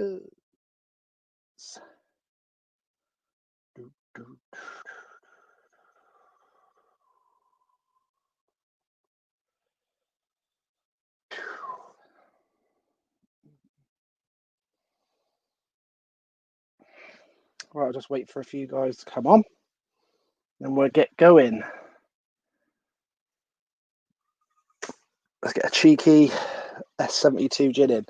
Right, I'll just wait for a few guys to come on, and we'll get going. Let's get a cheeky S72 gin in.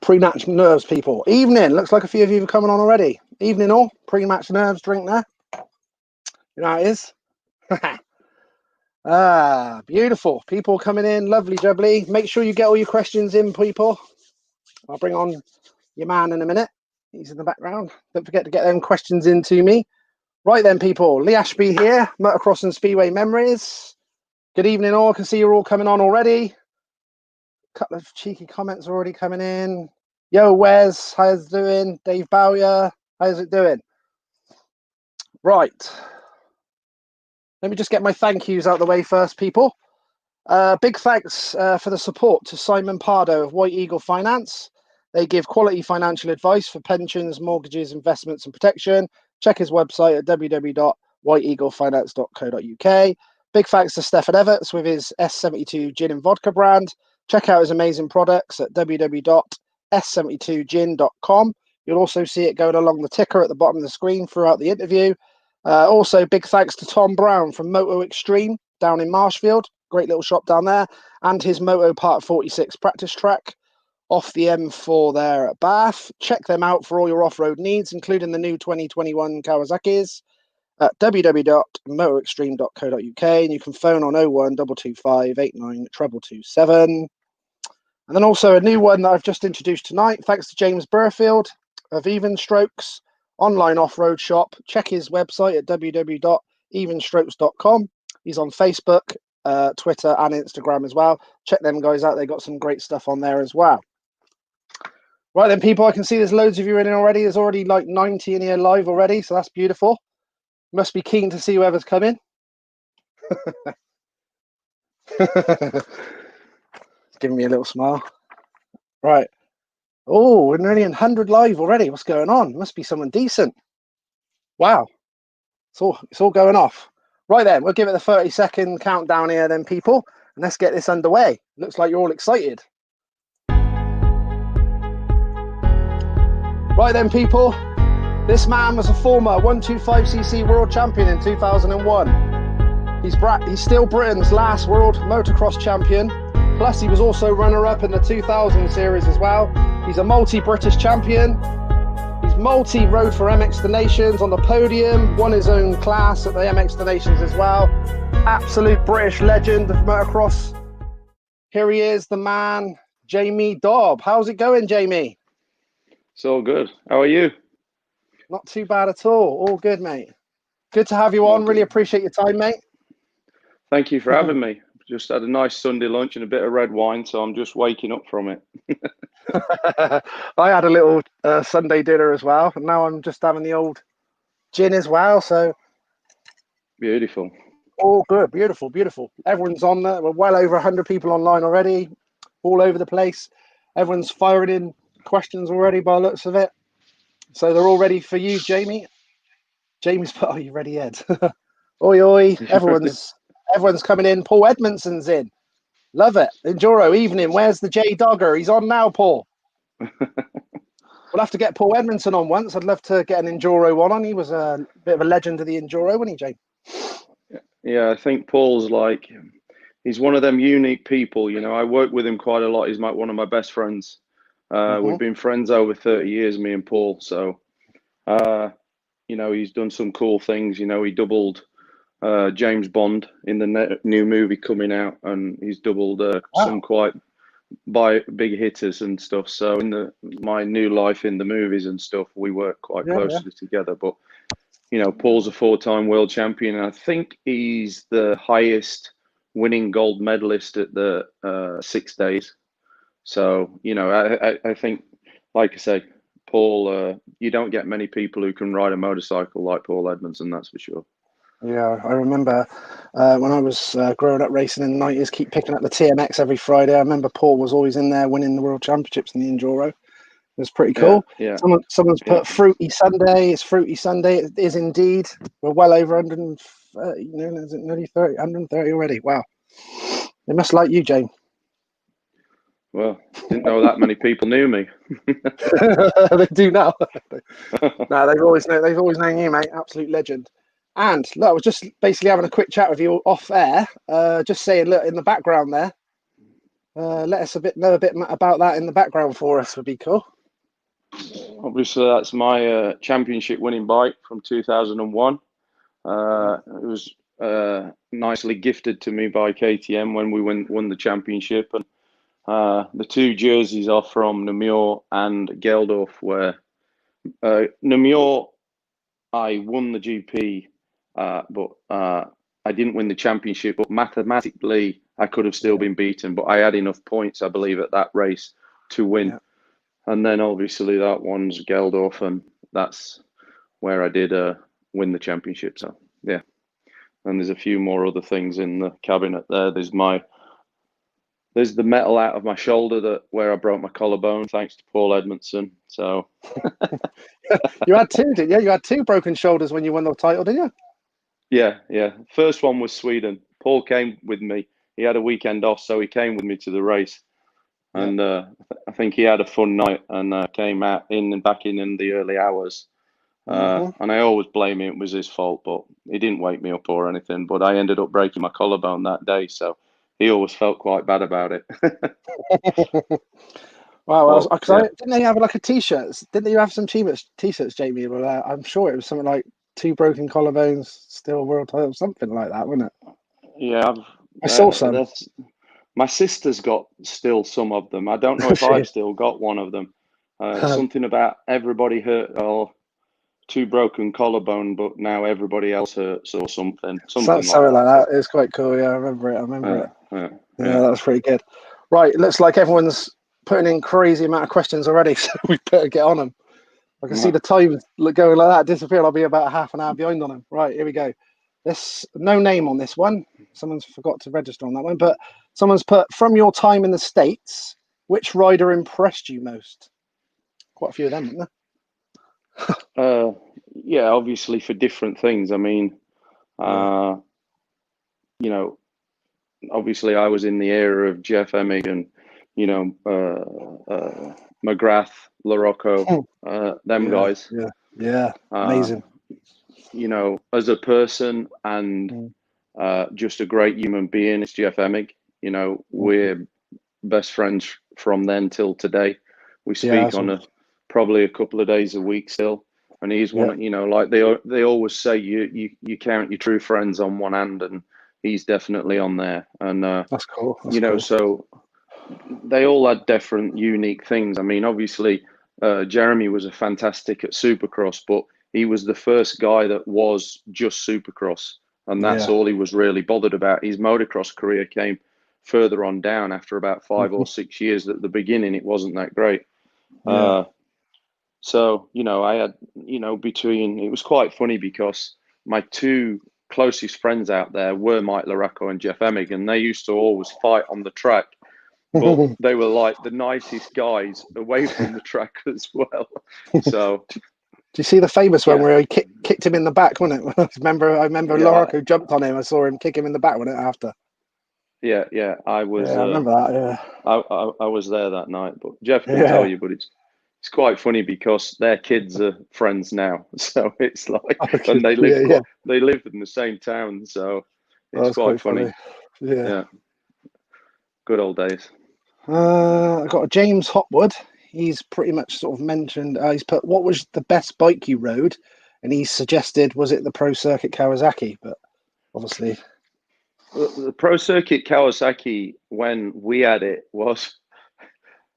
Pre-match nerves, people. Evening. Looks like a few of you are coming on already. Evening all. Pre-match nerves drink there. You know how it is. Ah, beautiful. People coming in. Lovely jubbly. Make sure you get all your questions in, people. I'll bring on your man in a minute. He's in the background. Don't forget to get them questions in to me. Right then, people. Lee Ashby here. Motocross and Speedway Memories. Good evening all. I can see you're all coming on already. A couple of cheeky comments already coming in. Yo, Wes, how's it doing? Dave Bowyer, how's it doing? Right. Let me just get my thank yous out of the way first, people. Big thanks for the support to Simon Pardo of White Eagle Finance. They give quality financial advice for pensions, mortgages, investments, and protection. Check his website at www.whiteeaglefinance.co.uk. Big thanks to Stefan Everts with his S72 gin and vodka brand. Check out his amazing products at www.s72gin.com. You'll also see it going along the ticker at the bottom of the screen throughout the interview. Also, big thanks to Tom Brown from Moto Extreme down in Marshfield. Great little shop down there. And his Moto Part 46 practice track off the M4 there at Bath. Check them out for all your off-road needs, including the new 2021 Kawasaki's at www.motoextreme.co.uk, and you can phone on 01 225 89 227. And then also a new one that I've just introduced tonight, thanks to James Burfield of Even Strokes online off-road shop. Check his website at www.evenstrokes.com. He's on Facebook, Twitter and Instagram as well. Check them guys out. They got some great stuff on there as well. Right then, people, I can see there's loads of you in already. There's already like 90 in here live already, so that's beautiful. Must be keen to see whoever's coming. It's giving me a little smile. Right. Oh, we're nearly 100 live already. What's going on? Must be someone decent. Wow. It's all going off. Right then, we'll give it the 30-second countdown here then, people. And let's get this underway. Looks like you're all excited. Right then, people. This man was a former 125cc world champion in 2001. He's still Britain's last world motocross champion. Plus, he was also runner-up in the 2000 series as well. He's a multi-British champion. He's multi-rode for MX the Nations on the podium, won his own class at the MX the Nations as well. Absolute British legend of motocross. Here he is, the man, Jamie Dobb. How's it going, Jamie? It's all good. How are you? Not too bad at all. All good, mate. Good to have you on. Really appreciate your time, mate. Thank you for having me. Just had a nice Sunday lunch and a bit of red wine, so I'm just waking up from it. I had a little Sunday dinner as well, and now I'm just having the old gin as well. So beautiful. All good. Beautiful, beautiful. Everyone's on there. We're well over 100 people online already, all over the place. Everyone's firing in questions already by the looks of it. So they're all ready for you, Jamie. Jamie's put, are you ready, Ed? Oi, oi. Everyone's coming in. Paul Edmondson's in. Love it. Enduro evening. Where's the J Dogger? He's on now, Paul. We'll have to get Paul Edmondson on once. I'd love to get an Enduro one on. He was a bit of a legend of the Enduro, wasn't he, Jay? Yeah, I think Paul's like, he's one of them unique people. You know, I work with him quite a lot. He's one of my best friends. We've been friends over 30 years, me and Paul. So, you know, he's done some cool things. You know, he doubled James Bond in the new movie coming out, and he's doubled some quite big hitters and stuff. So in my new life in the movies and stuff, we work quite closely together. But you know, Paul's a 4-time world champion, and I think he's the highest winning gold medalist at the 6 days. So you know, I think, like I say, Paul, you don't get many people who can ride a motorcycle like Paul Edmondson, that's for sure. Yeah, I remember when I was growing up racing in the 90s, keep picking up the TMX every Friday. I remember Paul was always in there winning the World Championships in the Enduro. It was pretty Yeah, cool. yeah, Someone's yeah. put Fruity Sunday. It's Fruity Sunday. It is indeed. We're well over 130, is it nearly 30, 130 already? Wow. They must like you, James. Well, didn't know that many people knew me. They do now. No, they've always known you, mate. Absolute legend. And look, I was just basically having a quick chat with you off air. Just saying, look, in the background there. Let us know a bit about that in the background for us would be cool. Obviously, that's my championship winning bike from 2001. It was nicely gifted to me by KTM when we won the championship. And the two jerseys are from Namur and Geldorf, where Namur, I won the GP, but I didn't win the championship. But mathematically, I could have still been beaten. But I had enough points, I believe, at that race to win. Yeah. And then obviously that one's Geldorf, and that's where I did win the championship. So yeah, and there's a few more other things in the cabinet there. There's the metal out of my shoulder where I broke my collarbone, thanks to Paul Edmondson. So You had two, didn't you? You had two broken shoulders when you won the title, didn't you? yeah. First one was Sweden. Paul came with me. He had a weekend off, so he came with me to the race. And I think he had a fun night and came out back in the early hours. And I always blame him. It was his fault, but he didn't wake me up or anything. But I ended up breaking my collarbone that day, so he always felt quite bad about it. Wow, Yeah. didn't they have like a t-shirt? Didn't you have some t-shirts, Jamie? Well, I'm sure it was something like two broken collarbones, still world title, something like that, wasn't it? Yeah, I saw some. my sister's got still some of them. I don't know if I've still got one of them. Something about everybody hurt or two broken collarbone, but now everybody else hurts or something. Something Something like like that. that. It's quite cool. Yeah, I remember it. Yeah. That was pretty good. Right, looks like everyone's putting in crazy amount of questions already, so we better get on them. I can see the time going like that disappear. I'll be about half an hour behind on them. Right, here we go. This no name on this one. Someone's forgot to register on that one, but someone's put from your time in the States, which rider impressed you most? Quite a few of them, isn't there? Yeah, obviously for different things. I mean, you know, obviously I was in the era of Jeff Emig and, McGrath, LaRocco, them guys. Yeah, amazing. As a person and just a great human being, it's Jeff Emig. We're best friends from then till today. We speak on probably a couple of days a week still. And he's one, like they always say, you count your true friends on one hand, and he's definitely on there. And that's cool. Cool. So they all had different, unique things. I mean, obviously, Jeremy was a fantastic at Supercross, but he was the first guy that was just Supercross, and that's all he was really bothered about. His motocross career came further on down after about 5 or 6 years. At the beginning, it wasn't that great. So, I had, it was quite funny because my two closest friends out there were Mike Larocco and Jeff Emig, and they used to always fight on the track, but they were like the nicest guys away from the track as well. So, do you see the famous one where he kicked him in the back, wasn't it? I remember Larocco jumped on him. I saw him kick him in the back, wasn't it, after? Yeah, I was. I remember that. Yeah, I was there that night, but Jeff can tell you. But it's quite funny because their kids are friends now, so it's like, and they live they live in the same town, so it's quite funny. Yeah, good old days. I got a James Hopwood. He's pretty much sort of mentioned. He's put, what was the best bike you rode? And he suggested, was it the Pro Circuit Kawasaki? But obviously, the Pro Circuit Kawasaki when we had it was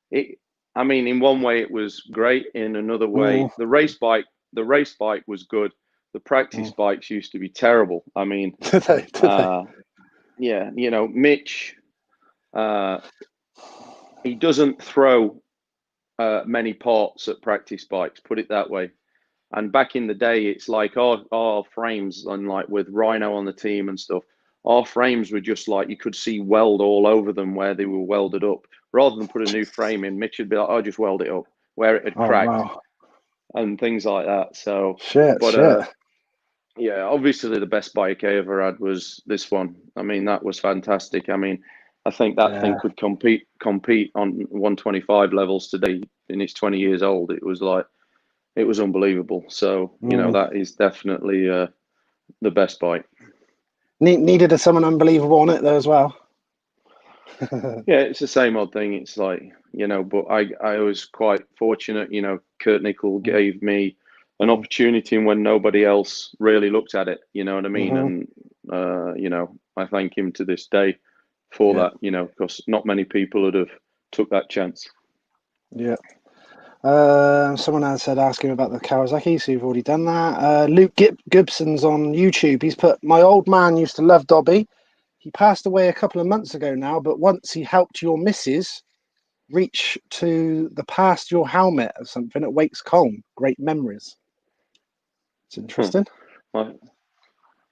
it. I mean, in one way it was great. In another way, the race bike was good. The practice bikes used to be terrible. I mean, yeah, Mitch. He doesn't throw many parts at practice bikes, put it that way. And back in the day, it's like our frames, and like with Rhino on the team and stuff, our frames were just like, you could see weld all over them where they were welded up. Rather than put a new frame in, Mitch would be like, "I'll just weld it up where it had Oh cracked," wow. and things like that. So, Shit. yeah, obviously the best bike I ever had was this one. I mean, that was fantastic. I mean, I think that thing could compete on 125 levels today, and it's 20 years old. It was like, it was unbelievable. So, you know, that is definitely the best bike. Needed someone unbelievable on it though as well. Yeah, it's the same odd thing. It's like, you know, but I was quite fortunate. You know, Kurt Nichol gave me an opportunity when nobody else really looked at it. You know what I mean? And you know, I thank him to this day for that. You know, because not many people would have took that chance. Yeah. Someone else said ask him about the Kawasaki, so you've already done that. Luke Gibson's on YouTube. He's put, my old man used to love Dobby. He passed away a couple of months ago now, but once he helped your missus reach to the past your helmet or something at Wakes Colne. Great memories. It's interesting. I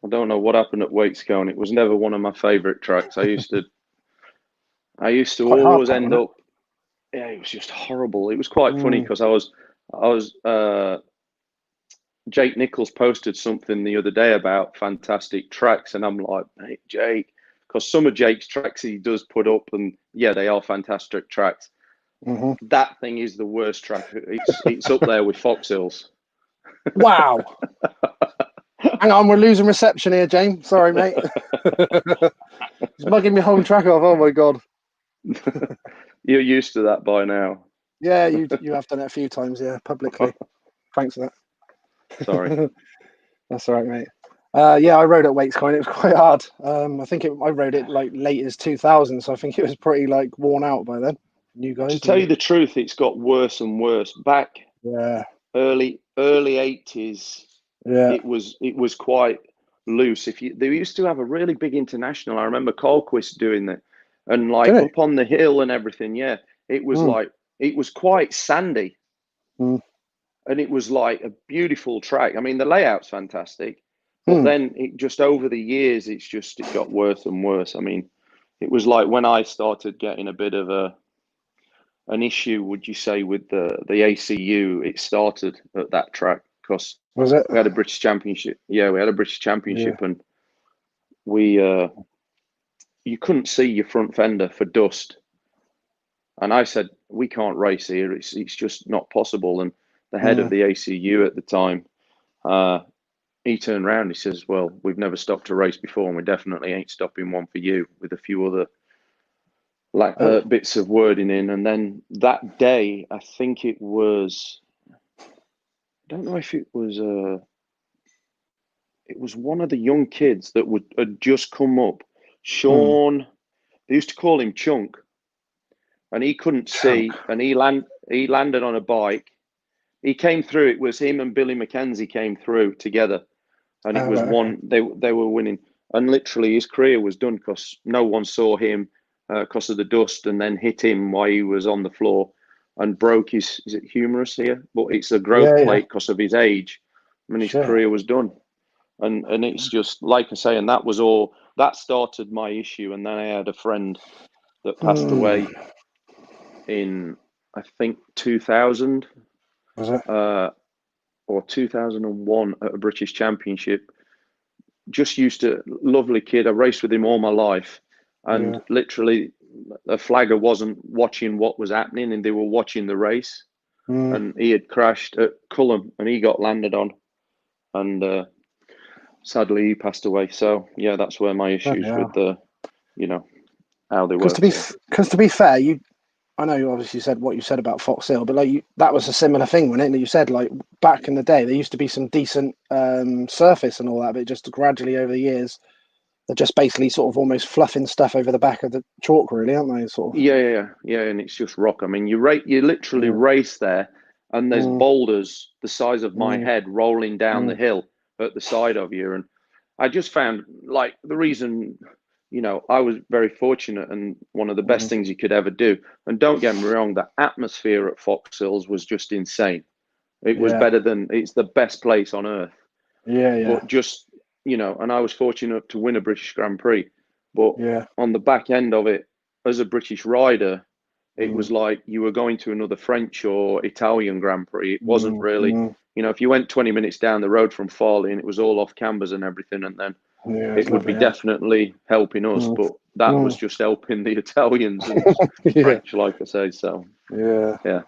don't know what happened at Wakes Colne. It was never one of my favourite tracks. I used to Quite hard, always that, end wasn't up. Yeah, it was just horrible. It was quite funny because I was Jake Nichols posted something the other day about fantastic tracks, and I'm like, hey, Jake, because some of Jake's tracks he does put up, and yeah, they are fantastic tracks. That thing is the worst track. It's up there with Fox Hills. Wow. Hang on, we're losing reception here, James. Sorry, mate. He's mugging me home track off. Oh my god. You're used to that by now. Yeah, you have done it a few times, yeah, publicly. Thanks for that. Sorry. That's all right, mate. Yeah, I rode at Wakes Colne. It was quite hard. I think I rode it like late as 2000, so I think it was pretty like worn out by then. You guys. To tell you the truth, it's got worse and worse. Back early 80s, it was quite loose. They used to have a really big international. I remember Colquist doing that, and like up on the hill and everything. Yeah, it was like, it was quite sandy, and it was like a beautiful track. I mean, the layout's fantastic, but then it just over the years, it got worse and worse. I mean, it was like when I started getting a bit of an issue, would you say, with the ACU, it started at that track because we had a British Championship. Yeah, we had a British Championship, and you couldn't see your front fender for dust. And I said, we can't race here. It's just not possible. And the head of the ACU at the time, he turned around. He says, well, we've never stopped a race before, and we definitely ain't stopping one for you, with a few other bits of wording in. And then that day, I think it was, I don't know if it was one of the young kids that had just come up, Sean. They used to call him Chunk, and he couldn't see, and he landed on a bike. He came through. It was him and Billy McKenzie came through together, and it was one. They were winning, and literally his career was done because no one saw him because of the dust, and then hit him while he was on the floor and broke his. Is it humerus here? But it's a growth plate because of his age. I mean, his career was done, and it's just like I say, and that was all. That started my issue, and then I had a friend that passed away in, I think, 2000. Was it? Or 2001 at a British Championship. Just used to, lovely kid. I raced with him all my life, and literally a flagger wasn't watching what was happening, and they were watching the race. And he had crashed at Culham, and he got landed on, and sadly he passed away. So yeah, that's where my issues with the, you know, how they were. Because to be fair, I know you obviously said what you said about Fox Hill, but like that was a similar thing, wasn't it? That you said like back in the day, there used to be some decent surface and all that, but just gradually over the years, they're just basically sort of almost fluffing stuff over the back of the chalk, really, aren't they? Sort of. Yeah, and it's just rock. I mean, you literally race there, and there's boulders the size of my head rolling down the hill at the side of you. And I just found, like, the reason, you know, I was very fortunate, and one of the best things you could ever do. And don't get me wrong, the atmosphere at Fox Hills was just insane. It was better than, it's the best place on earth. Yeah, yeah. But just, you know, and I was fortunate to win a British Grand Prix. But Yeah. on the back end of it, as a British rider, it was like you were going to another French or Italian Grand Prix. It wasn't really, you know, if you went 20 minutes down the road from Farley and it was all off cambers and everything, and then it would lovely, be definitely helping us. But that was just helping the Italians and French, like I say. So, yeah.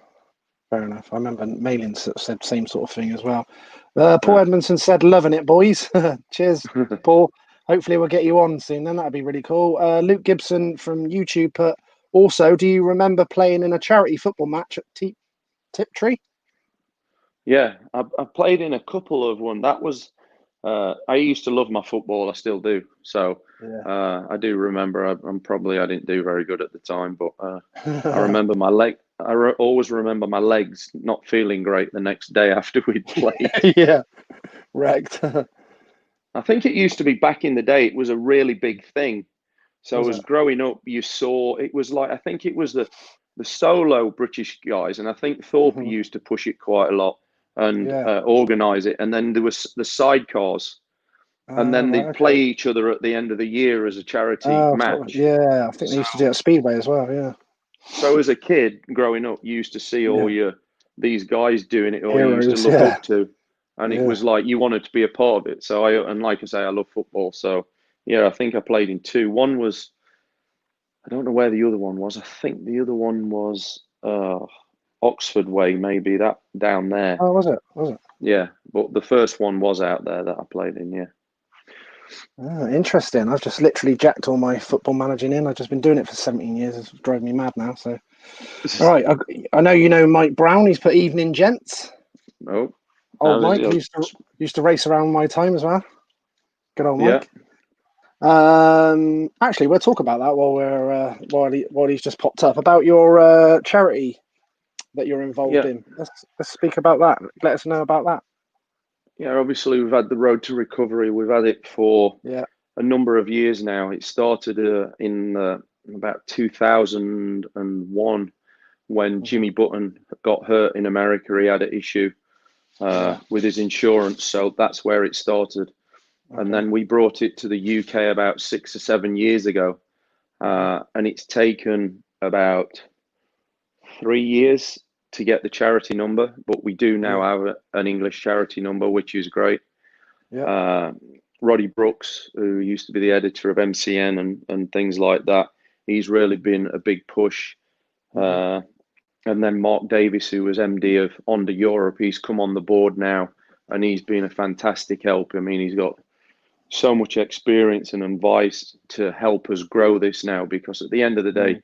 Fair enough. I remember Malin said same sort of thing as well. Paul Edmondson said, loving it, boys. Cheers, Paul. Hopefully we'll get you on soon then. That'd be really cool. Luke Gibson from YouTube put, also, do you remember playing in a charity football match at Tiptree? Yeah, I played in a couple of one. That was, I used to love my football. I still do. So I do remember, I didn't do very good at the time, but I remember my leg. Always remember my legs not feeling great the next day after we'd played. Yeah, wrecked. I think it used to be back in the day, it was a really big thing. So as growing up, you saw, it was like, I think it was the solo British guys, and I think Thorpe used to push it quite a lot and organise it. And then there was the sidecars, and then they'd play each other at the end of the year as a charity match. Yeah, I think they used to do it at Speedway as well, yeah. So as a kid growing up, you used to see all these guys doing it, or Heroes, you used to look up to, and it was like you wanted to be a part of it. So and like I say, I love football. So yeah, I think I played in two. One was, I don't know where the other one was. I think the other one was Oxford Way, maybe that down there. Oh, was it? Yeah, but the first one was out there that I played in. Yeah. Oh, interesting. I've just literally jacked all my football managing in. I've just been doing it for 17 years. It's driving me mad now. So, all right. I know you know Mike Brown. He's put evening gents. Oh, old Mike used to race around my time as well. Good old Mike. Actually, we'll talk about that while he's just popped up about your charity that you're involved in. Let's speak about that. Let us know about that. Yeah, obviously we've had the Road to Recovery. We've had it for a number of years now. It started in about 2001 when Jimmy Button got hurt in America. He had an issue with his insurance, so that's where it started. And then we brought it to the UK about 6 or 7 years ago, and it's taken about 3 years to get the charity number, but we do now have an English charity number, which is great. Roddy Brooks, who used to be the editor of MCN and things like that, he's really been a big push. And then Mark Davis, who was MD of Honda Europe, he's come on the board now, and he's been a fantastic help. I mean, he's got so much experience and advice to help us grow this now, because at the end of the day,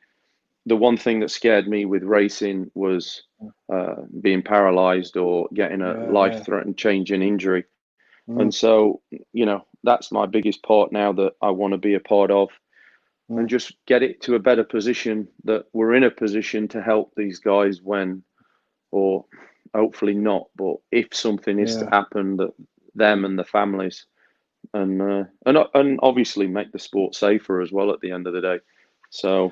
the one thing that scared me with racing was being paralyzed or getting a life-threatening change in injury. And so, you know, that's my biggest part now that I want to be a part of, and just get it to a better position, that we're in a position to help these guys when, or hopefully not, but if something is to happen, that them and the families, and obviously make the sport safer as well at the end of the day. So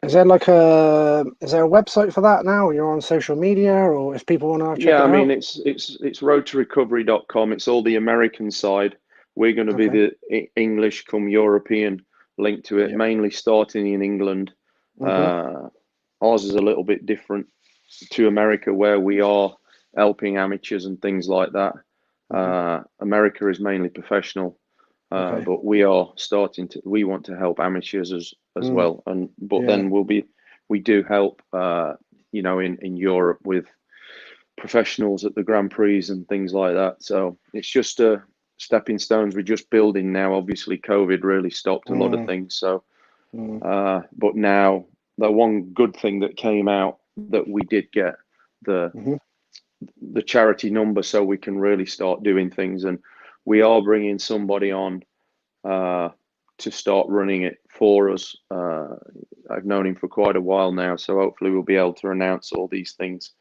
is there a website for that now? You're on social media, or if people want to check it out? I mean, it's roadtorecovery.com. It's all the American side. We're going to be the English come European link to it, mainly starting in England. Ours is a little bit different to America, where we are helping amateurs and things like that. America is mainly professional, but we are we want to help amateurs as well. But then we do help, you know, in Europe with professionals at the Grand Prix and things like that. So it's just stepping stones. We're just building now. Obviously, COVID really stopped a lot of things. So, but now the one good thing that came out, that we did get the charity number, so we can really start doing things. And we are bringing somebody on to start running it for us. I've known him for quite a while now, so hopefully we'll be able to announce all these things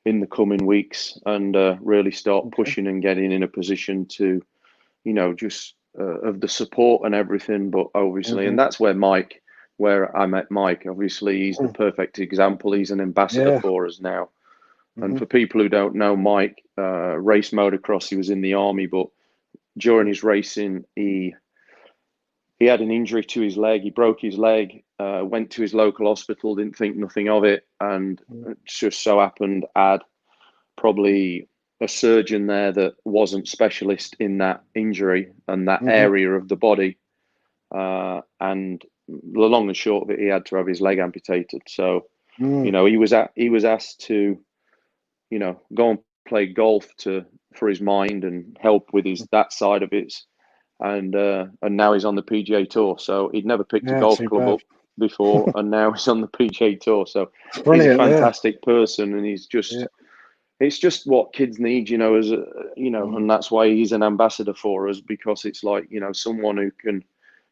in the coming weeks, and really start pushing and getting in a position to, you know, just of the support and everything. But obviously, and that's where I met Mike. Obviously, he's the perfect example. He's an ambassador for us now. And for people who don't know, Mike raced motocross. He was in the army, but during his racing, he had an injury to his leg. He broke his leg, went to his local hospital, didn't think nothing of it, and it just so happened had probably a surgeon there that wasn't specialist in that injury and that area of the body. And the long and short of it, he had to have his leg amputated. So, you know, he was asked to, you know, go and play golf for his mind and help with that side of it. And now he's on the PGA Tour. So he'd never picked a golf club up before, and now he's on the PGA Tour. So he's a fantastic person, and he's just it's just what kids need, you know, as a, you know, and that's why he's an ambassador for us, because it's like, you know, someone who can,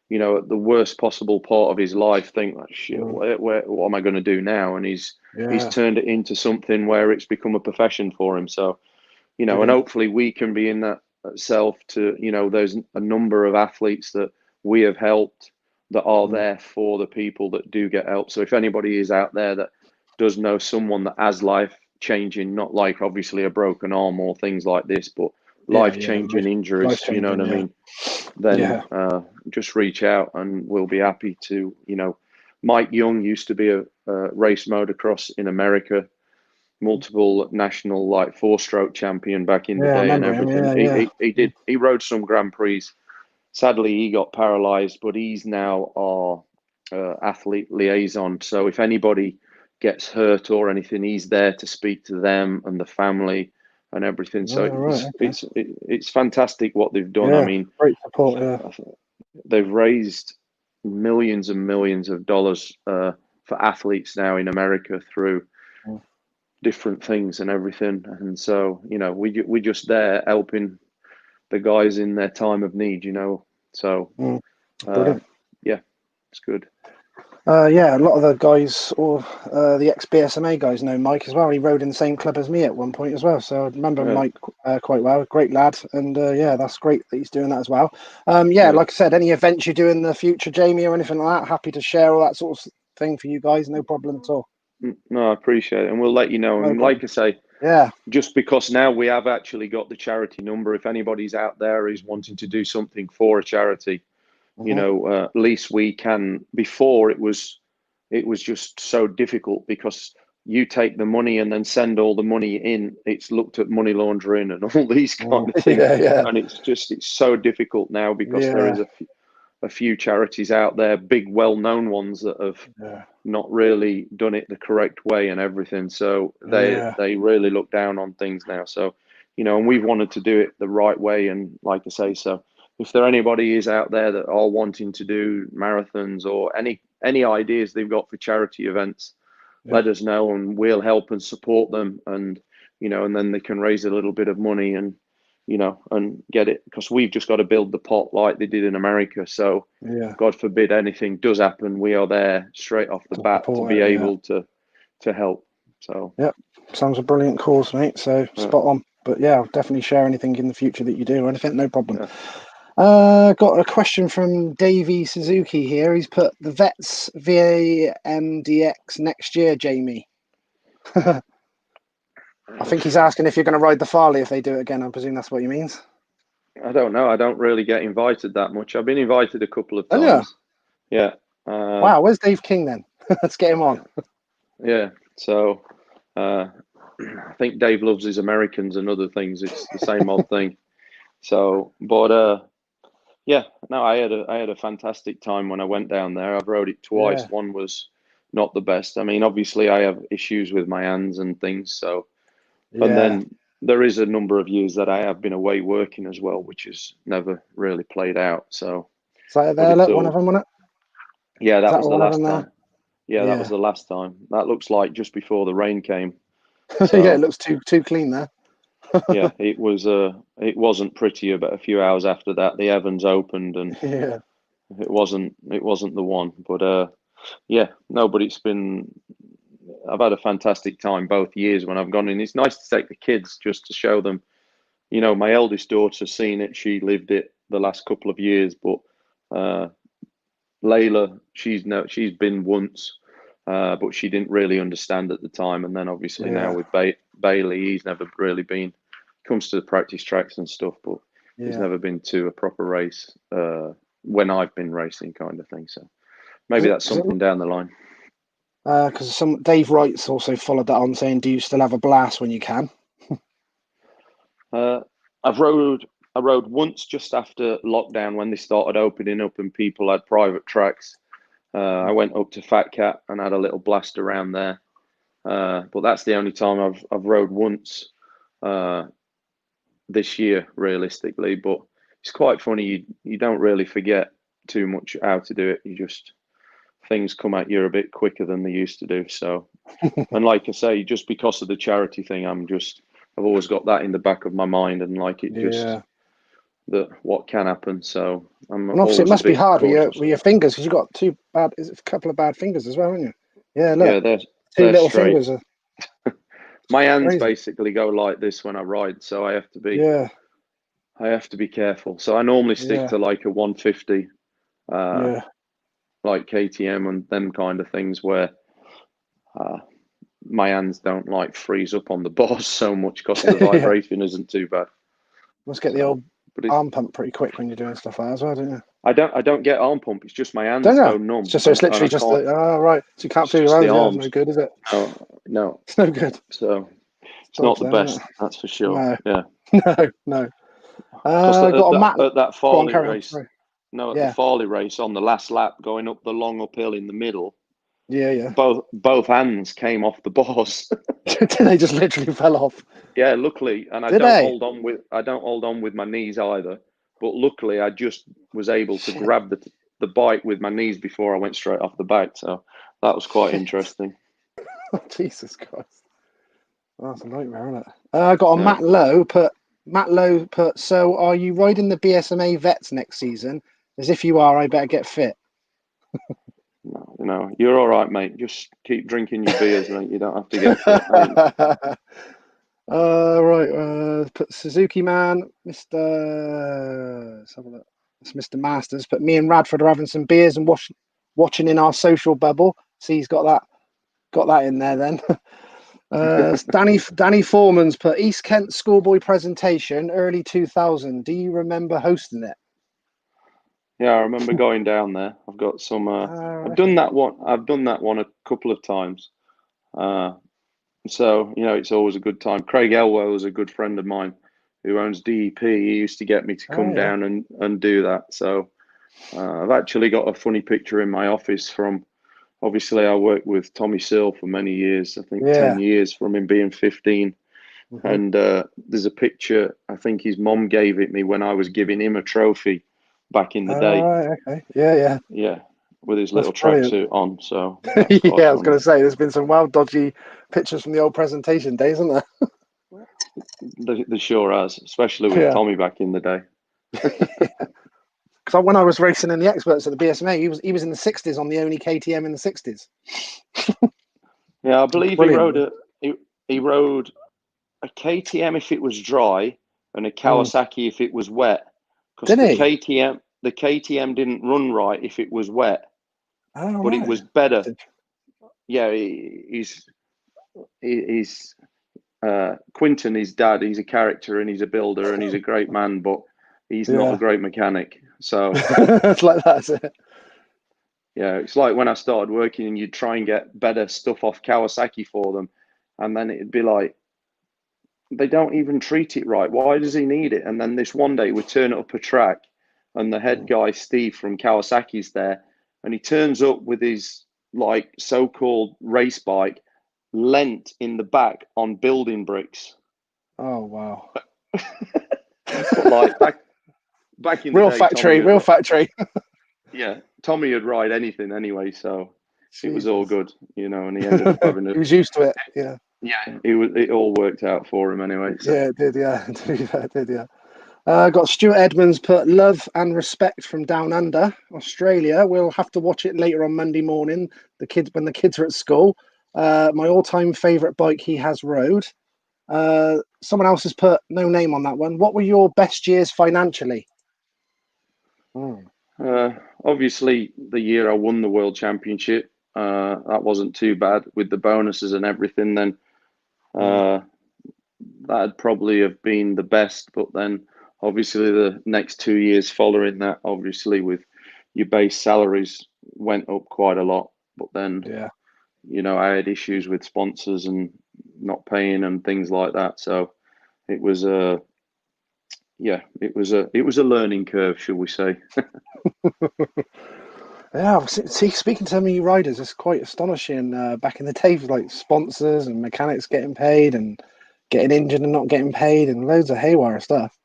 you know, at the worst possible part of his life think like, shit, what am I going to do now? And he's turned it into something where it's become a profession for him. So, you know, and hopefully we can be in that self to, you know, there's a number of athletes that we have helped that are there for the people that do get help. So if anybody is out there that does know someone that has life changing, not like obviously a broken arm or things like this, but life changing injuries, you know what I mean? Then just reach out and we'll be happy to, you know. Mike Young used to be a race motocross in America, multiple national like 4-stroke champion back in the day and everything. He rode some Grand Prix. Sadly, he got paralyzed, but he's now our athlete liaison. So if anybody gets hurt or anything, he's there to speak to them and the family and everything. So it's fantastic what they've done. I mean, great support. They've raised millions and millions of dollars for athletes now in America through different things and everything. And so, you know, we're just there helping the guys in their time of need, you know. So yeah, it's good. A lot of the guys, or the ex-BSMA guys, know Mike as well. He rode in the same club as me at one point as well. So I remember Mike quite well. Great lad. And that's great that he's doing that as well. Like I said, any events you do in the future, Jamie, or anything like that, happy to share all that sort of thing for you guys. No problem at all. No, I appreciate it. And we'll let you know. And like I say, just because now we have actually got the charity number, if anybody's out there is wanting to do something for a charity, you know, at least we can. Before it was just so difficult because you take the money and then send all the money in. It's looked at money laundering and all these kind of things. And it's so difficult now because there is a few charities out there, big well-known ones that have not really done it the correct way and everything. So they really look down on things now. So, you know, and we've wanted to do it the right way. And like I say, so if there anybody is out there that are wanting to do marathons or any ideas they've got for charity events, let us know and we'll help and support them. And, you know, and then they can raise a little bit of money and, you know, and get it, because we've just got to build the pot like they did in America. So God forbid anything does happen, we are there straight off the bat to be able to help. So sounds a brilliant cause, mate. So spot on. But I'll definitely share anything in the future that you do or anything, no problem. Got a question from Davey Suzuki here. He's put the Vets VAMDX next year, Jamie. I think he's asking if you're going to ride the Farley if they do it again. I presume that's what he means. I don't know. I don't really get invited that much. I've been invited a couple of times. Wow, where's Dave King then? Let's get him on. So I think Dave loves his Americans and other things. It's the same old thing. So, but I had a fantastic time when I went down there. I've rode it twice. One was not the best. I mean, obviously I have issues with my hands and things. So, and then there is a number of years that I have been away working as well, which has never really played out. So, look, one of them, wasn't it? Yeah, that was the last time. That was the last time. That looks like just before the rain came. So, it looks too clean there. It was. It wasn't prettier, but a few hours after that, the Evans opened, and it wasn't the one. But but it's been. I've had a fantastic time both years when I've gone in. It's nice to take the kids just to show them. You know, my eldest daughter's seen it. She lived it the last couple of years, but Layla, she's been once, but she didn't really understand at the time. And then obviously now with Bailey, he's never really been, comes to the practice tracks and stuff, but he's Yeah. never been to a proper race when I've been racing, kind of thing. So maybe that's something down the line. Because Dave Wright's also followed that on, saying, "Do you still have a blast when you can?" I rode once just after lockdown when they started opening up and people had private tracks. I went up to Fat Cat and had a little blast around there. But that's the only time I've rode once this year, realistically. But it's quite funny. You don't really forget too much how to do it. You just, things come at you a bit quicker than they used to do. So, and like I say, just because of the charity thing, I've always got that in the back of my mind, and like it just that what can happen. So I'm and obviously it always must a be bit hard cautious. with your fingers, because you've got a couple of bad fingers as well, haven't you? Yeah, look, Yeah, two they're little straight. fingers. My hands Crazy. basically go like this when I ride, so I have to be Yeah, careful. So I normally stick yeah, to like a 150, yeah. like KTM and them kind of things where my hands don't like freeze up on the bars so much because the Yeah. vibration isn't too bad. Must get the So, old but arm pump pretty quick when you're doing stuff like that as well, don't you? I don't get arm pump. It's just my hands Don't go you? numb, It's just so it's and I literally just can't. right. So you can't It's feel your just the hands. Yeah, it's no arms. good, is it? No. It's no good. So it's not Dodge the then, isn't best, it? that's for sure. No, Yeah. no. Because Got a mat. at that Go on, Farley carry on. race, Sorry. no, at the Yeah, Farley race on the last lap, going up the long uphill in the middle, yeah. both hands came off the bars. They just literally fell off. Yeah, luckily, and Did they? I don't hold on with my knees either. But luckily, I just was able to Shit. grab the bike with my knees before I went straight off the bike. So that was quite interesting. Oh, Jesus Christ. Oh, that's a nightmare, isn't it? I got a Yeah. Matt Lowe put, so are you riding the BSMA vets next season? As if you are, I better get fit. No, you're all right, mate. Just keep drinking your beers, mate. You don't have to get fit, mate. Right. Put Suzuki Man, Mr. Let's have a look. It's Mr. Masters. But me and Radford are having some beers and watching in our social bubble. See, he's got that in there then. Danny Foreman's put East Kent schoolboy presentation early 2000. Do you remember hosting it? Yeah, I remember going down there. I've got some. I've done that one. I've done that one a couple of times. So it's always a good time. Craig Elwell is a good friend of mine who owns DEP. He used to get me to come down and do that. So I've actually got a funny picture in my office from. Obviously, I worked with Tommy Searle for many years. I think 10 years from him being 15. Mm-hmm. And there's a picture. I think his mom gave it me when I was giving him a trophy back in the day. Right, okay. Yeah. Yeah, with his That's little brilliant. tracksuit on. So yeah, I was going to say, there's been some wild, dodgy pictures from the old presentation days, isn't there? There sure has, especially with Tommy back in the day. Because when I was racing in the experts at the BSMA, he was in the 60s on the only KTM in the 60s. Yeah, I believe Brilliant. he rode a KTM if it was dry and a Kawasaki if it was wet. Because the KTM didn't run right if it was wet, but it was better. Yeah, he's Quinton, his dad. He's a character and he's a builder and he's a great man, but he's not a great mechanic. So it's like that, is it? Yeah, it's like when I started working and you'd try and get better stuff off Kawasaki for them, and then it'd be like, they don't even treat it right. Why does he need it? And then this one day we turn up a track and the head guy, Steve from Kawasaki's there, and he turns up with his like so-called race bike lent in the back on building bricks. Oh, wow. But like back in the real day, factory. Yeah, Tommy would ride anything anyway, so it was all good, and he ended up he having was used to it, yeah. Yeah, it all worked out for him anyway. So. Yeah, it did, yeah. It did, yeah. Got Stuart Edmonds put love and respect from down under Australia. We'll have to watch it later on Monday morning. When the kids are at school. My all-time favourite bike he has rode. Someone else has put no name on that one. What were your best years financially? Obviously, the year I won the World Championship, that wasn't too bad with the bonuses and everything. Then that'd probably have been the best. But then obviously the next 2 years following that, obviously with your base salaries went up quite a lot. But then, Yeah. I had issues with sponsors and not paying and things like that. So it was it was a learning curve, shall we say? Yeah, see, speaking to so many riders, it's quite astonishing. Back in the day, with like sponsors and mechanics getting paid and getting injured and not getting paid and loads of haywire stuff.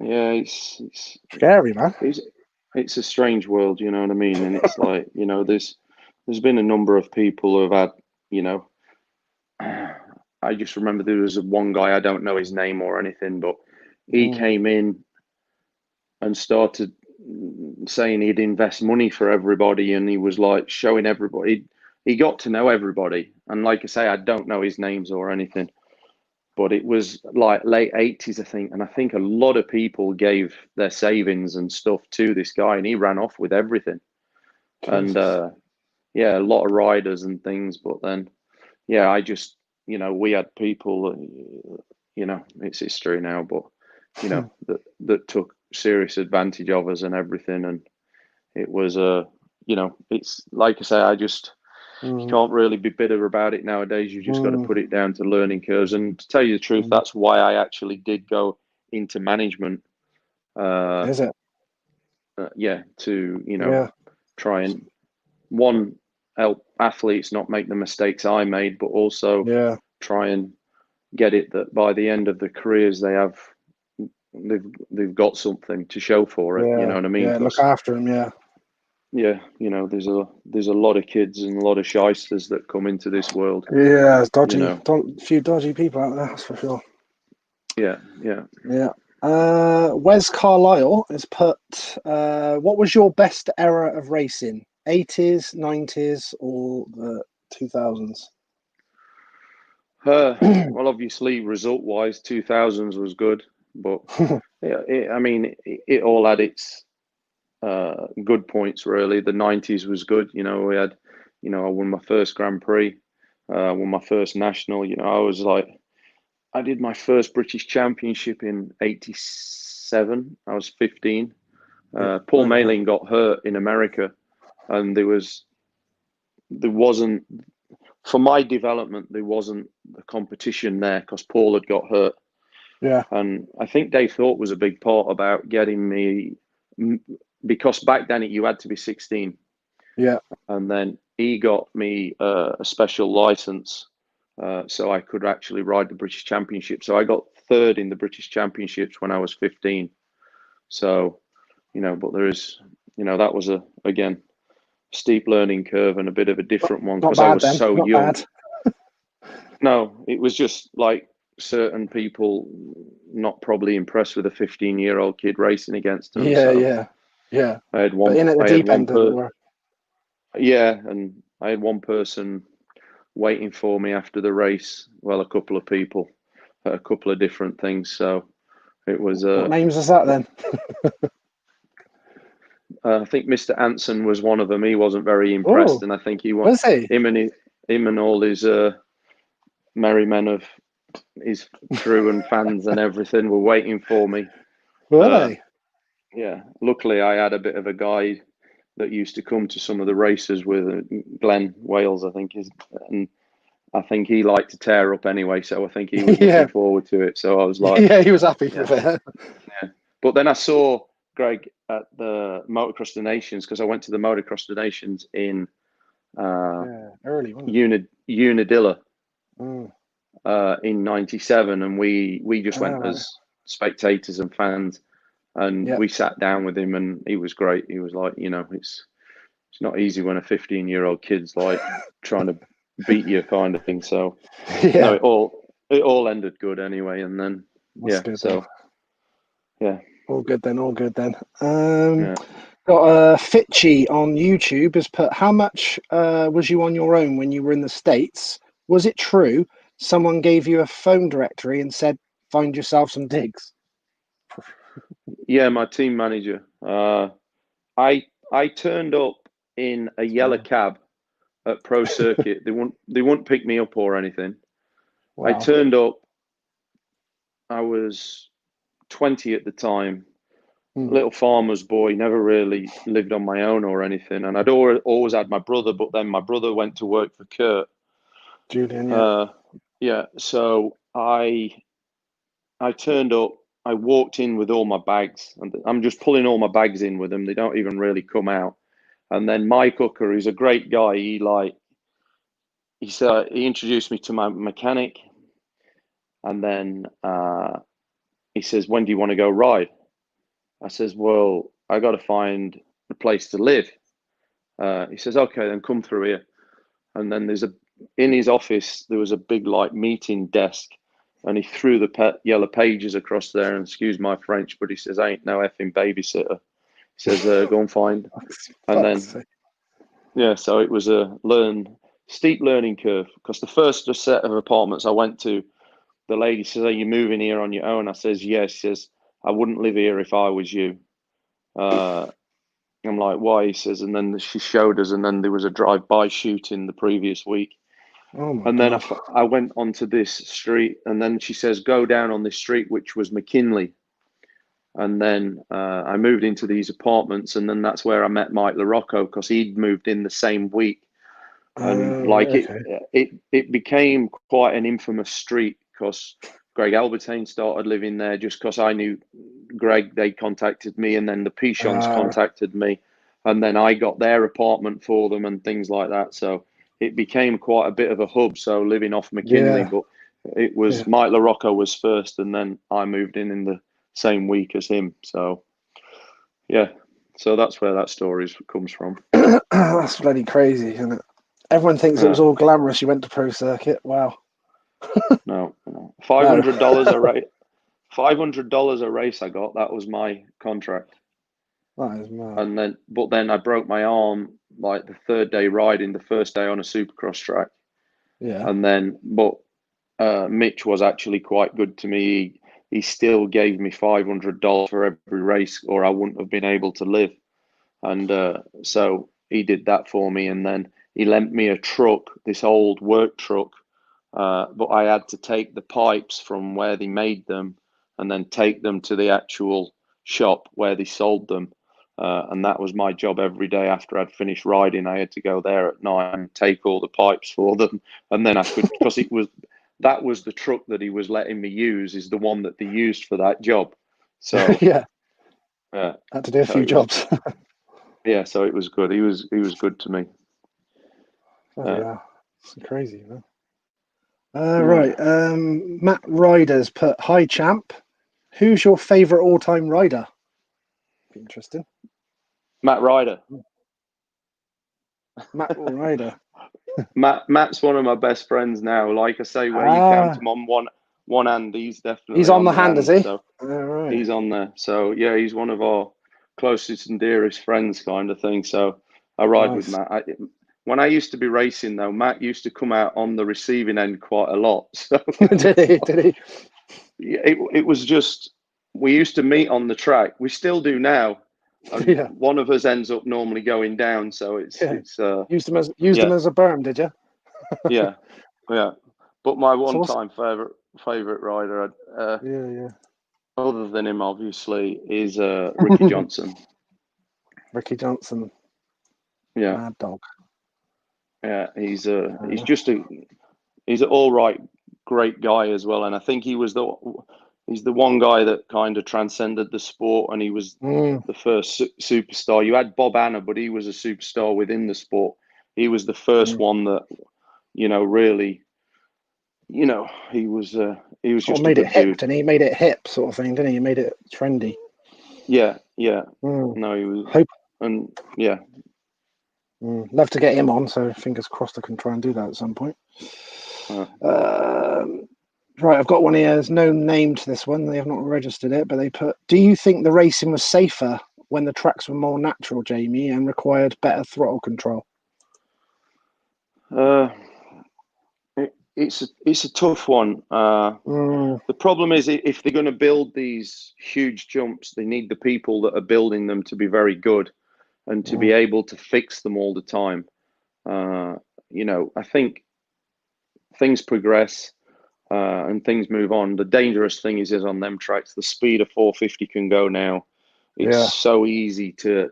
Yeah, it's Scary, man. it's it's a strange world, you know what I mean? And it's like, there's been a number of people who have had, you know, I just remember there was one guy, I don't know his name or anything, but he came in and started saying he'd invest money for everybody, and he was like showing everybody. He got to know everybody, and like I say, I don't know his names or anything, but it was like late 80s, I think, and I think a lot of people gave their savings and stuff to this guy, and he ran off with everything. Jesus. And yeah, a lot of riders and things, but then yeah, I just, we had people, it's history now, but that took serious advantage of us and everything. And it was it's like I say, you can't really be bitter about it nowadays. You just got to put it down to learning curves. And to tell you the truth, that's why I actually did go into management. Is it? Yeah, to Yeah. try and help athletes not make the mistakes I made, but also Yeah. try and get it that by the end of the careers they've got something to show for it. You know Yeah. what I mean? Yeah. Look after him. Yeah. Yeah, there's a lot of kids and a lot of shysters that come into this world. Yeah. It's dodgy. You know. Few dodgy people out there, that's for sure. Yeah, yeah. Yeah. Wes Carlisle has put, what was your best era of racing? 80s, 90s, or the 2000s? Well, obviously, result-wise, 2000s was good, but yeah, it all had its good points really. The 90s was good. We had, I won my first Grand Prix, won my first national. I did my first British Championship in '87. I was 15. Paul Mayling got hurt in America, and there wasn't, for my development, there wasn't the competition there because Paul had got hurt. Yeah. And I think Dave Thorpe was a big part about getting me, because back then you had to be 16. Yeah. And then he got me a special license, so I could actually ride the British Championship. So I got third in the British Championships when I was 15. So, but there is, that was again, steep learning curve and a bit of a different one because I was so young. No, it was just like certain people not probably impressed with a 15-year-old kid racing against them. Yeah. I had one. But in at the deep end, yeah, and I had one person waiting for me after the race. Well, a couple of people, a couple of different things. So it was. What names is that then? I think Mr. Anson was one of them. He wasn't very impressed, and I think was he? him and all his merry men of his crew and fans and everything were waiting for me. Were they? Yeah. Luckily, I had a bit of a guide that used to come to some of the races with Glenn Wales, I think and I think he liked to tear up anyway. So I think he was looking forward to it. So I was like, yeah, he was happy for it. Yeah. But then I saw Greg at the Motocross of the Nations because I went to the Motocross of the Nations in early, wasn't it? Unadilla in '97, and we just went as spectators and fans, and we sat down with him, and he was great. He was like, it's not easy when a 15-year-old kid's like trying to beat you, kind of thing. So no, it all ended good anyway, and then all good then. Got Fitchy on YouTube has put, how much was you on your own when you were in the States? Was it true someone gave you a phone directory and said, find yourself some digs? Yeah, my team manager. I turned up in a yellow cab at Pro Circuit. They wouldn't pick me up or anything. Wow. I turned up I was 20 at the time, Hmm. little farmer's boy, never really lived on my own or anything. And I'd always had my brother, but then my brother went to work for Kurt. Julian, yeah. Yeah. So I turned up. I walked in with all my bags, and I'm just pulling all my bags in with them. They don't even really come out. And then Mike Hooker, he's a great guy. He said he introduced me to my mechanic, and then he says, "When do you want to go ride?" I says, "Well, I got to find a place to live." He says, "Okay, then come through here." And then in his office there was a big like meeting desk, and he threw the yellow pages across there. And excuse my French, but he says, "I ain't no effing babysitter." He says, "Go and find." And then yeah, so it was a steep learning curve, because the first set of apartments I went to, the lady says, "Are you moving here on your own?" I says, "Yes." She says, "I wouldn't live here if I was you." I'm like, "Why?" He says, and then she showed us, and then there was a drive-by shooting the previous week. Oh my And then God. I went onto this street, and then she says, "Go down on this street," which was McKinley. And then I moved into these apartments, and then that's where I met Mike LaRocco, because he'd moved in the same week. And like Okay. it became quite an infamous street, because Greg Albertine started living there just because I knew Greg. They contacted me, and then the Pichons contacted me, and then I got their apartment for them and things like that. So it became quite a bit of a hub. So living off McKinley, Yeah. but it was Yeah. Mike LaRocco was first, and then I moved in the same week as him. So yeah, so that's where that story comes from. That's bloody crazy, isn't it? Everyone thinks it was all glamorous. You went to pro circuit. Wow. No, No. $500 a race. $500 a race I got. That was my contract. That is mad. And then I broke my arm like the third day riding, the first day on a Supercross track. Yeah. And then, but Mitch was actually quite good to me. He still gave me $500 for every race, or I wouldn't have been able to live. And so he did that for me. And then he lent me a truck, this old work truck. But I had to take the pipes from where they made them and then take them to the actual shop where they sold them. And that was my job every day after I'd finished riding. I had to go there at night and take all the pipes for them. And then I could, because that was the truck that he was letting me use, is the one that they used for that job. So Yeah. yeah, Had to do a so few it was, jobs. yeah, so it was good. He was good to me. Yeah. It's crazy, man. Yeah. Right. Matt Ryder's put, "Hi, champ. Who's your favourite all-time rider?" Be interesting. Matt Ryder. Matt Ryder. Matt's one of my best friends now. Like I say, where you count him on one hand, he's He's definitely on on the the hand, is hand. he? So All right. he's on there. So yeah, he's one of our closest and dearest friends, kind of thing. So I ride with Nice. Matt. When I used to be racing, though, Matt used to come out on the receiving end quite a lot. So Did he? Did he? it was just, we used to meet on the track. We still do now, and Yeah. one of us ends up normally going down. So it's Yeah. it's Used him yeah, as a berm, did you? yeah, yeah. But my So what's? one-time favorite rider, Yeah, yeah. other than him, obviously, is Ricky Johnson. Ricky Johnson, Yeah, mad dog. yeah. He's an all right, great guy as well. And I think he's the one guy that kind of transcended the sport, and he was the first superstar. You had Bob Anna, but he was a superstar within the sport. He was the first one that, really, he was Sort of just a made it good hip, dude. didn't he? He made it hip, sort of thing, didn't he? He made it trendy. Yeah, yeah. Mm. No, he was, Hope. and yeah. Love to get him on, so fingers crossed I can try and do that at some point. Right, I've got one here. There's no name to this one. They have not registered it, but they put, "Do you think the racing was safer when the tracks were more natural, Jamie, and required better throttle control?" It's a tough one. The problem is, if they're going to build these huge jumps, they need the people that are building them to be very good and to be able to fix them all the time. I think things progress. and things move on. The dangerous thing is on them tracks, the speed of 450 can go now. It's so easy to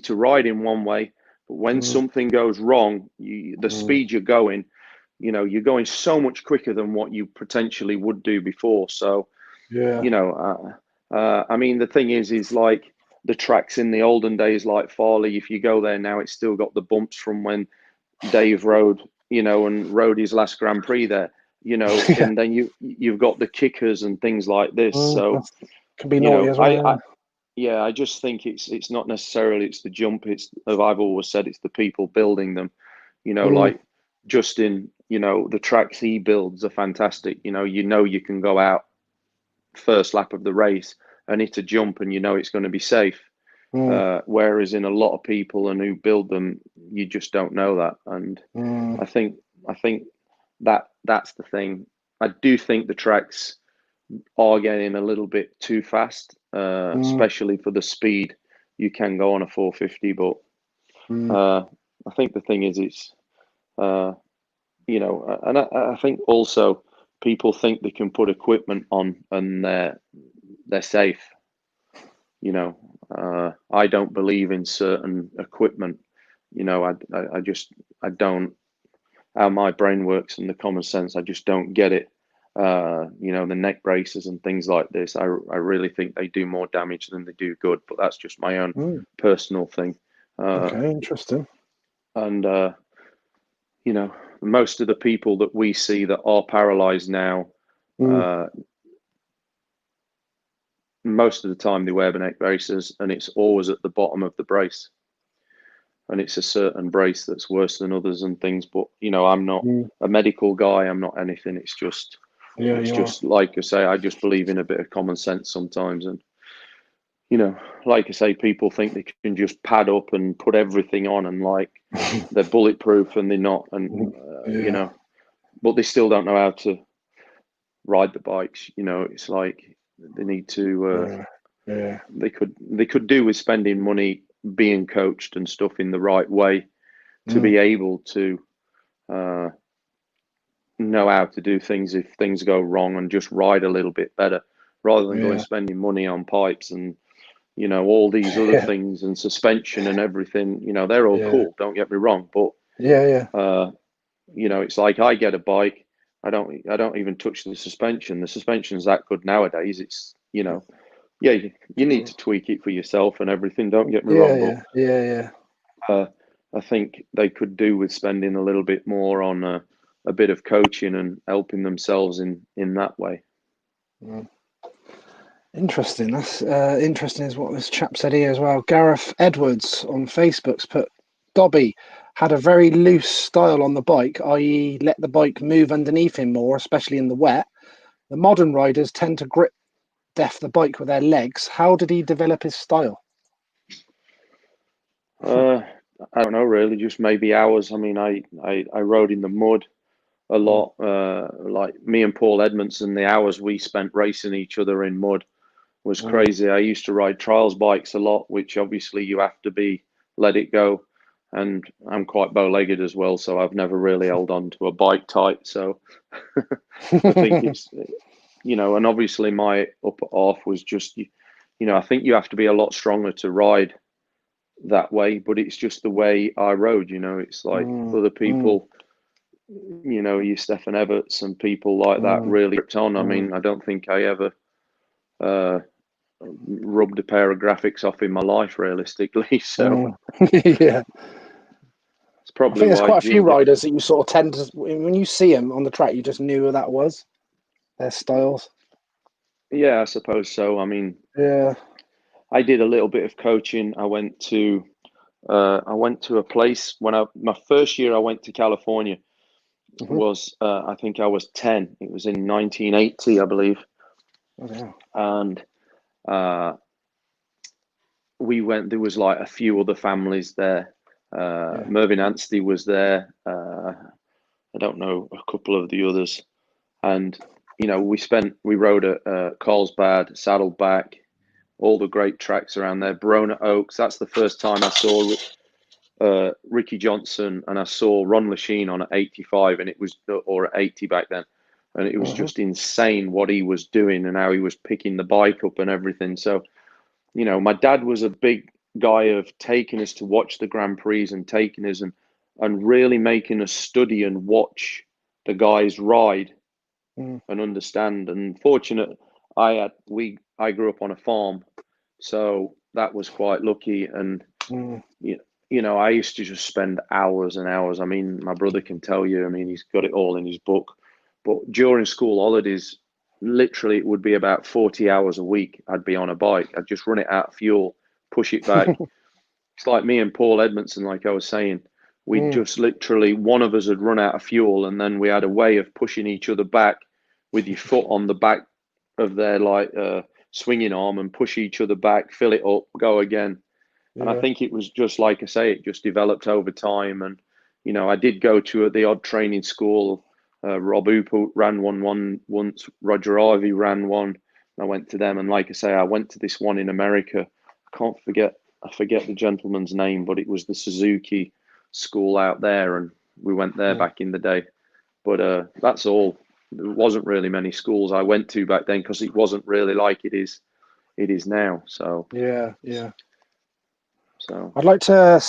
ride in one way, but when something goes wrong, the speed you're going, you're going so much quicker than what you potentially would do before. So, I mean, the thing is like the tracks in the olden days, like Farley, if you go there now, it's still got the bumps from when Dave rode, and rode his last Grand Prix there, and then you've got the kickers and things like this. So, can be naughty as well. I just think it's not necessarily it's the jump. It's, as I've always said, it's the people building them. Like Justin, the tracks he builds are fantastic. You can go out first lap of the race and hit a jump, and it's going to be safe. Whereas in a lot of people and who build them, you just don't know that. And I think that's the thing. I do think the tracks are getting a little bit too fast, especially for the speed you can go on a 450. But I think the thing is, it's and I think also people think they can put equipment on and they're safe. I don't believe in certain equipment. I don't. How my brain works and the common sense, I just don't get it. The neck braces and things like this, I really think they do more damage than they do good. But that's just my own personal thing. Okay, interesting. And most of the people that we see that are paralyzed now, most of the time they wear the neck braces, and it's always at the bottom of the brace. And it's a certain brace that's worse than others and things. But I'm not a medical guy. I'm not anything. It's just, like I say, I just believe in a bit of common sense sometimes. And like I say, people think they can just pad up and put everything on and like they're bulletproof, and they're not. And but they still don't know how to ride the bikes. It's like they need to. They could do with spending money, being coached and stuff in the right way to be able to know how to do things if things go wrong, and just ride a little bit better rather than going spending money on pipes and all these other things and suspension and everything. They're all cool, don't get me wrong, but it's like I get a bike, I don't even touch the suspension's that good nowadays. It's you need to tweak it for yourself and everything, don't get me wrong, but I think they could do with spending a little bit more on a bit of coaching and helping themselves in that way. Interesting. That's interesting is what this chap said here as well. Gareth Edwards on Facebook's put, Dobby had a very loose style on the bike, i.e. let the bike move underneath him more, especially in the wet. The modern riders tend to grip death the bike with their legs. How did he develop his style? I don't know, really, just maybe hours. I mean, I rode in the mud a lot. Like me and Paul Edmondson, the hours we spent racing each other in mud was crazy. I used to ride trials bikes a lot, which obviously you have to let it go. And I'm quite bow-legged as well, so I've never really held on to a bike tight. So I think it's, and obviously my upper half was just, I think you have to be a lot stronger to ride that way, but it's just the way I rode. It's like other people, you Stefan Everts and people like that really ripped on. I mean, I don't think I ever rubbed a pair of graphics off in my life, realistically. So it's probably. I think there's quite a few riders that you sort of tend to, when you see them on the track, you just knew who that was. Their styles. Yeah, I suppose so. I mean, I did a little bit of coaching. I went to a place when my first year I went to California was I think I was 10. It was in 1980, I believe. And we went. There was like a few other families there. Mervyn Anstey was there. I don't know a couple of the others, and we rode at Carlsbad, Saddleback, all the great tracks around there. Brona Oaks. That's the first time I saw Ricky Johnson, and I saw Ron Lachine on at 85, and it was, or at 80 back then, and it was just insane what he was doing and how he was picking the bike up and everything. So, you know, my dad was a big guy of taking us to watch the Grand Prix and taking us and really making us study and watch the guys ride and understand. And fortunate, I grew up on a farm, so that was quite lucky. And you know, I used to just spend hours and hours. I mean, my brother can tell you. I mean, he's got it all in his book. But during school holidays, literally, it would be about 40 hours a week. I'd be on a bike. I'd just run it out of fuel, push it back. It's like me and Paul Edmondson, like I was saying. We'd just literally, one of us had run out of fuel, and then we had a way of pushing each other back with your foot on the back of their swinging arm and push each other back, fill it up, go again. And I think it was just like I say, it just developed over time. And, you know, I did go to the odd training school. Rob Hooper ran one once, Roger Ivy ran one. I went to them. And like I say, I went to this one in America. I forget the gentleman's name, but it was the Suzuki school out there. And we went there back in the day. But that's all. There wasn't really many schools I went to back then because it wasn't really like it is now. So yeah. So I'd like to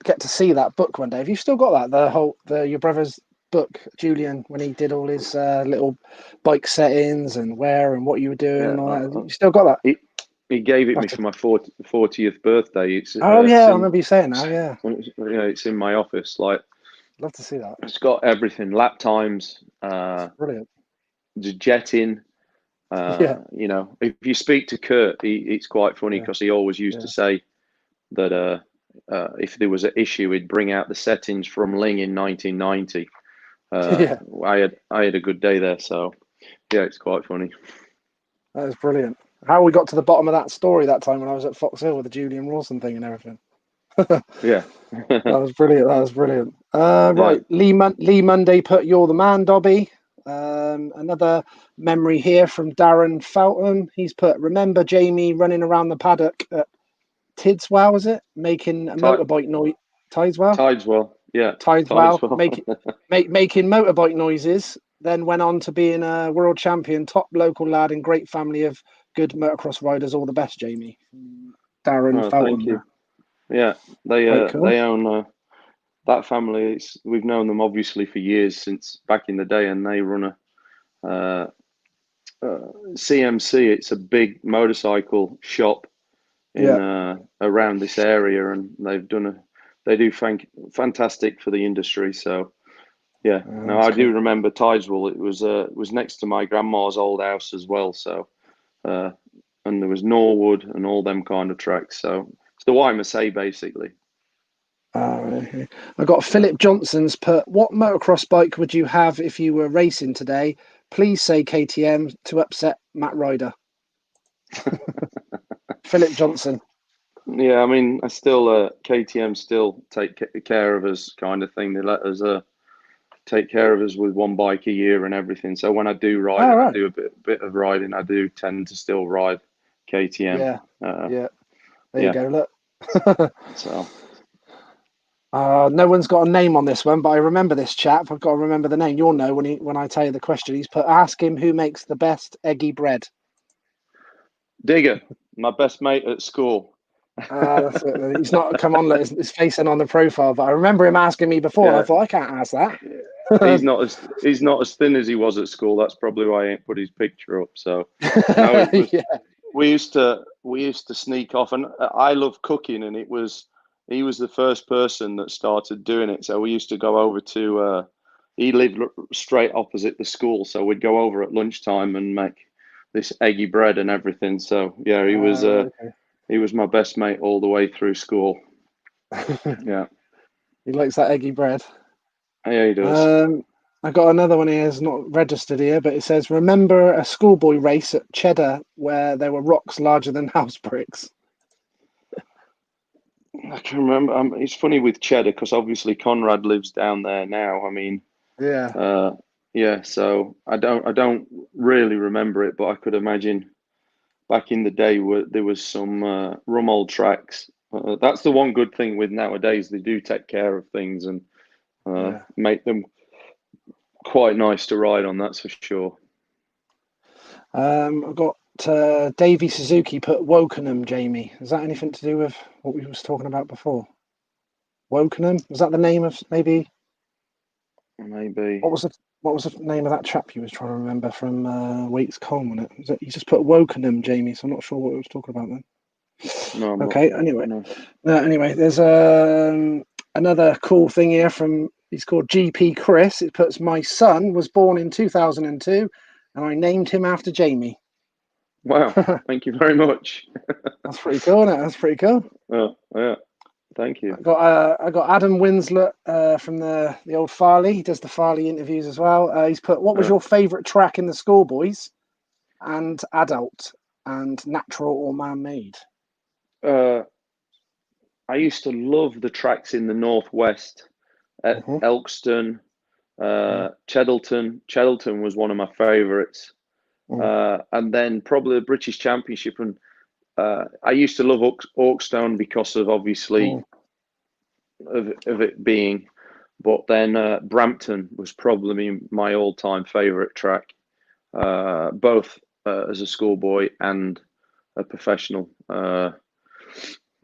get to see that book one day. Have you still got that? Your brother's book, Julian, when he did all his little bike settings and where and what you were doing and all that. You still got that? He gave it me for my 40th birthday. It's I remember you saying that. Yeah, it's in my office. Like, love to see that. It's got everything: lap times, Brilliant. the jetting. You know, if you speak to Kurt, it's quite funny because he always used to say that if there was an issue, he'd bring out the settings from Ling in 1990. I had a good day there, so yeah, it's quite funny. That was brilliant. How we got to the bottom of that story that time when I was at Fox Hill with the Julian Rawson thing and everything. Yeah. That was brilliant. Right, Lee Monday put "You're the man, Dobby." Another memory here from Darren Felton. He's put, "Remember Jamie running around the paddock at Tidswell, was it? Making a motorbike noise. Tideswell, yeah. Tideswell. Making motorbike noises. Then went on to being a world champion, top local lad, and great family of good motocross riders. All the best, Jamie." Darren Felton. Thank you. Yeah, they own that family. We've known them obviously for years, since back in the day, and they run a CMC. It's a big motorcycle shop in around this area, and they do fantastic for the industry. So yeah, I do remember Tideswell. It was next to my grandma's old house as well. So and there was Norwood and all them kind of tracks. So it's the YMSA basically. I got Philip Johnson's put, "What motocross bike would you have if you were racing today? Please say KTM to upset Matt Ryder." Philip Johnson. Yeah, I mean, I still KTM still take care of us, kind of thing. They let us take care of us with one bike a year and everything. So when I do ride, I do a bit of riding, I do tend to still ride KTM. There you go. Look. So. No one's got a name on this one, but I remember this chap. I've got to remember the name. You'll know when I tell you the question. He's put, "Ask him who makes the best eggy bread." Digger, my best mate at school. That's it. He's not come on. His face in on the profile, but I remember him asking me before. And I thought, I can't ask that. He's not as thin as he was at school. That's probably why I ain't put his picture up. So no, we used to sneak off, and I love cooking, and he was the first person that started doing it. So we used to go over to, he lived straight opposite the school. So we'd go over at lunchtime and make this eggy bread and everything. So yeah, he was my best mate all the way through school. Yeah. He likes that eggy bread. Yeah, he does. I got another one here. It's not registered here, but it says, "Remember a schoolboy race at Cheddar where there were rocks larger than house bricks?" I can remember. It's funny with Cheddar because obviously Conrad lives down there now. I mean, yeah. So I don't really remember it, but I could imagine back in the day there was some Rummel tracks That's the one good thing with nowadays. They do take care of things and Yeah. make them quite nice to ride on. That's for sure. I've got Davey Suzuki put Wokenham, Jamie. Is that anything to do with what we was talking about before? Wokenham? Was that the name of maybe? Maybe. What was the name of that chap you was trying to remember from Waits Colm, wasn't it? You just put Wokenham, Jamie, so I'm not sure what we was talking about then. No, I'm Okay, not. anyway. No. Anyway, there's another cool thing here from, he's called GP Chris. It puts, my son was born in 2002 and I named him after Jamie. Wow. Thank you very much. That's pretty cool, isn't it? That's pretty cool. Yeah. Thank you. I got Adam Winslet from the old Farley. He does the Farley interviews as well. He's put, what was your favourite track in the Schoolboys and adult and natural or man-made? I used to love the tracks in the northwest at Elkston, Cheddleton. Cheddleton was one of my favourites. And then probably the British Championship. And I used to love Orkstone because of obviously of it being, but then Brampton was probably my all-time favourite track, both as a schoolboy and a professional.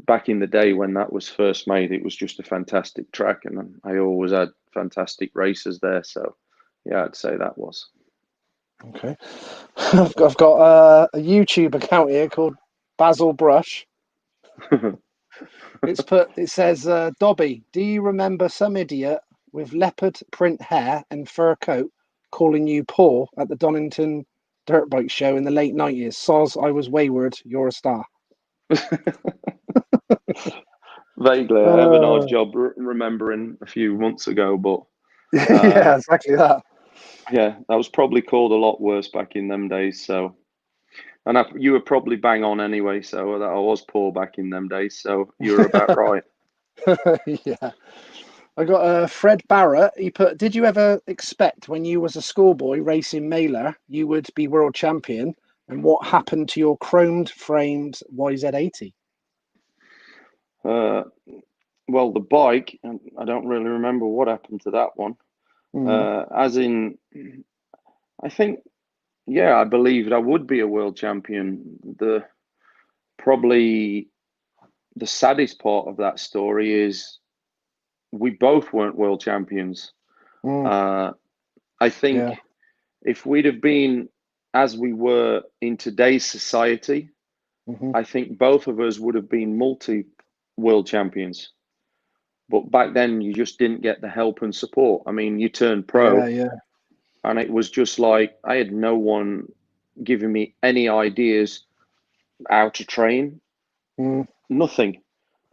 Back in the day when that was first made, it was just a fantastic track, and I always had fantastic racers there. So, yeah, I'd say that was. Okay. I've got a YouTube account here called Basil Brush. It says, Dobby, do you remember some idiot with leopard print hair and fur coat calling you Paul at the Donington dirt bike show in the late 90s? Soz, I was wayward, you're a star. Vaguely, I have an odd job remembering a few months ago, but yeah, exactly that. Yeah, that was probably called a lot worse back in them days. So, and you were probably bang on anyway. So that I was poor back in them days. So you were about right. Yeah. I got Fred Barrett. He put, did you ever expect when you was a schoolboy racing Mailer you would be world champion? And what happened to your chromed framed YZ80? Well, the bike, I don't really remember what happened to that one. As in, I think, yeah, I believed I would be a world champion. Probably the saddest part of that story is we both weren't world champions. I think if we'd have been as we were in today's society, I think both of us would have been multi-world champions. But back then, you just didn't get the help and support. I mean, you turned pro, and it was just like I had no one giving me any ideas how to train. Nothing.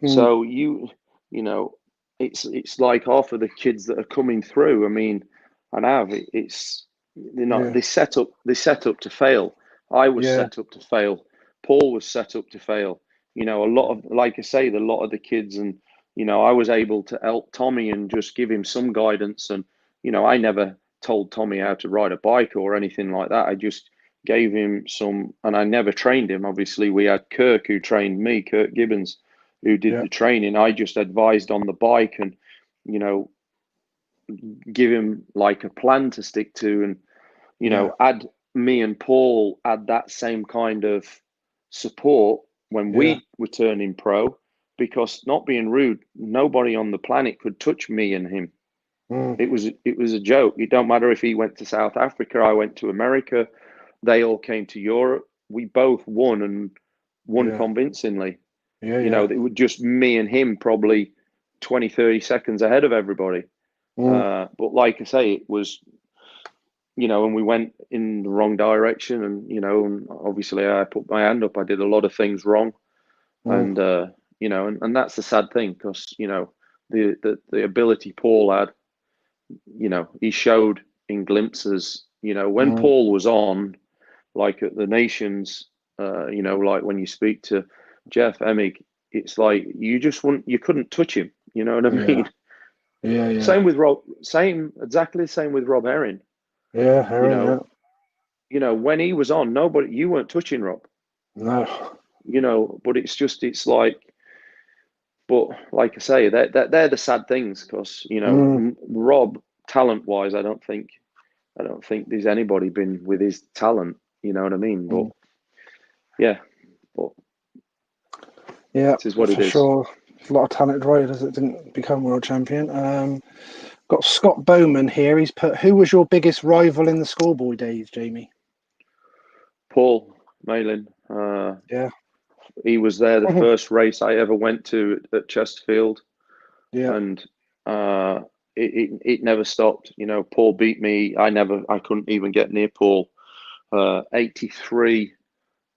So you know, it's like half of the kids that are coming through. I mean, and it's they set up to fail. I was set up to fail. Paul was set up to fail. You know, a lot of, like I say, a lot of the kids, and I was able to help Tommy and just give him some guidance. And I never told Tommy how to ride a bike or anything like that. I just gave him some, and I never trained him. Obviously, we had Kirk who trained me, Kirk Gibbons, who did the training. I just advised on the bike and, give him like a plan to stick to, and, add me and Paul had that same kind of support when we were turning pro, because not being rude, nobody on the planet could touch me and him. It was a joke. It don't matter if he went to South Africa, I went to America, they all came to Europe. We both won and won convincingly. It was just me and him probably 20, 30 seconds ahead of everybody. But like I say, it was, and we went in the wrong direction, and obviously I put my hand up. I did a lot of things wrong. And, and that's the sad thing, because, the ability Paul had, he showed in glimpses, when Paul was on, like at the Nations, like when you speak to Jeff Emig, it's like you couldn't touch him. You know what I mean? Yeah. Same with Rob. Exactly the same with Rob Herring. Yeah, Herring. When he was on, you weren't touching Rob. No. But it's like But like I say, they're the sad things because Rob, talent wise, I don't think there's anybody been with his talent. You know what I mean? But yeah, but Yeah, this is what it for is. sure. A lot of talented riders that didn't become world champion. Got Scott Bowman here. He's put, who was your biggest rival in the schoolboy days, Jamie? Paul Malin. Yeah. He was there the first race I ever went to at Chesterfield. Yeah. And it never stopped. Paul beat me. I couldn't even get near Paul. 83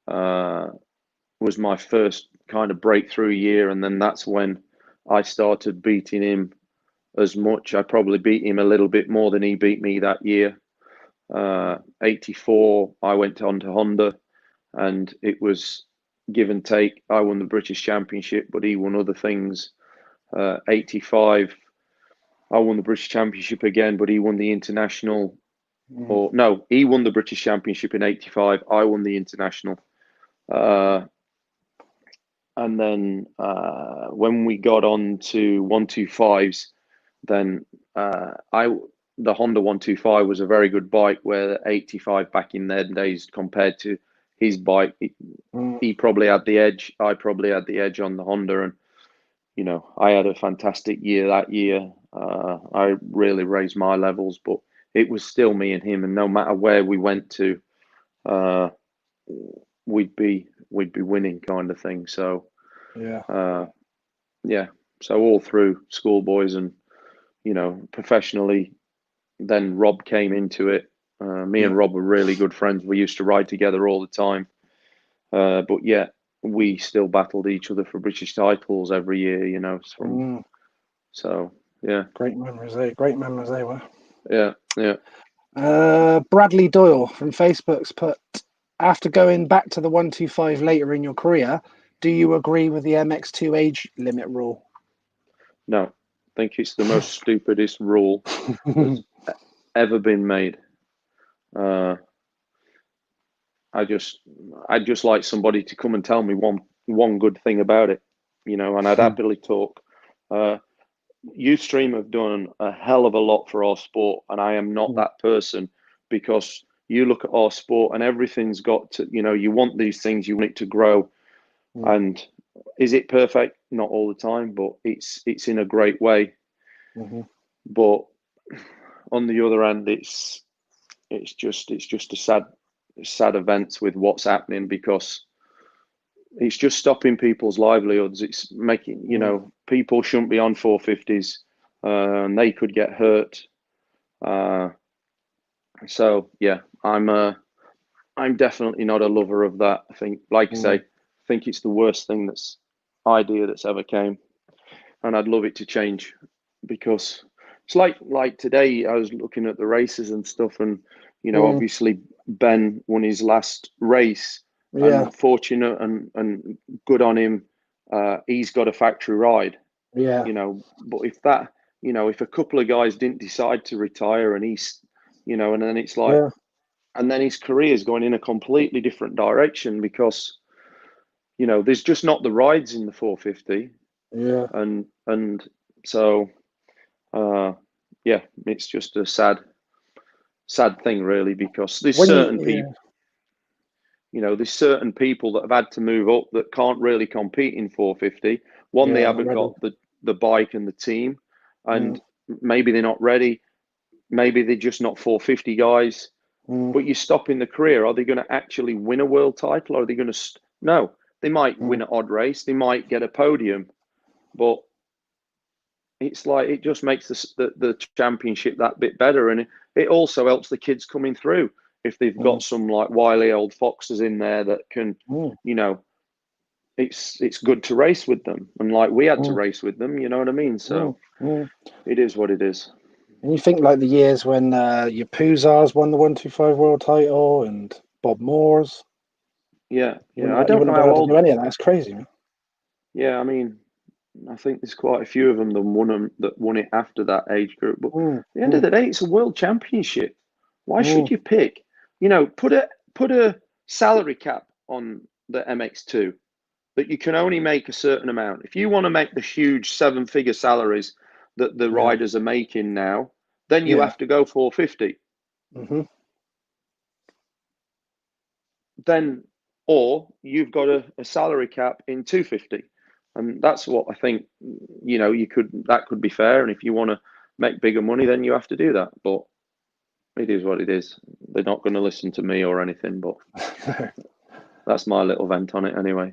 was my first kind of breakthrough year, and then that's when I started beating him as much. I probably beat him a little bit more than he beat me that year. 84, I went on to Honda, and it was give and take. I won the British Championship, but he won other things. 85, I won the British Championship again, but he won the International. Or no, he won the British Championship in 85. I won the International. And then when we got on to 125s, then the Honda 125 was a very good bike, where the 85 back in their days compared to his bike, he probably had the edge. I probably had the edge on the Honda, and I had a fantastic year that year. I really raised my levels, but it was still me and him, and no matter where we went to, we'd be winning, kind of thing. So yeah. So all through schoolboys and professionally, then Rob came into it. Me and Rob were really good friends. We used to ride together all the time. But yeah, we still battled each other for British titles every year. So yeah, Great memories, eh? Great memories they were. yeah. Bradley Doyle from Facebook's put, after going back to the 125 later in your career, do you agree with the MX2 age limit rule? No, I think it's the most stupidest rule that's ever been made. I'd just like somebody to come and tell me one good thing about it, and I'd happily talk. Ustream have done a hell of a lot for our sport, and I am not that person, because you look at our sport and everything's got to, you want these things, you want it to grow. And is it perfect? Not all the time, but it's in a great way. But on the other hand, it's just a sad events with what's happening, because it's just stopping people's livelihoods. It's making, people shouldn't be on 450s, and they could get hurt. So yeah, I'm definitely not a lover of that. I think, like I say, I think it's the worst thing that's ever came, and I'd love it to change, because it's like today I was looking at the races and stuff, and obviously Ben won his last race. And fortunate and good on him. He's got a factory ride. But if a couple of guys didn't decide to retire, and and then it's like, and then his career is going in a completely different direction, because there's just not the rides in the 450. And so yeah, it's just a sad thing, really, because there's certain people. There's certain people that have had to move up that can't really compete in 450. One, they haven't got the bike and the team, and maybe they're not ready. Maybe they're just not 450 guys. But you stop in the career. Are they going to actually win a world title? Or are they going to? No, they might win an odd race. They might get a podium, but it's like, it just makes the championship that bit better, and it also helps the kids coming through. If they've got some like wily old foxes in there that can, it's good to race with them. And like, we had to race with them, you know what I mean? So it is what it is. And you think like the years when your Puzars won the 125 world title, and Bob Moore's. Yeah. I don't know how old. Do any of that. It's crazy, man. Yeah, I mean, I think there's quite a few of them that won it after that age group. But at the end of the day, it's a world championship. Why should you pick? Put a salary cap on the MX2. that you can only make a certain amount. If you want to make the huge 7-figure salaries that the riders are making now, then you have to go 450. Then, or you've got a salary cap in 250. And that's what I think, that could be fair. And if you want to make bigger money, then you have to do that. But it is what it is. They're not going to listen to me or anything, but that's my little vent on it anyway.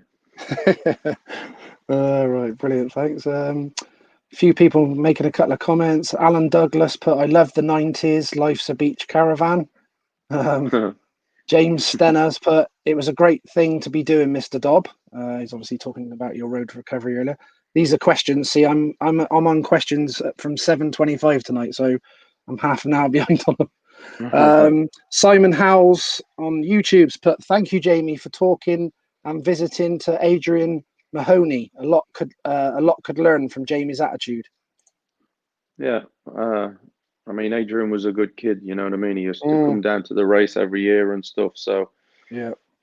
Right, brilliant, thanks. A few people making a couple of comments. Alan Douglas put, I love the 90s, life's a beach caravan. James Stenner's put, it was a great thing to be doing, Mr. Dobb. He's obviously talking about your road to recovery earlier. These are questions. See, I'm on questions from 7:25 tonight, so I'm half an hour behind on them. Simon Howells on YouTube's put, thank you, Jamie, for talking and visiting to Adrian Mahoney. A lot could learn from Jamie's attitude. Yeah. I mean, Adrian was a good kid, you know what I mean? He used to come down to the race every year and stuff. So,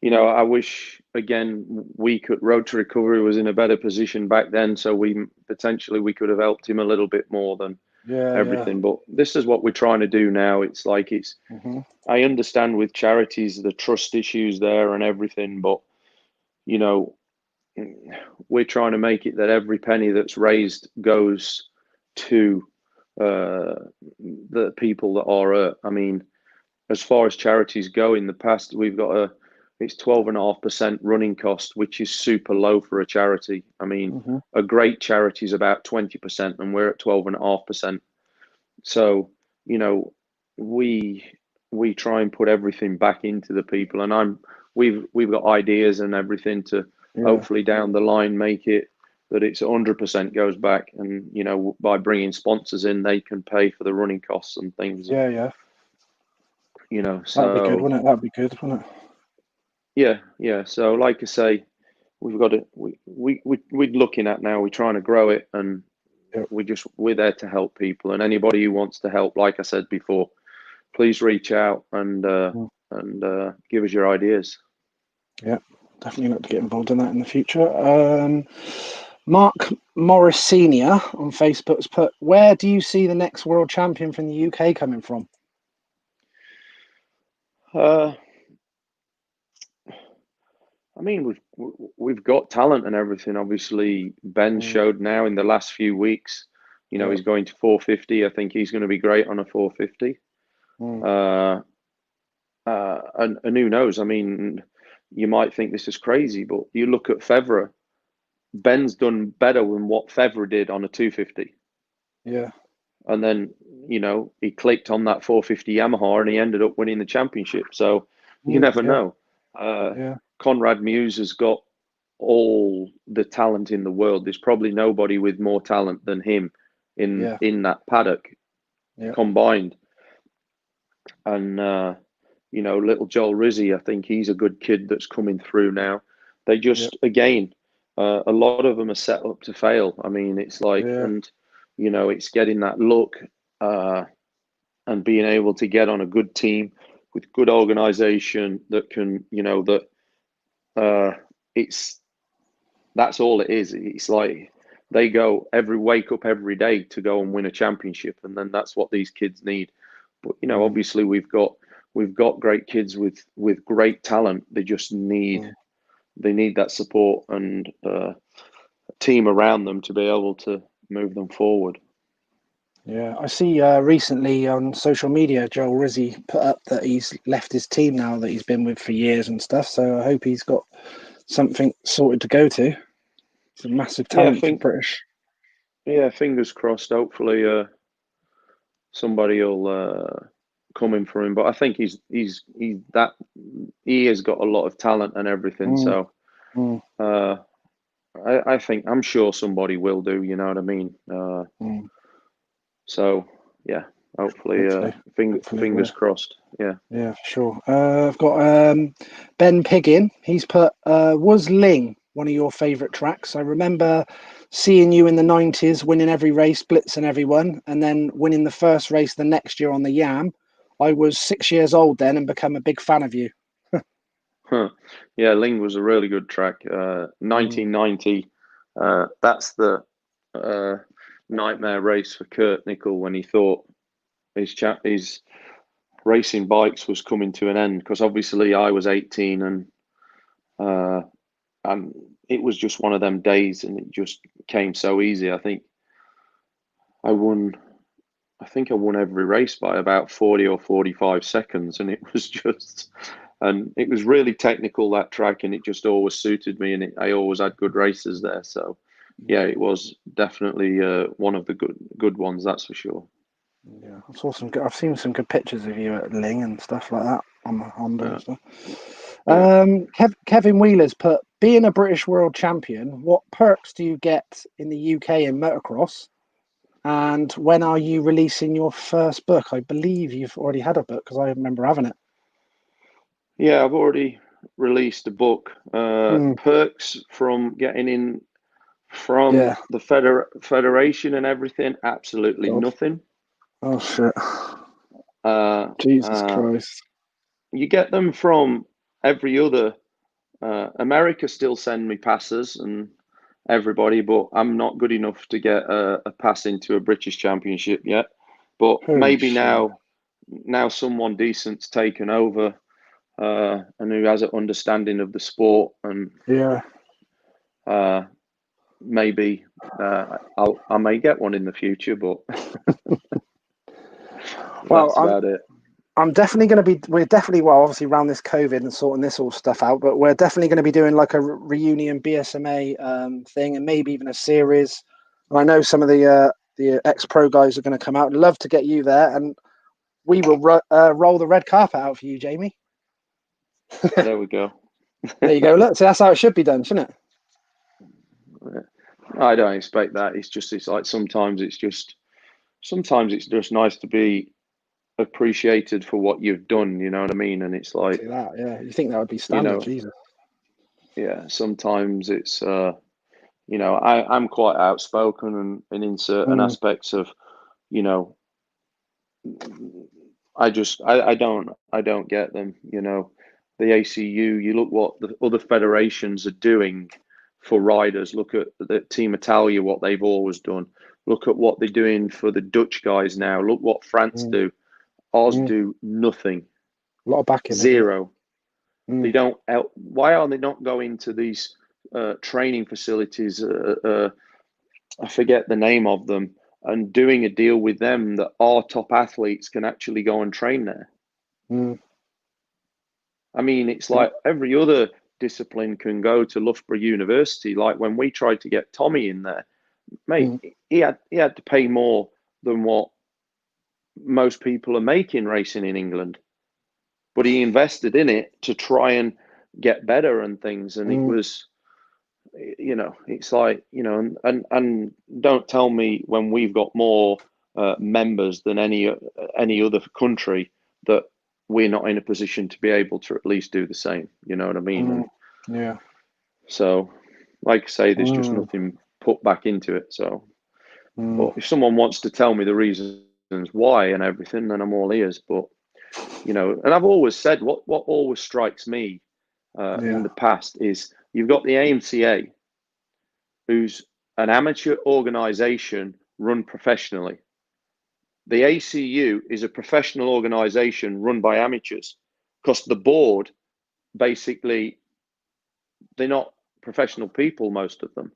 I wish, again, Road to Recovery was in a better position back then. So we could have helped him a little bit more than everything. But this is what we're trying to do now. It's like, I understand with charities, the trust issues there and everything, but, we're trying to make it that every penny that's raised goes to the people that are hurt. I mean, as far as charities go, in the past, we've got it's 12.5% running cost, which is super low for a charity. I mean, a great charity is about 20%, and we're at 12.5%. So, we try and put everything back into the people, and we've got ideas and everything to hopefully down the line make it that it's 100% goes back, and by bringing sponsors in, they can pay for the running costs and things. So that'd be good, wouldn't it? Yeah. So, like I say, we've got it. We're looking at now. We're trying to grow it, and we're there to help people. And anybody who wants to help, like I said before, please reach out and give us your ideas. Yeah, definitely look to get involved in that in the future. Mark Morris Senior on Facebook's put, where do you see the next world champion from the UK coming from? I mean, we've got talent and everything. Obviously, Ben showed now in the last few weeks. He's going to 450. I think he's going to be great on a 450. And who knows? I mean, you might think this is crazy, but you look at Fevre. Ben's done better than what Fevre did on a 250. Yeah. And then, he clicked on that 450 Yamaha and he ended up winning the championship. So you never know. Conrad Muse has got all the talent in the world. There's probably nobody with more talent than him in that paddock combined. And, little Joel Rizzi, I think he's a good kid that's coming through now. They just, again, a lot of them are set up to fail. I mean, it's like, and, it's getting that look and being able to get on a good team with good organization that can, that's all it is. It's like they wake up every day to go and win a championship. And then that's what these kids need. But, obviously we've got great kids with great talent. They just need that support and a team around them to be able to move them forward. Yeah, I see recently on social media, Joel Rizzi put up that he's left his team now that he's been with for years and stuff. So I hope he's got something sorted to go to. It's a massive talent for British. Yeah, fingers crossed. Hopefully, somebody will come in for him. But I think he has got a lot of talent and everything. So I'm sure somebody will do. You know what I mean? So yeah, hopefully fingers crossed. Yeah, for sure. I've got Ben Piggin. He's put, was Ling one of your favourite tracks? I remember seeing you in the 90s, winning every race, blitzing everyone, and then winning the first race the next year on the Yam. I was 6 years old then and become a big fan of you. Huh. Yeah, Ling was a really good track. 1990. That's the nightmare race for Kurt Nichol when he thought his racing bikes was coming to an end, because obviously I was 18 and it was just one of them days, and it just came so easy. I won. I think I won every race by about 40 or 45 seconds, and it was just, and it was really technical, that track, and it just always suited me, and I always had good races there. So, yeah, it was definitely one of the good ones, that's for sure. Yeah, I saw some. I've seen some good pictures of you at Ling and stuff like that on the Honda and stuff. Kevin Wheeler's put, being a British world champion, what perks do you get in the UK in motocross? And when are you releasing your first book? I believe you've already had a book, because I remember having it. Yeah, I've already released a book. Perks from getting in from the federation and everything, absolutely nothing. Oh, shit. Jesus Christ. You get them from every other. America still send me passes and everybody, but I'm not good enough to get a pass into a British Championship yet. But maybe now someone decent's taken over and who has an understanding of the sport, and maybe I may get one in the future, but that's about it. I'm definitely going to be, we're definitely, well, obviously around this COVID and sorting this all stuff out, but we're definitely going to be doing like a reunion BSMA thing, and maybe even a series. And I know some of the ex-pro guys are going to come out. I'd love to get you there, and we will roll the red carpet out for you, Jamie. There we go. There you go. Look, so that's how it should be done, shouldn't it? I don't expect that. It's like sometimes it's just nice to be appreciated for what you've done, you know what I mean? And it's like that, yeah. You think that would be standard, Jesus. Yeah, sometimes it's I'm quite outspoken and in certain aspects of, I don't get them, the ACU, you look what the other federations are doing for riders. Look at the Team Italia, what they've always done. Look at what they're doing for the Dutch guys now. Look what France do. Ours do nothing. A lot of backing. Zero. They don't. Why are they not going to these training facilities? I forget the name of them, and doing a deal with them that our top athletes can actually go and train there. I mean, it's like every other discipline can go to Loughborough University. Like when we tried to get Tommy in there, mate, he had to pay more than what most people are making racing in England. But he invested in it to try and get better and things. And it was, it's like, and don't tell me when we've got more members than any other country that we're not in a position to be able to at least do the same. You know what I mean? Yeah. So, like I say, there's just nothing put back into it. So, but if someone wants to tell me the reasons why and everything, then I'm all ears. But and I've always said what always strikes me in the past is you've got the AMCA, who's an amateur organisation run professionally. The ACU is a professional organisation run by amateurs, because the board, basically, they're not professional people, most of them.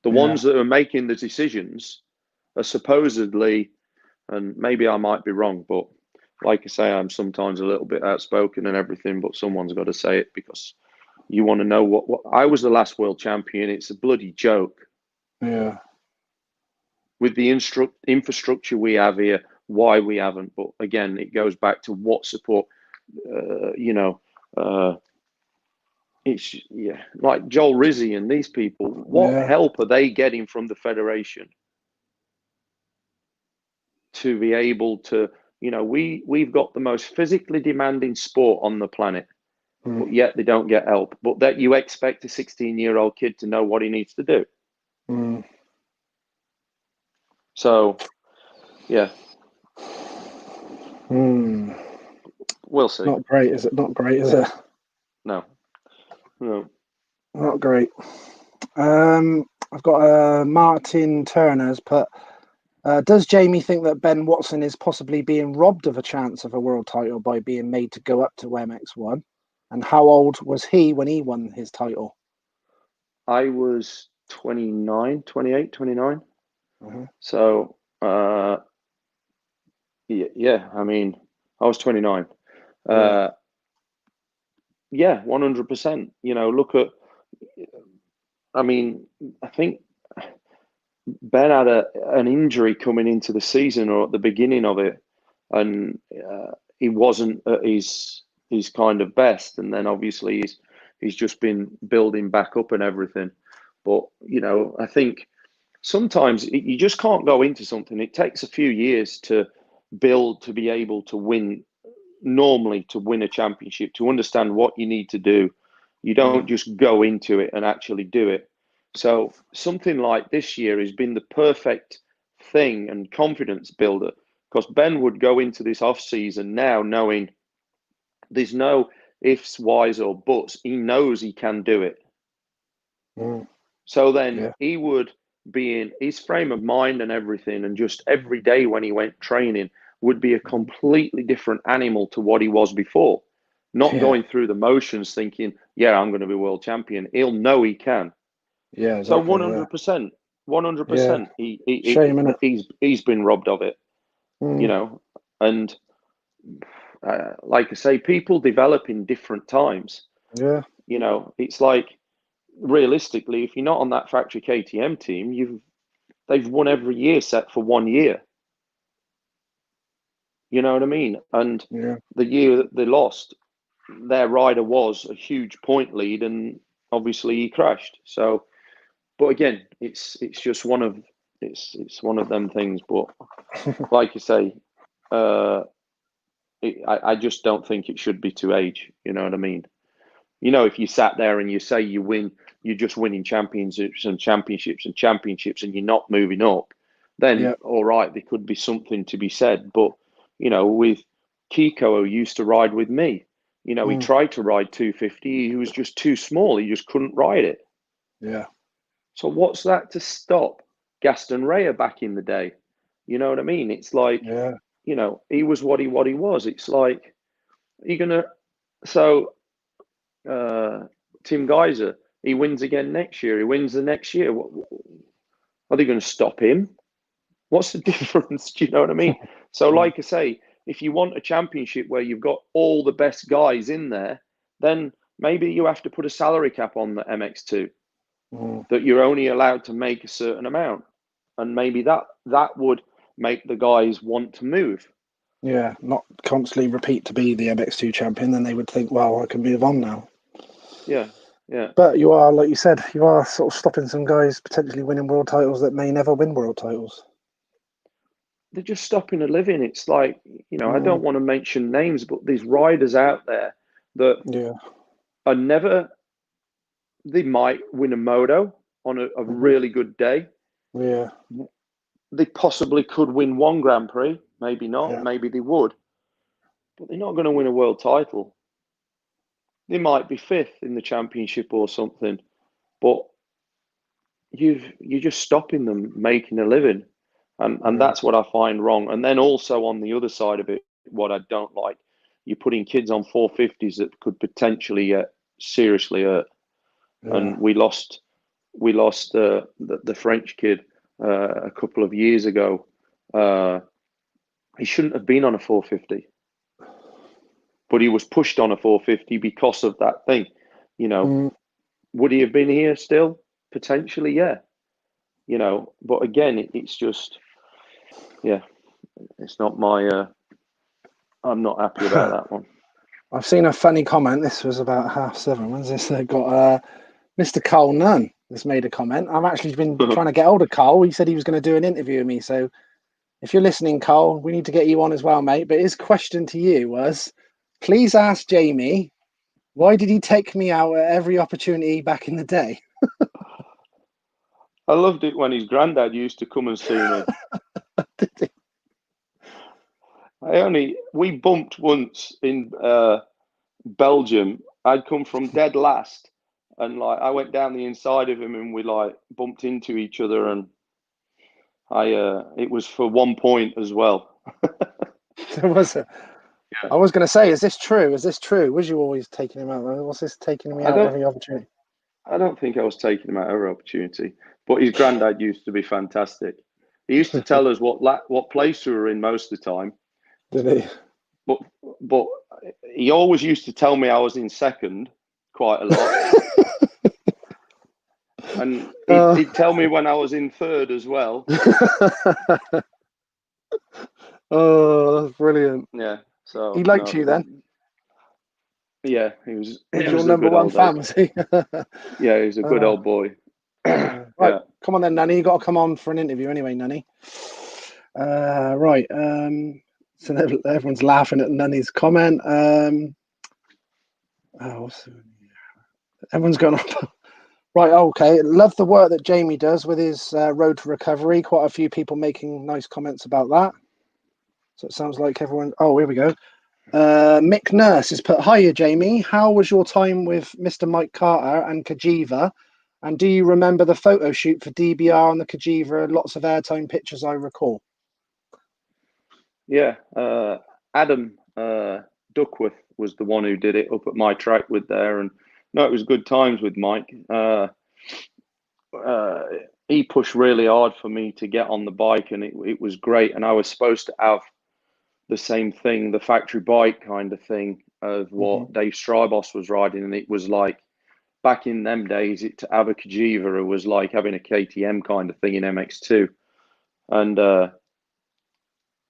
The ones that are making the decisions are supposedly, and maybe I might be wrong, but like I say, I'm sometimes a little bit outspoken and everything, but someone's got to say it, because you want to know what I was the last world champion. It's a bloody joke. Yeah. With the infrastructure we have here, why we haven't. But again, it goes back to what support, it's like Joel Rizzi and these people. What help are they getting from the federation to be able to, we've got the most physically demanding sport on the planet, but yet they don't get help. But that you expect a 16-year-old kid to know what he needs to do. So, yeah. We'll see. Not great, is it? Not great, is it? No. No. Not great. I've got Martin Turner's put. Does Jamie think that Ben Watson is possibly being robbed of a chance of a world title by being made to go up to MX1? And how old was he when he won his title? I was 29, 28, 29. Mm-hmm. So, yeah, I mean, I was 29. Yeah, 100%. You know, look at, I mean, I think Ben had an injury coming into the season or at the beginning of it, and he wasn't at his kind of best. And then obviously he's just been building back up and everything. But you know, I think sometimes you just can't go into something. It takes a few years to build to be able to win. Normally, to win a championship, to understand what you need to do, you don't just go into it and actually do it. So something like this year has been the perfect thing and confidence builder, because Ben would go into this off season now knowing there's no ifs, whys, or buts. He knows he can do it. So then he would be in his frame of mind and everything, and just every day when he went training would be a completely different animal to what he was before. Not going through the motions thinking, yeah, I'm going to be world champion. He'll know he can. Yeah, So exactly. 100%, Yeah. 100%, Shame, innit? he's been robbed of it, you know. And like I say, people develop in different times. Yeah. You know, it's like realistically, if you're not on that factory KTM team, they've won every year set for 1 year. You know what I mean? And the year that they lost, their rider was a huge point lead, and obviously he crashed. So, but again, it's just it's one of them things. But like you say, I just don't think it should be to age. You know what I mean? You know, if you sat there and you say you're just winning championships and championships and championships, and you're not moving up, then all right, there could be something to be said. But you know, with Kiko, who used to ride with me, you know, he tried to ride 250. He was just too small. He just couldn't ride it. Yeah. So what's that to stop Gaston Raya back in the day? You know what I mean? It's like, you know, he was what he was. It's like, you're gonna so Tim Geyser, he wins again next year. He wins the next year. Are they going to stop him? What's the difference? Do you know what I mean? So, like I say, if you want a championship where you've got all the best guys in there, then maybe you have to put a salary cap on the MX2 that you're only allowed to make a certain amount, and maybe that would make the guys want to move. Yeah, not constantly repeat to be the MX2 champion. Then they would think, well, I can move on now. Yeah, yeah. But you are, like you said, you are sort of stopping some guys potentially winning world titles that may never win world titles. They're just stopping a living. It's like, you know, I don't want to mention names, but there's riders out there that are never, they might win a moto on a really good day. Yeah. They possibly could win one Grand Prix, maybe not, maybe they would, but they're not going to win a world title. They might be fifth in the championship or something, but you're just stopping them making a living. And that's what I find wrong. And then also on the other side of it, what I don't like, you're putting kids on 450s that could potentially get seriously hurt. And we lost the French kid a couple of years ago. He shouldn't have been on a 450, but he was pushed on a 450 because of that thing. You know, would he have been here still? Potentially, yeah. You know, but again, it's just, yeah, it's not my. I'm not happy about that one. I've seen a funny comment. This was about 7:30. When's this? They got Mr. Carl Nunn has made a comment. I've actually been trying to get hold of Carl. He said he was going to do an interview with me. So if you're listening, Carl, we need to get you on as well, mate. But his question to you was, please ask Jamie, why did he take me out at every opportunity back in the day? I loved it when his granddad used to come and see me. Did he? We bumped once in Belgium. I'd come from dead last, and like I went down the inside of him, and we like bumped into each other, and it was for 1 point as well. Was it? Yeah. I was going to say, is this true? Is this true? Was you always taking him out? What's this taking me out every opportunity? I don't think I was taking him out every opportunity, but his granddad used to be fantastic. He used to tell us what place we were in most of the time. Did he? But he always used to tell me I was in second quite a lot. And he'd tell me when I was in third as well. Oh, that's brilliant. Yeah. So he liked you then? Yeah, he was your number one fan, was he? Yeah, he was a good old boy. Right, yeah. Come on then, Nanny. You got to come on for an interview anyway, Nanny. Right. So everyone's laughing at Nanny's comment. Everyone's going on. Right, okay. Love the work that Jamie does with his road to recovery. Quite a few people making nice comments about that. So it sounds like everyone. Oh, here we go. Mick Nurse has put, hiya, Jamie. How was your time with Mr. Mike Carter and Cagiva? And do you remember the photo shoot for DBR on the Cagiva? Lots of airtime pictures, I recall. Yeah. Adam Duckworth was the one who did it up at my track with there. And no, it was good times with Mike. He pushed really hard for me to get on the bike, and it was great. And I was supposed to have the same thing, the factory bike kind of thing of what Dave Strybos was riding. And it was like, back in them days, to have a Cagiva was like having a KTM kind of thing in MX2. And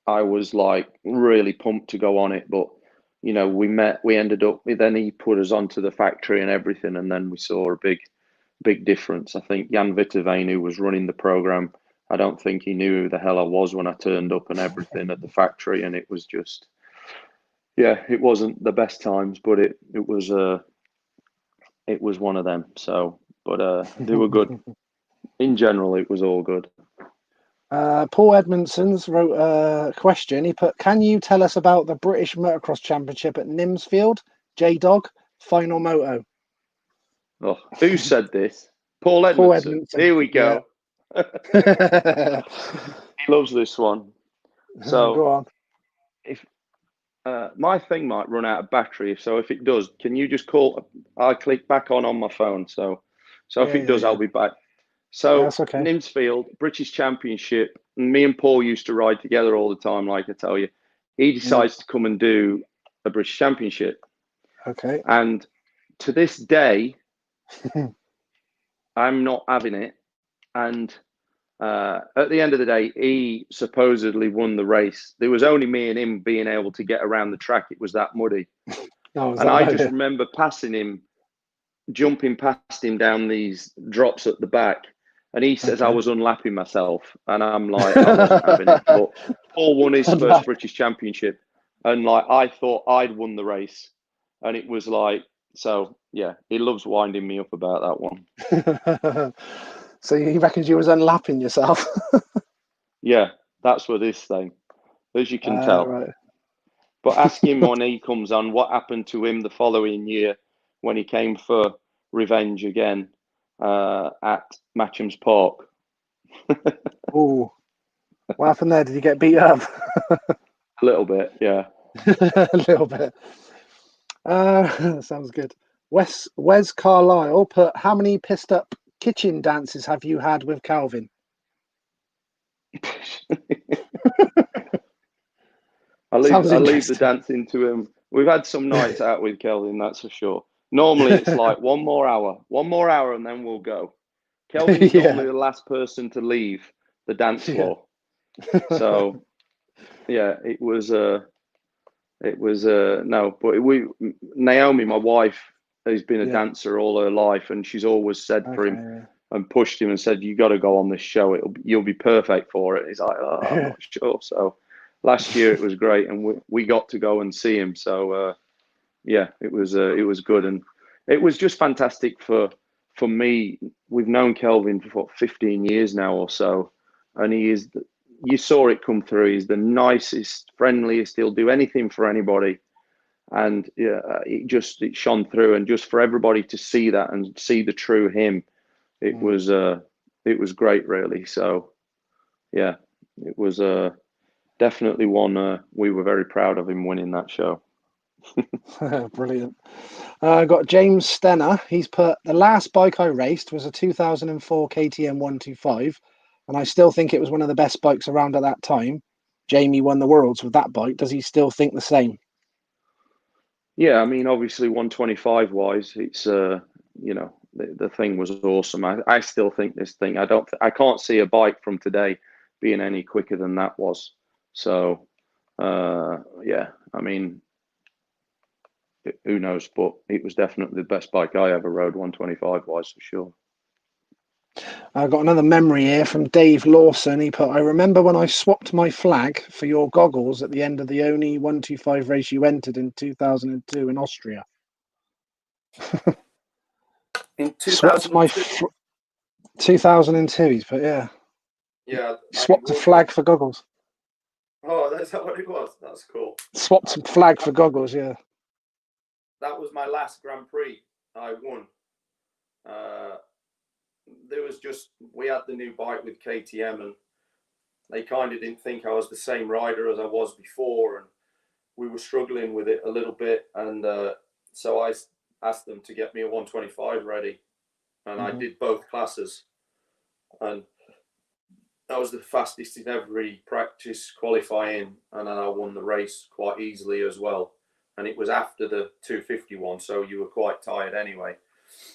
I was like really pumped to go on it. But, you know, we ended up, then he put us onto the factory and everything. And then we saw a big difference. I think Jan Witteveen, who was running the program, I don't think he knew who the hell I was when I turned up and everything at the factory. And it was just, yeah, it wasn't the best times, but it was one of them. So, but they were good. In general, it was all good. Paul Edmondson's wrote a question. He put, can you tell us about the British Motocross Championship at Nimsfield? J-Dog, final moto. Oh, who said this? Paul Edmondson. Here we go. Yeah. He loves this one. So go on. If my thing might run out of battery, so if it does, can you just call? I'll click back on my phone. So if it does, I'll be back. So that's okay. Nimsfield, British Championship. Me and Paul used to ride together all the time. Like I tell you, he decides to come and do a British Championship. Okay. And to this day, I'm not having it. And at the end of the day, he supposedly won the race. There was only me and him being able to get around the track. It was that muddy. And I just remember passing him, jumping past him down these drops at the back. And he says I was unlapping myself. And I'm like, I wasn't having it. But Paul won his first British Championship. And like, I thought I'd won the race. And it was like, so yeah, he loves winding me up about that one. So he reckons you was unlapping yourself? Yeah, that's what this thing, as you can tell. Right. But ask him when he comes on what happened to him the following year when he came for revenge again at Matcham's Park. Oh, what happened there? Did you get beat up? A little bit, yeah. A little bit. Sounds good. Wes Carlisle put, how many pissed up kitchen dances have you had with Calvin? I leave the dancing to him. We've had some nights out with Kelvin, that's for sure. Normally it's like one more hour, and then we'll go. Kelvin's normally the last person to leave the dance floor. So yeah, it was no, but Naomi, my wife, has been a dancer all her life, and she's always said for him and pushed him and said, you got to go on this show, you'll be perfect for it. He's like, oh, I'm not sure. So last year it was great, and we got to go and see him. So yeah, it was good, and it was just fantastic for me. We've known Kelvin for 15 years now or so, and you saw it come through. He's the nicest, friendliest. He'll do anything for anybody, and it shone through, and just for everybody to see that and see the true him, it was great, really. So yeah, it was definitely one we were very proud of him winning that show. Brilliant. I got James Stenner. He's put, the last bike I raced was a 2004 KTM 125, and I still think it was one of the best bikes around at that time. Jamie won the Worlds with that bike. Does he still think the same? Yeah, I mean, obviously 125 wise, it's the thing was awesome. I still think this thing. I can't see a bike from today being any quicker than that was. So yeah, I mean, who knows? But it was definitely the best bike I ever rode, 125 wise, for sure. I got another memory here from Dave Lawson. He put, I remember when I swapped my flag for your goggles at the end of the only 125 race you entered in 2002 in Austria. In 2002? 2002, he's put, yeah. Yeah. Swapped a flag for goggles. Oh, is that what it was? That's cool. Swapped a flag for goggles, yeah. That was my last Grand Prix I won. There was we had the new bike with KTM, and they kind of didn't think I was the same rider as I was before, and we were struggling with it a little bit, and so I asked them to get me a 125 ready, and I did both classes, and I was the fastest in every practice qualifying, and then I won the race quite easily as well. And it was after the 251, so you were quite tired anyway.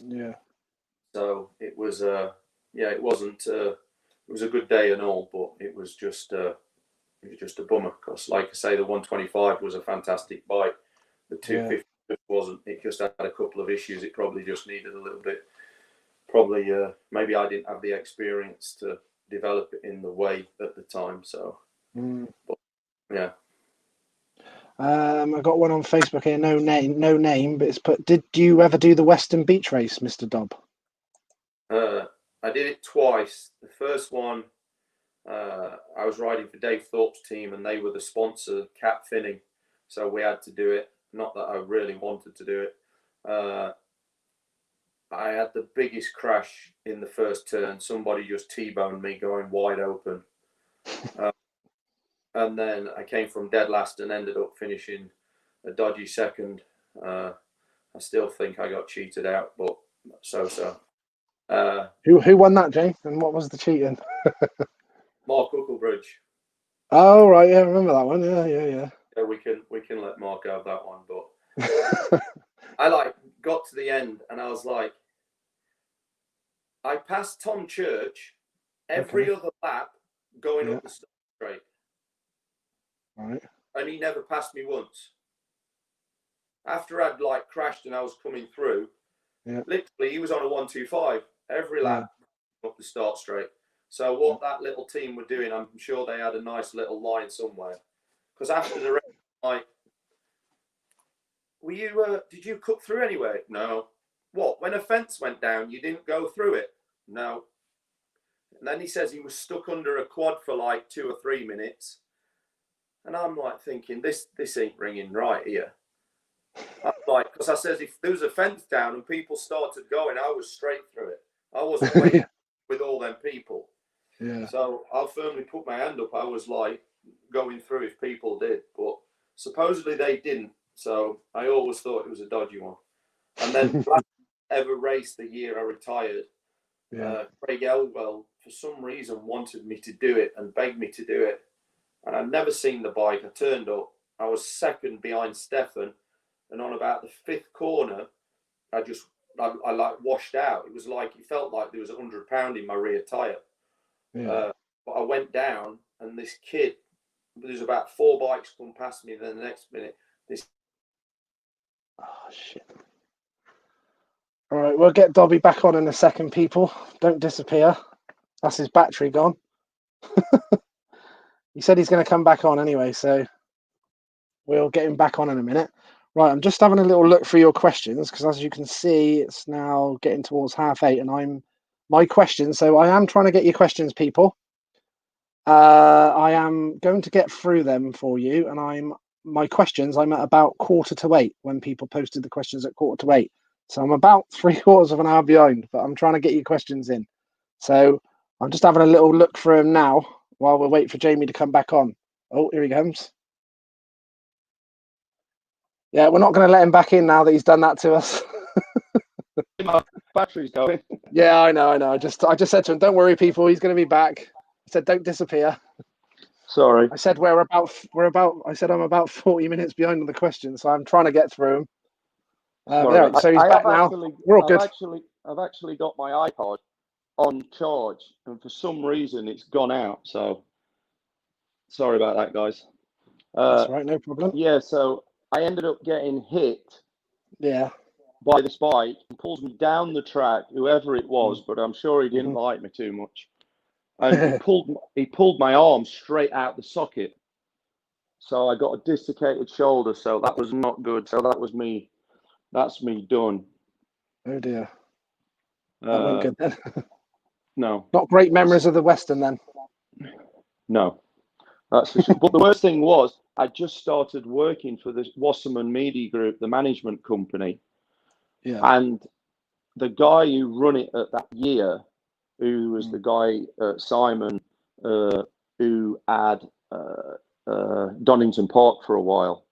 Yeah. So it was, it wasn't. It was a good day and all, but it was just a bummer because, like I say, the 125 was a fantastic bike. The 250 wasn't. It just had a couple of issues. It probably just needed a little bit. Probably, maybe I didn't have the experience to develop it in the way at the time. So, but, yeah. I got one on Facebook here, no name, but it's put, did you ever do the Weston Beach race, Mr. Dobb? I did it twice. The first one, I was riding for Dave Thorpe's team, and they were the sponsor, Cap Finning, so we had to do it. Not that I really wanted to do it. I had the biggest crash in the first turn. Somebody just T-boned me going wide open. And then I came from dead last and ended up finishing a dodgy second. I still think I got cheated out, but so. Who won that, Jane? And what was the cheating? Mark Hucklebridge. Oh right, yeah, I remember that one. Yeah. Yeah, we can let Mark have that one, but I got to the end and I was like, I passed Tom Church every other lap going up the start straight. Right. And he never passed me once. After I'd crashed and I was coming through, literally he was on a 125 every lap up the start straight. So what that little team were doing, I'm sure they had a nice little line somewhere. Because after the race, were you? Did you cut through anyway? No. What? When a fence went down, you didn't go through it? No. And then he says he was stuck under a quad for 2 or 3 minutes. And I'm thinking, this ain't ringing right here. I'm because I says if there was a fence down and people started going, I was straight through it. I wasn't waiting with all them people. Yeah. So I firmly put my hand up. I was going through if people did, but supposedly they didn't. So I always thought it was a dodgy one. And then last ever race the year I retired, Craig Elwell for some reason wanted me to do it and begged me to do it. And I'd never seen the bike. I turned up. I was second behind Stefan. And on about the 5th corner, I washed out. It was it felt like there was 100 pound in my rear tyre. Yeah. But I went down and this kid, there's about 4 bikes come past me. Then the next minute, Oh, shit. All right, we'll get Dobby back on in a second, people. Don't disappear. That's his battery gone. He said he's going to come back on anyway, so we'll get him back on in a minute. Right, I'm just having a little look through your questions because, as you can see, it's now getting towards 8:30, and my questions. So I am trying to get your questions, people. I am going to get through them for you, and I'm my questions, I'm at about 7:45 when people posted the questions at 7:45. So I'm about 3/4 of an hour behind, but I'm trying to get your questions in. So I'm just having a little look for him now while we wait for Jamie to come back on. Oh, here he comes. Yeah, we're not going to let him back in now that he's done that to us. My battery's going. Yeah, I know. I just said to him, don't worry, people, he's going to be back. I said, don't disappear. Sorry. I said I said I'm about 40 minutes behind on the question, so I'm trying to get through him. Sorry. So he's back now. We're all good. I've actually got my iPod on charge, and for some reason it's gone out. So sorry about that, guys. That's right, no problem. Yeah, so I ended up getting hit. Yeah. By this bike and pulls me down the track, whoever it was, but I'm sure he didn't like me too much. And he pulled my arm straight out the socket. So I got a dislocated shoulder, so that was not good. So that was me. That's me done. Oh dear. That went good then. No. Not great memories of the Weston then. No. That's for sure. But the worst thing was I just started working for the Wasserman Media Group, the management company. Yeah. And the guy who run it at that year, who was the guy, Simon, who had Donington Park for a while.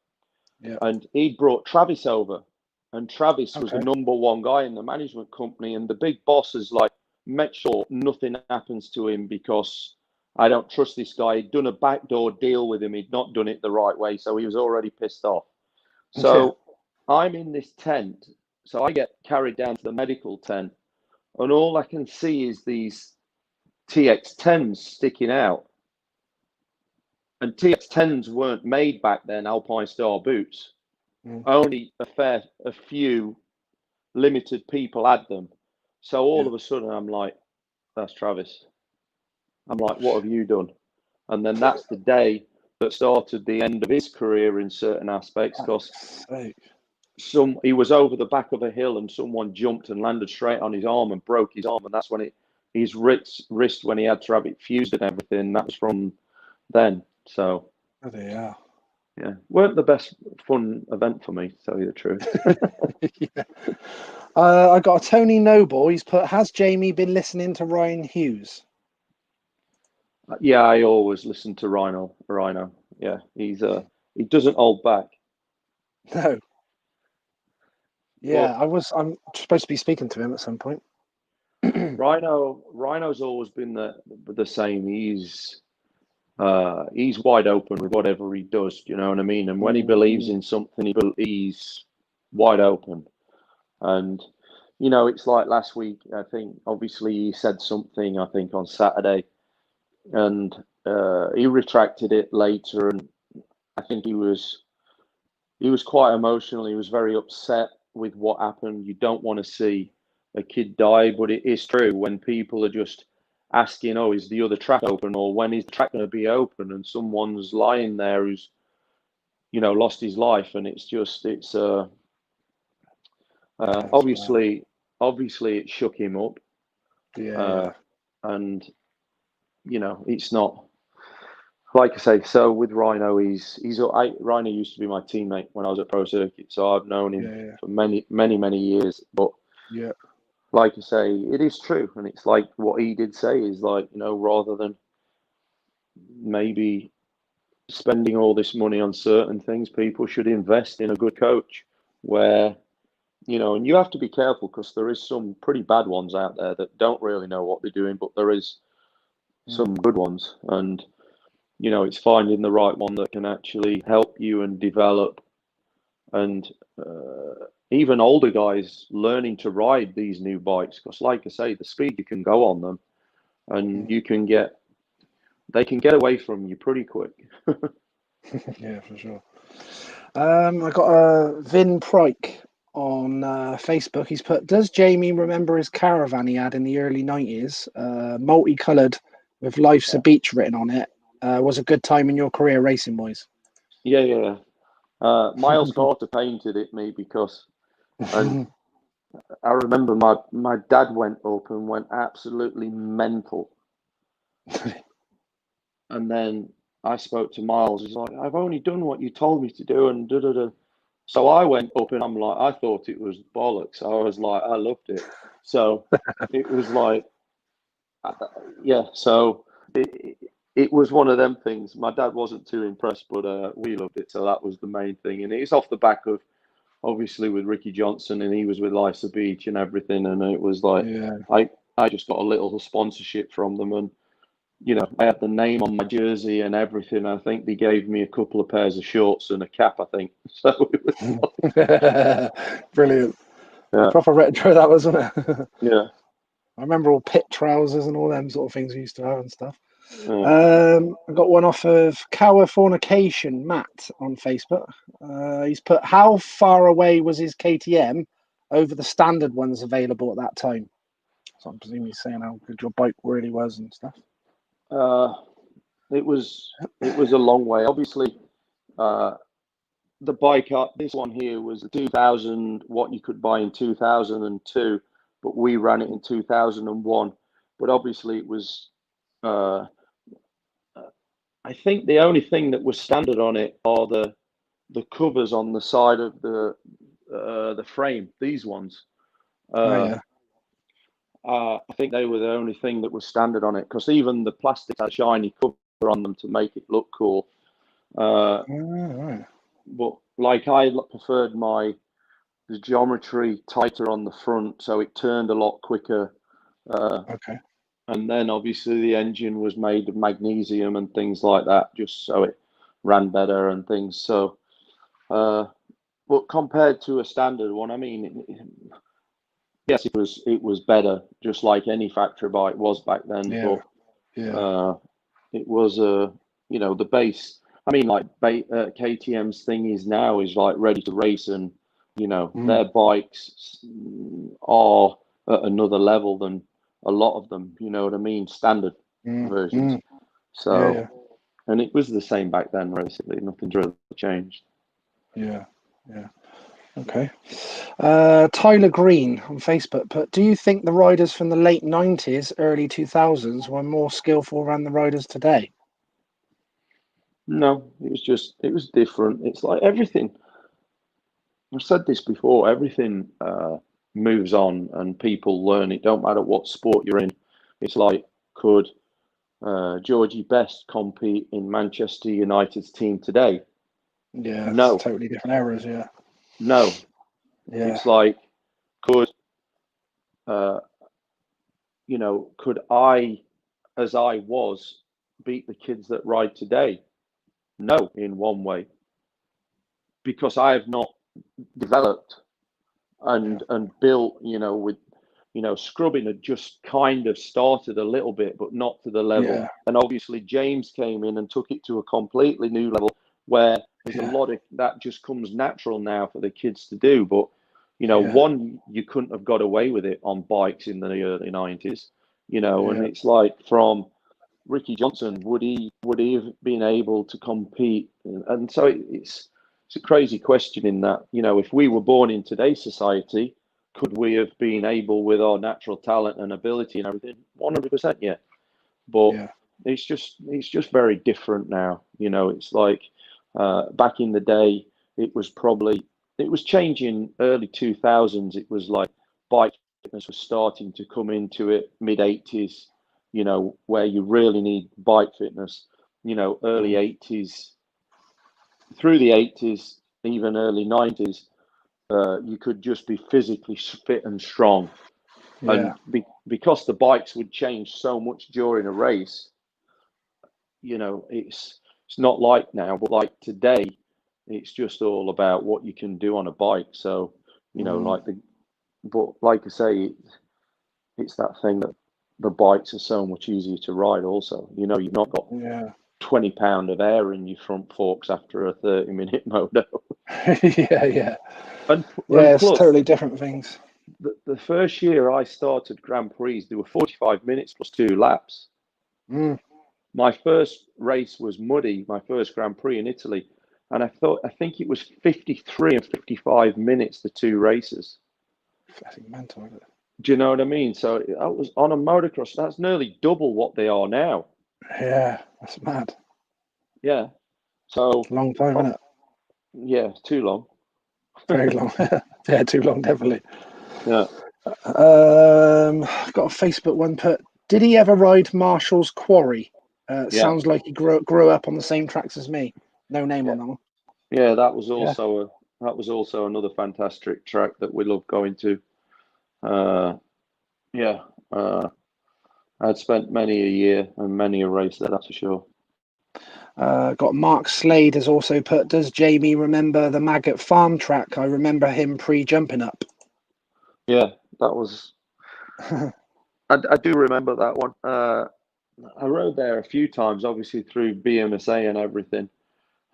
Yeah. And he brought Travis over. And Travis was the #1 guy in the management company. And the big boss is like, make sure nothing happens to him because I don't trust this guy. He'd done a backdoor deal with him. He'd not done it the right way. So he was already pissed off. So I'm in this tent. So I get carried down to the medical tent. And all I can see is these TX10s sticking out. And TX10s weren't made back then, Alpine Star boots. Only a few limited people had them. So all of a sudden I'm like, that's Travis. I'm like, what have you done? And then that's the day that started the end of his career in certain aspects, because he was over the back of a hill and someone jumped and landed straight on his arm and broke his arm. And that's when his wrist, when he had to have it fused and everything, that was from then. So, yeah, weren't the best fun event for me, to tell you the truth. I got a Tony Noble. He's put, has Jamie been listening to Ryan Hughes? Yeah, I always listen to Rhino. Yeah, he doesn't hold back. No. Yeah, I'm supposed to be speaking to him at some point. Rhino's always been the same. He's wide open with whatever he does. You know what I mean? And when he believes in something, he's wide open. And you know, it's like last week. I think obviously he said something. I think on Saturday, and he retracted it later. And I think he was quite emotional. He was very upset with what happened. You don't want to see a kid die, but it is true when people are just asking, oh, is the other track open, or when is the track going to be open, and someone's lying there who's, you know, lost his life. And it's obviously it shook him up. And you know, it's not, like I say, so with Rhino, Rhino used to be my teammate when I was at Pro Circuit, so I've known him for many years. But like I say, it is true, and it's like what he did say is like, you know, rather than maybe spending all this money on certain things, people should invest in a good coach. Where, you know, and you have to be careful because there is some pretty bad ones out there that don't really know what they're doing, but there is some good ones, and you know, it's finding the right one that can actually help you and develop. And even older guys learning to ride these new bikes, because like I say, the speed you can go on them, and they can get away from you pretty quick. Yeah, for sure. I got a Vin Pryke on Facebook. He's put, does Jamie remember his caravan he had in the early 90s, multicoloured with Life's a Beach written on it? Was a good time in your career racing, boys? Yeah. Miles Carter painted it me because, and I remember my dad went up and went absolutely mental. And then I spoke to Miles. He's like, I've only done what you told me to do, and da da da. So I went up, and I'm like, I thought it was bollocks. I was like, I loved it. So it was like, yeah. So it was one of them things. My dad wasn't too impressed, but we loved it. So that was the main thing, and it's off the back of obviously with Ricky Johnson, and he was with Lysa Beach and everything, and it was like, Yeah. I just got a little sponsorship from them, and I had the name on my jersey and everything. I think they gave me a couple of pairs of shorts and a cap, I think. So it was Brilliant. yeah, Proper retro that was, wasn't it? yeah, I remember all pit trousers and all them sort of things we used to have and stuff. yeah. I got one off of Californication Matt on Facebook. He's put, how far away was his KTM over the standard ones available at that time? So I'm presuming he's saying how good your bike really was and stuff. It was a long way. Obviously, the bike this one here was 2000, what you could buy in 2002, but we ran it in 2001. But obviously, it was. I think the only thing that was standard on it are the covers on the side of the frame. These ones. Oh yeah. I think they were the only thing that was standard on it, because even the plastic had a shiny cover on them to make it look cool. Right. But like I preferred the geometry tighter on the front, so it turned a lot quicker. Okay. And then obviously the engine was made of magnesium and things like that, just so it ran better and things. So, but compared to a standard one, I mean, yes, it was better, just like any factory bike was back then. Yeah. But it was the base. I mean, like KTM's thing is now is like ready to race, and their bikes are at another level than a lot of them. You know what I mean? Standard versions. So, Yeah. and it was the same back then. Basically, nothing's really changed. Yeah. Okay. Tyler Green on Facebook, but do you think the riders from the late 90s, early 2000s were more skillful than the riders today? No, it was different. It's like everything. I've said this before. Everything moves on, and people learn. It don't matter what sport you're in. It's like, could Georgie Best compete in Manchester United's team today? Yeah, No, it's totally different eras. Yeah. no. Yeah. It's like, could could I, as I was, beat the kids that ride today? No, in one way, because I have not developed and built, with scrubbing had just kind of started a little bit, but not to the level. Yeah. And obviously James came in and took it to a completely new level, where there's a lot of that just comes natural now for the kids to do. But one, you couldn't have got away with it on bikes in the early 90s, and it's like, from Ricky Johnson, would he have been able to compete? And so it's a crazy question in that, if we were born in today's society, could we have been able, with our natural talent and ability and everything? 100%, yeah. But it's just very different now. It's like back in the day, it was changing early 2000s. It was like bike fitness was starting to come into it mid 80s, where you really need bike fitness, early 80s, through the 80s, even early 90s. You could just be physically fit and strong. And because the bikes would change so much during a race, it's not like now, but like today, it's just all about what you can do on a bike. So, but like I say, it's that thing that the bikes are so much easier to ride also. You've not got 20 pound of air in your front forks after a 30-minute moto. Yeah. And it's plus, totally different things. The first year I started Grand Prix, there were 45 minutes plus 2 laps. My first race was muddy, my first Grand Prix in Italy, and I think it was 53 and 55 minutes, the 2 races. That's mental, isn't it? Do you know what I mean? So I was on a motocross. That's nearly double what they are now. Yeah, that's mad. Yeah. So Long time, isn't it? yeah, too long. Very long. Yeah, too long, definitely. Yeah. Got a Facebook one put. Did he ever ride Marshall's Quarry? Yeah. Sounds like he grew up on the same tracks as me. No name on that one. Yeah, that was also another fantastic track that we love going to. I'd spent many a year and many a race there, that's for sure. Got Mark Slade has also put, does Jamie remember the Maggot Farm track? I remember him pre-jumping up. Yeah, that was... I do remember that one. I rode there a few times, obviously through BMSA and everything.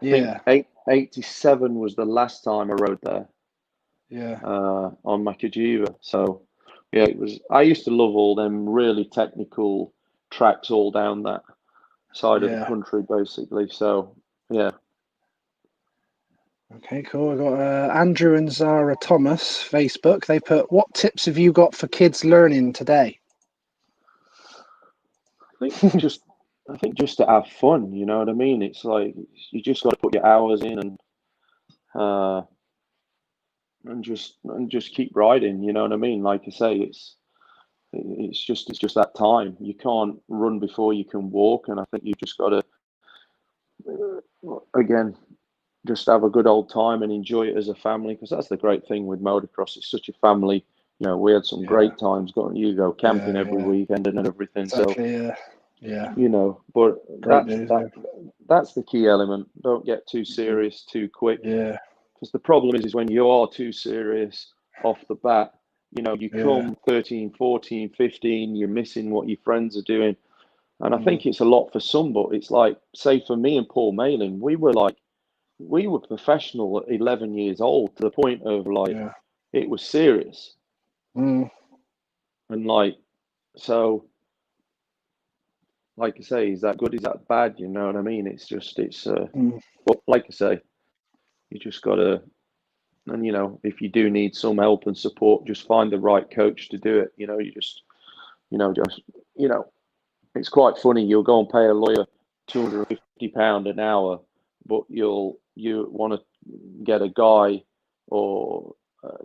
I think 87 was the last time I rode there. Yeah. On my Cagiva. So yeah, it was. I used to love all them really technical tracks all down that side of the country, basically. So yeah. Okay, cool. I got Andrew and Zara Thomas, Facebook. They put, what tips have you got for kids learning today? I think just to have fun. You know what I mean? It's like you just got to put your hours in and just keep riding. You know what I mean? Like I say, it's just that time. You can't run before you can walk, and I think you just got to again just have a good old time and enjoy it as a family, because that's the great thing with motocross. It's such a family. You know, we had some great times you go camping every weekend and everything. Exactly, so yeah. you know, but that's the key element. Don't get too serious too quick. Yeah. Because the problem is when you are too serious off the bat, you know, you come 13, 14, 15, you're missing what your friends are doing. And I think it's a lot for some, but it's like, say for me and Paul Mailing, we were professional at 11 years old, to the point of it was serious. And so, like I say, is that good? Is that bad? You know what I mean? But like I say, you just got to, and you know, if you do need some help and support, just find the right coach to do it. You know, it's quite funny. You'll go and pay a lawyer £250 an hour, but you want to get a guy or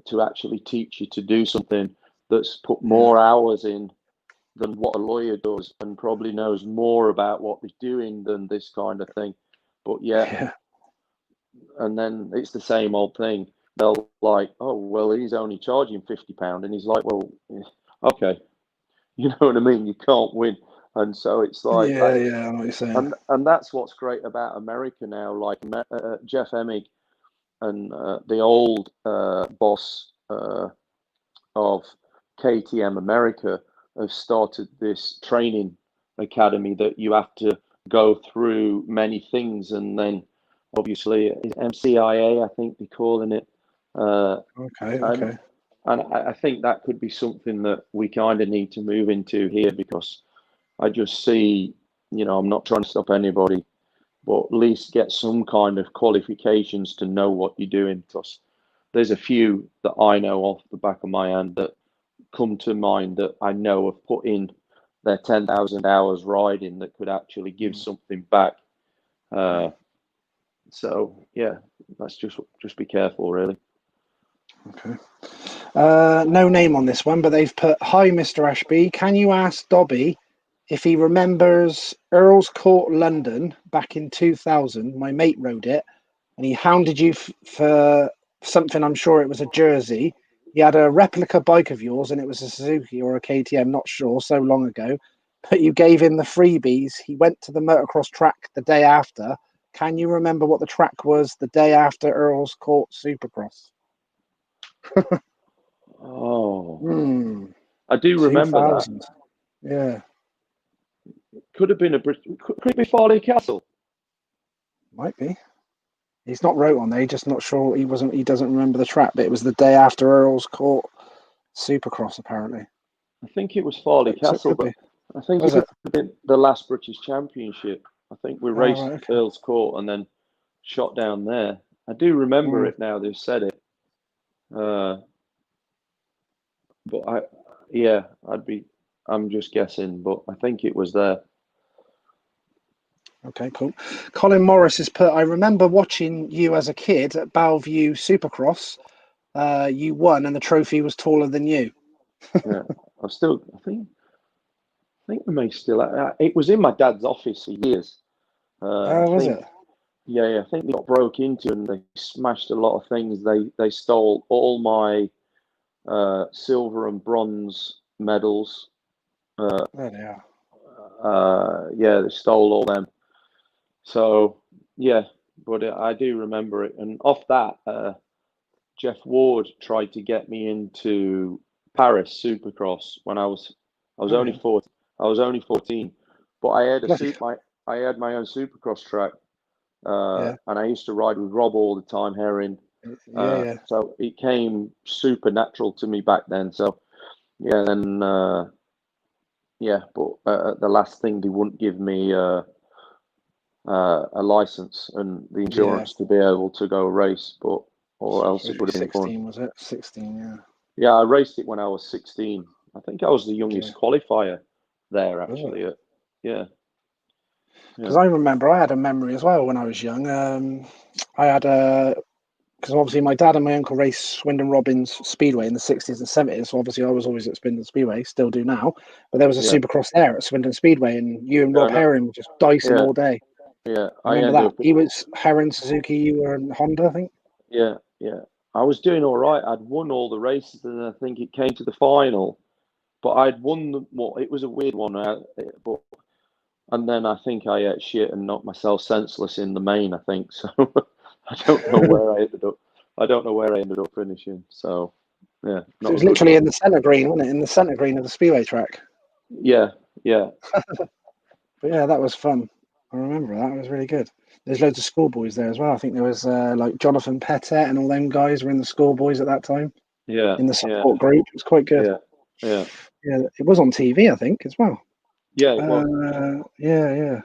to actually teach you to do something that's put more hours in than what a lawyer does, and probably knows more about what they're doing than this kind of thing. But and then it's the same old thing. They'll like, oh well, he's only charging £50, and he's like, well, okay, you know what I mean? You can't win. And so it's like, I know what you're saying. And that's what's great about America now. Like Jeff Emig and the old boss of KTM America have started this training academy that you have to go through many things, and then obviously MCIA, I think they're calling it. Okay. And I think that could be something that we kind of need to move into here, because I just see, you know, I'm not trying to stop anybody, but at least get some kind of qualifications to know what you're doing. Because there's a few that I know off the back of my hand that come to mind that I know have put in their 10,000 hours riding that could actually give something back. So yeah, let's just be careful, really. Okay. No name on this one, but they've put, hi, Mr. Ashby. Can you ask Dobby if he remembers Earl's Court, London, back in 2000? My mate rode it, and he hounded you for something. I'm sure it was a jersey. He had a replica bike of yours, and it was a Suzuki or a KTM, not sure, so long ago. But you gave him the freebies. He went to the motocross track the day after. Can you remember what the track was the day after Earl's Court Supercross? I do remember 2000. that. Yeah. Could have been could it be Farley Castle? Might be. He's not wrote on there. He's just not sure. He doesn't remember the track, but it was the day after Earl's Court Supercross, apparently. I think it was Farley Castle, but I think it could have been the last British Championship. I think we raced Earl's Court and then shot down there. I do remember it now. They've said it. But I'm just guessing, but I think it was there. Okay, cool. Colin Morris has put, I remember watching you as a kid at Bellevue Supercross. You won and the trophy was taller than you. Yeah, I think we may still. It was in my dad's office for years. I Oh, was think, it? yeah, I think they got broke into and they smashed a lot of things. They stole all my silver and bronze medals. There they are. Yeah, they stole all them. So yeah, but I do remember it. And off that, Jeff Ward tried to get me into Paris Supercross when I was Oh, only yeah. 14. I was only 14, but I had Bloody, I had my own Supercross track, yeah, and I used to ride with Rob all the time, Herring. yeah. So it came supernatural to me back then. So yeah, then yeah, but the last thing they wouldn't give me a license and the Yeah. insurance to be able to go race, but or else it Supposed to be would have been fun. 16, was it? 16, yeah. Yeah, I raced it when I was 16. I think I was the Yeah. youngest qualifier there, Was it? actually. Yeah, Because yeah, I remember I had a memory as well when I was young. I had a because obviously my dad and my uncle raced Swindon Robbins Speedway in the 60s and 70s. So obviously I was always at Swindon Speedway, still do now. But there was a yeah. Supercross there at Swindon Speedway, and you and No, Rob no, Herring were just dicing yeah, all day. yeah. I I remember ended that. up, He was Herring Suzuki, you were in Honda, I think. yeah, yeah. I was doing all right. I'd won all the races, and I think it came to the final. But I'd won the, well, it was a weird one, but and then I think I ate shit and knocked myself senseless in the main. I think so. I don't know where I ended up. I don't know where I ended up finishing. So yeah, It not a was good literally one. in the centre green, wasn't it? In the centre green of the Speedway track. Yeah, yeah, But yeah, that was fun. I remember that. It was really good. There's loads of schoolboys there as well. I think there was like Jonathan Pettet and all them guys were in the schoolboys at that time yeah, in the yeah, support group. It was quite good. yeah, yeah, Yeah, it was on TV, I think, as well. yeah. It was. Yeah.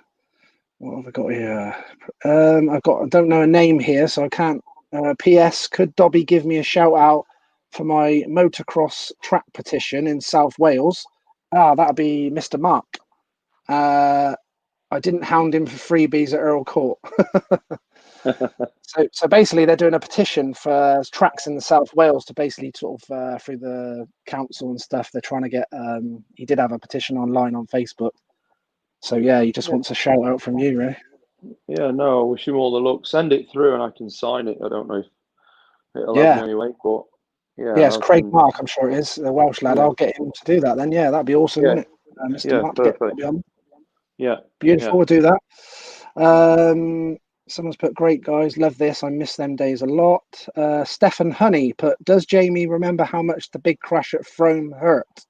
What have I got here? I don't know a name here, so I can't. P.S. Could Dobby give me a shout out for my motocross track petition in South Wales? That'd be Mr. Mark. I didn't hound him for freebies at Earl Court. So basically, they're doing a petition for tracks in the South Wales to basically sort of through the council and stuff. They're trying to get. He did have a petition online on Facebook. So yeah, he just Yeah, wants a shout out from you, really. yeah. No, I wish him all the luck. Send it through, and I can sign it. I don't know if it'll have me Yeah, anyway, but yeah, yeah, it's I Craig can. Mark. I'm sure it is the Welsh lad. Yeah, I'll get him to do that then. Yeah, that'd be awesome, yeah, wouldn't it, Mr. yeah. Mark, to get Perfect. Bobby on. Yeah, yeah. Beautiful, we'll do that. Someone's put great guys, love this. I miss them days a lot. Stefan Honey put, does Jamie remember how much the big crash at Frome hurt?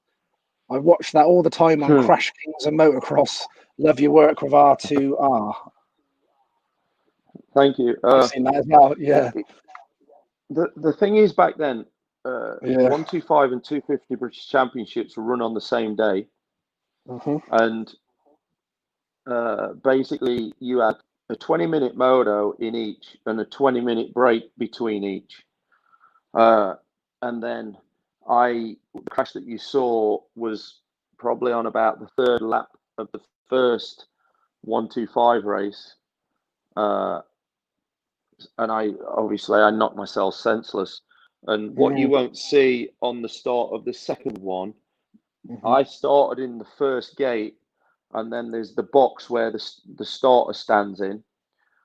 I watch that all the time on Crash Kings and Motocross. Love your work with R2R. Thank you. I've seen that as well. It, Yeah, it, the thing is, back then, yeah. 125 and 250 British Championships were run on the same day, Hmm. and basically you had a 20-minute moto in each and a 20-minute break between each. And then the crash that you saw was probably on about the third lap of the first 125 race. And I knocked myself senseless. And what you Mm, won't see on the start of the second one, hmm. I started in the first gate, and then there's the box where the starter stands in,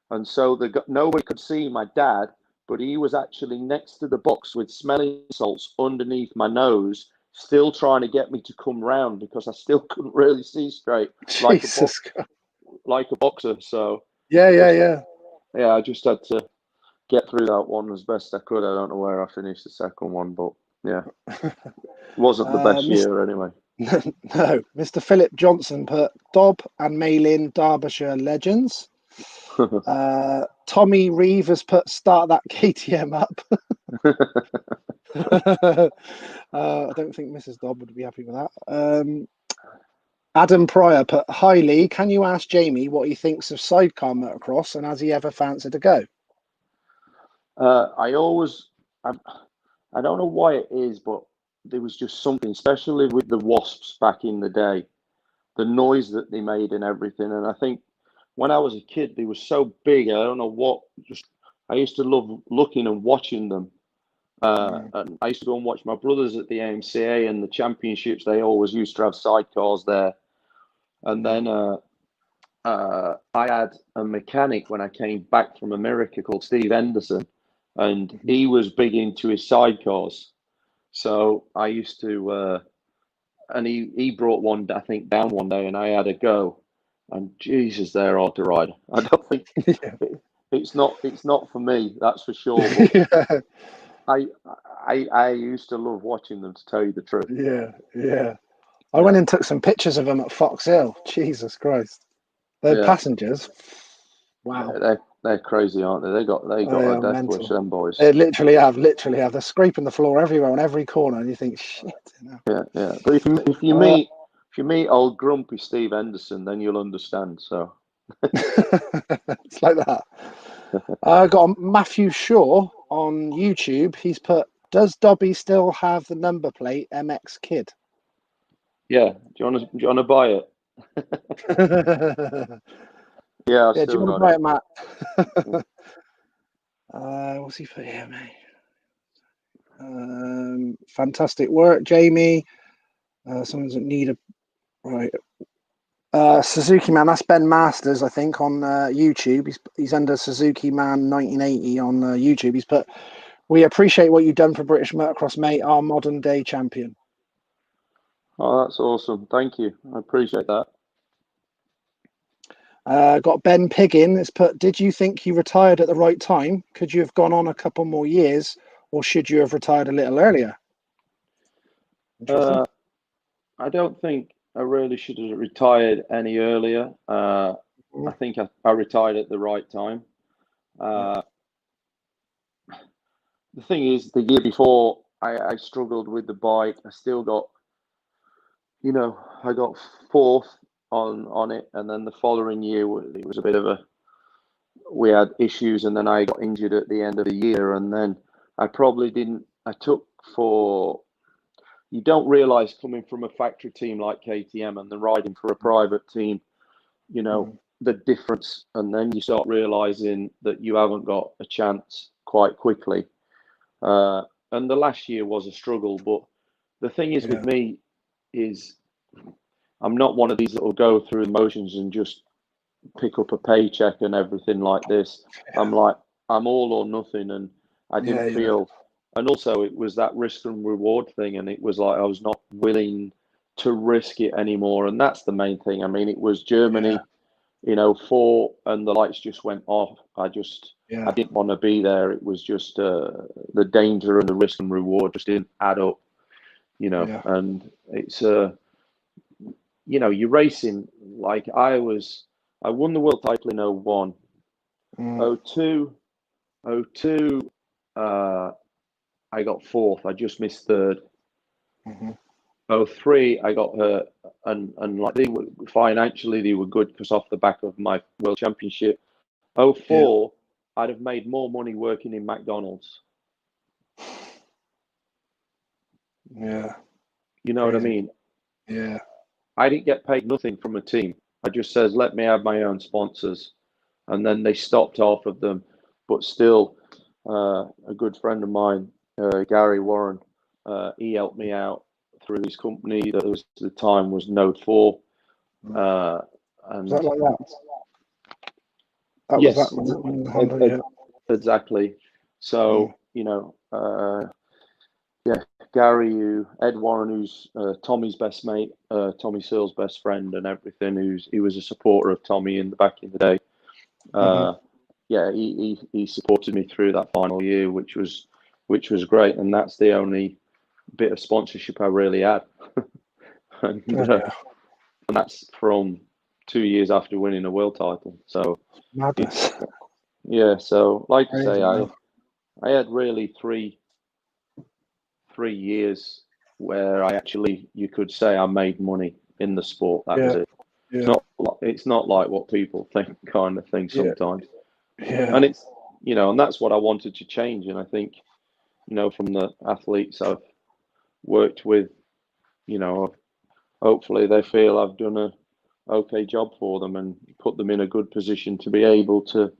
and so nobody could see my dad, but he was actually next to the box with smelling salts underneath my nose, still trying to get me to come round because I still couldn't really see straight, like a Jesus God. like a boxer. So Yeah, I yeah, just yeah. yeah, I just had to get through that one as best I could. I don't know where I finished the second one, but yeah, wasn't the best Miss, year anyway. no, Mr. Philip Johnson put Dobb and Maylin Derbyshire legends. Tommy Reeve has put start that KTM up. I don't think Mrs. Dobb would be happy with that. Adam Pryor put, hi Lee, can you ask Jamie what he thinks of sidecar motocross and has he ever fancied to go? I always, I don't know why it is, but there was just something, especially with the Wasps back in the day, the noise that they made and everything. And I think when I was a kid, they were so big. I don't know what. Just I used to love looking and watching them. And I used to go and watch my brothers at the AMCA and the championships. They always used to have sidecars there. And then I had a mechanic when I came back from America called Steve Henderson, and he was big into his sidecars. So I used to, and he brought one, I think, down one day, and I had a go. And Jesus, they're hard to ride. I don't think it's not for me, that's for sure. But I used to love watching them, to tell you the truth. Yeah. I went and took some pictures of them at Fox Hill. Jesus Christ, they're passengers. Wow, they're crazy, aren't they? They got a death wish, them boys. They literally have. They're scraping the floor everywhere on every corner, and you think, shit. Yeah. But if you meet old grumpy Steve Henderson, then you'll understand. So it's like that. I got Matthew Shaw on YouTube. He's put, "Does Dobby still have the number plate MX Kid?" Yeah. Do you want to buy it? Yeah, I still got it. Matt? What's he put here, mate? Fantastic work, Jamie. Someone doesn't need a right. Suzuki Man, that's Ben Masters, I think, on YouTube. He's under Suzuki Man 1980 on YouTube. He's put, "We appreciate what you've done for British Motocross, mate. Our modern day champion." Oh, that's awesome. Thank you. I appreciate that. Got Ben Piggin. It's put, "Did you think you retired at the right time? Could you have gone on a couple more years, or should you have retired a little earlier?" I don't think I really should have retired any earlier. I think I retired at the right time. The thing is, the year before, I struggled with the bike. I still got, I got fourth on it, and then the following year it was a bit of we had issues, and then I got injured at the end of the year, and then I probably didn't. You don't realise, coming from a factory team like KTM and then riding for a private team, the difference, and then you start realising that you haven't got a chance quite quickly. And the last year was a struggle, but the thing is with me is I'm not one of these that will go through the motions and just pick up a paycheck and everything like this. I'm all or nothing, and I didn't feel. And also, it was that risk and reward thing, and it was like I was not willing to risk it anymore, and that's the main thing. I mean, it was Germany, 4, and the lights just went off. I didn't want to be there. It was just the danger and the risk and reward just didn't add up, And it's you're racing like I won the world title in 01, 02, I got fourth. I just missed third. 03, I got hurt, and like they were financially, they were good because off the back of my world championship. 04, I'd have made more money working in McDonald's. Yeah. You know what I mean? Yeah. I didn't get paid nothing from a team. I just says, let me have my own sponsors. And then they stopped half of them. But still, a good friend of mine, Gary Warren, he helped me out through his company that was at the time was Node 4. And is that like that? Yes, was that exactly. So, Gary, Ed Warren, who's Tommy's best mate, Tommy Searle's best friend and everything, he was a supporter of Tommy back in the day. He supported me through that final year, which was great, and that's the only bit of sponsorship I really had. and that's from 2 years after winning a world title. So madness. So like I say, I had really three years where I actually, you could say, I made money in the sport. That was it. It's not like what people think, kind of thing sometimes. And it's, and that's what I wanted to change. And I think, from the athletes I've worked with, hopefully they feel I've done okay job for them and put them in a good position to be able to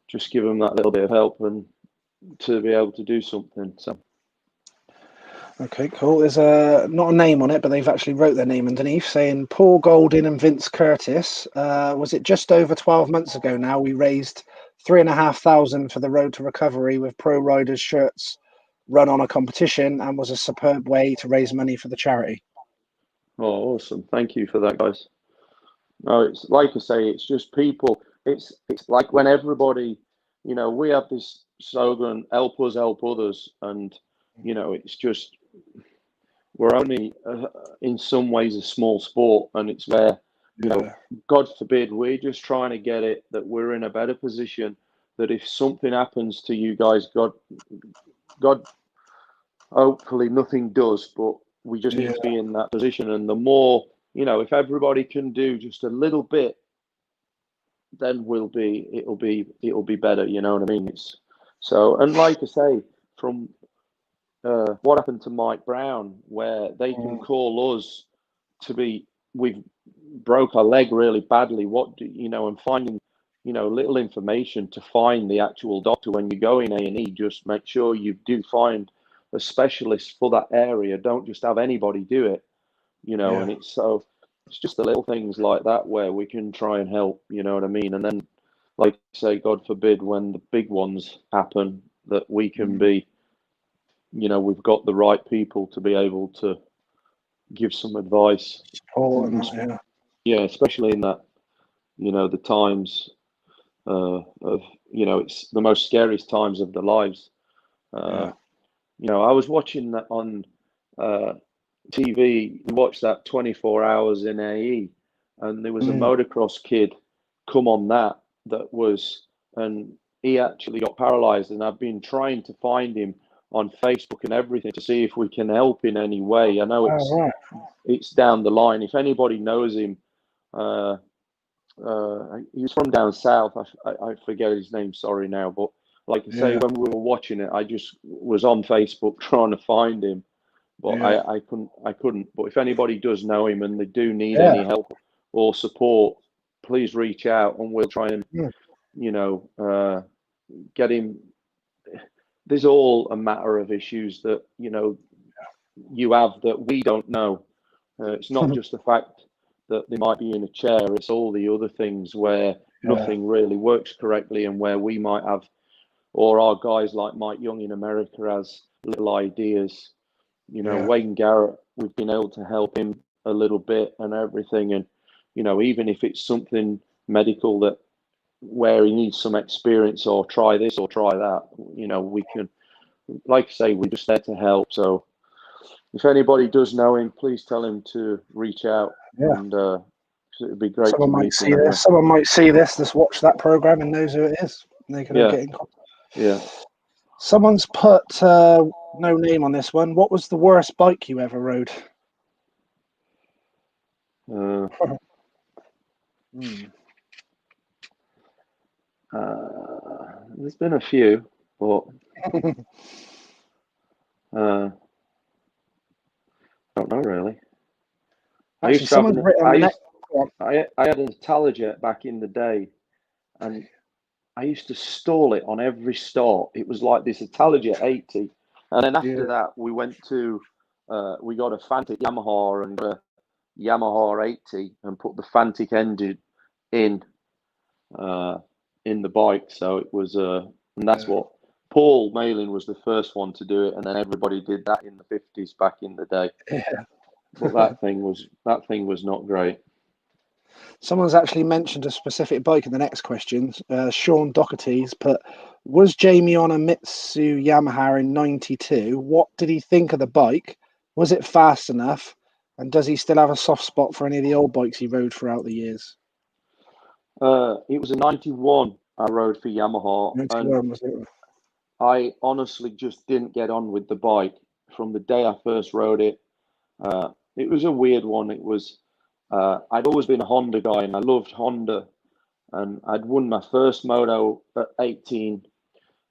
just give them that little bit of help and to be able to do something. So. Okay, cool. There's not a name on it, but they've actually wrote their name underneath saying Paul Golding and Vince Curtis. Was it just over 12 months ago now? We raised $3,500 for the Road to Recovery with pro riders shirts run on a competition, and was a superb way to raise money for the charity. Oh, awesome. Thank you for that, guys. No, it's like I say, it's just people. It's like when everybody, we have this slogan, help us, help others. And, it's just, we're only in some ways a small sport. And it's where, God forbid, we're just trying to get it that we're in a better position, that if something happens to you guys, God, hopefully nothing does, but we just need to be in that position. And the more, if everybody can do just a little bit, then it'll be better. You know what I mean? And like I say, from what happened to Mike Brown, where they can call us we've broke our leg really badly. And finding, little information to find the actual doctor when you go in A&E, just make sure you do find a specialist for that area. Don't just have anybody do it, and it's just the little things like that where we can try and help, you know what I mean? And then, like I say, God forbid, when the big ones happen, that we can be, we've got the right people to be able to give some advice. Especially in that, the times of, it's the most scariest times of their lives. I was watching that on TV. You watched that 24 hours in AE, and there was a motocross kid come on and he actually got paralyzed, and I've been trying to find him on Facebook and everything to see if we can help in any way. I know it's down the line. If anybody knows him, he's from down south. I forget his name, sorry now, but like I say, when we were watching it, I just was on Facebook trying to find him, but I couldn't. But if anybody does know him and they do need any help or support, please reach out and we'll try and get him. There's all a matter of issues that you have that we don't know. It's not just the fact that they might be in a chair, it's all the other things where nothing really works correctly, and where we might have, or our guys like Mike Young in America has little ideas. Wayne Garrett, we've been able to help him a little bit and everything. And, even if it's something medical that where he needs some experience, or try this or try that, we can, like I say, we're just there to help. So if anybody does know him, please tell him to reach out. And it'd be great. Someone might see this. Someone might see this. Just watch that program and knows who it is. And they can get in contact. Yeah. Someone's put no name on this one. What was the worst bike you ever rode? There's been a few, but I don't know really. Actually, I had an Italojet back in the day, and I used to stall it on every start. It was like this Italojet 80, and then after that we went to we got a Fantic Yamaha and a Yamaha 80 and put the Fantic engine in the bike. So it was and that's what Paul Malin was the first one to do it, and then everybody did that in the 50s back in the day. But that thing was not great. Someone's actually mentioned a specific bike in the next questions. Sean Doherty's put, was Jamie on a Mitsu Yamaha in 92? What did he think of the bike? Was it fast enough? And does he still have a soft spot for any of the old bikes he rode throughout the years? It was a 91 I rode for Yamaha. 91, was it? I honestly just didn't get on with the bike from the day I first rode it. It was a weird one. It was, I'd always been a Honda guy and I loved Honda, and I'd won my first moto at 18.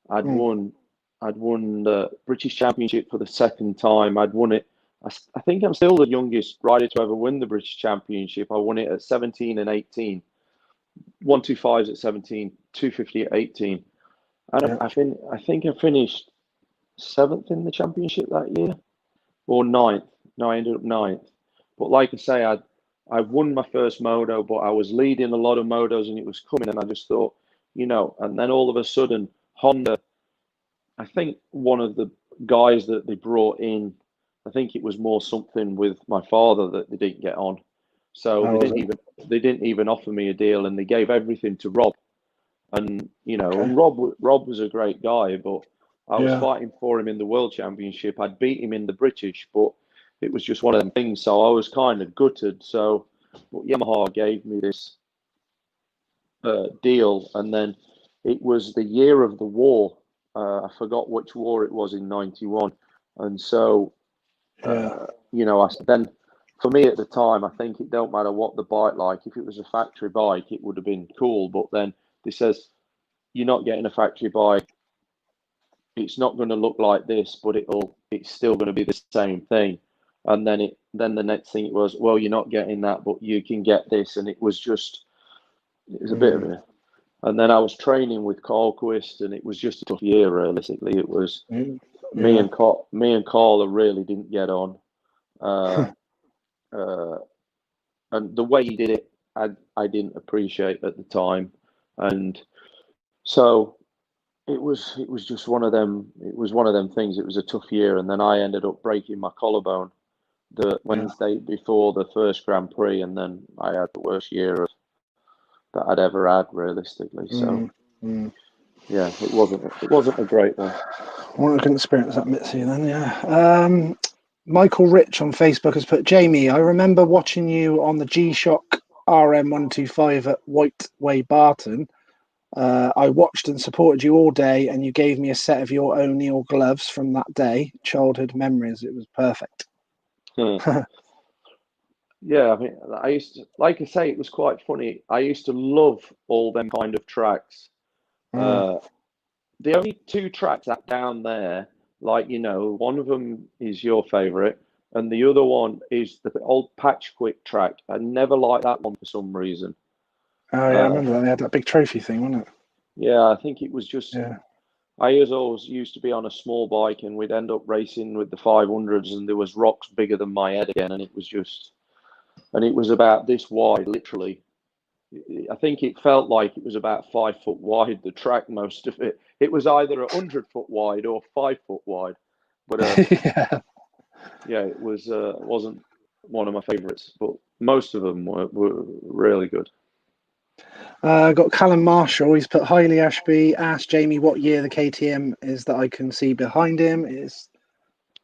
I'd won the British Championship for the second time. I'd won it I think I'm still the youngest rider to ever win the British Championship. I won it at 17 and 18. 125s at 17, 250 at 18. And I think I finished 7th in the championship that year, or 9th. No, I ended up 9th. But like I say, I won my first moto, but I was leading a lot of motos and it was coming, and I just thought, and then all of a sudden, Honda, I think one of the guys that they brought in, I think it was more something with my father that they didn't get on. So they didn't even offer me a deal, and they gave everything to Rob. And and Rob was a great guy, but I was fighting for him in the World Championship. I'd beat him in the British, but it was just one of them things. So I was kind of gutted. So Yamaha gave me this deal, and then it was the year of the war. I forgot which war it was in '91, and so then for me at the time, I think it don't matter what the bike like. If it was a factory bike, it would have been cool. But then they says, you're not getting a factory bike. It's not going to look like this, but it's still going to be the same thing. And then the next thing it was, well, you're not getting that, but you can get this. And it was a bit of a. And then I was training with Carlquist, and it was just a tough year. Realistically, it was me and Carla really didn't get on. And the way he did it, I didn't appreciate at the time, and so it was just one of them. It was one of them things. It was a tough year, and then I ended up breaking my collarbone the Wednesday before the first Grand Prix, and then I had the worst year that I'd ever had, realistically. So yeah, it wasn't a great one. Well, I couldn't experience that Mitzi then. Yeah. Michael Rich on Facebook has put, Jamie, I remember watching you on the G-Shock RM125 at Whiteway Barton. I watched and supported you all day, and you gave me a set of your O'Neill gloves from that day. Childhood memories. It was perfect. Yeah, I mean, I used to, like I say, it was quite funny. I used to love all them kind of tracks. The only two tracks that down there, like, one of them is your favourite, and the other one is the old Patch Quick track. I never liked that one for some reason. Oh, yeah, I remember that. They had that big trophy thing, wasn't it? Yeah, I think it was just... Yeah. I always used to be on a small bike, and we'd end up racing with the 500s, and there was rocks bigger than my head again, and it was just... And it was about this wide, literally. I think it felt like it was about 5 foot wide, the track, most of it. It was either 100 foot wide or 5 foot wide. But it wasn't one of my favourites, but most of them were really good. Got Callum Marshall. He's put, highly Ashby. Ask Jamie what year the KTM is that I can see behind him. It's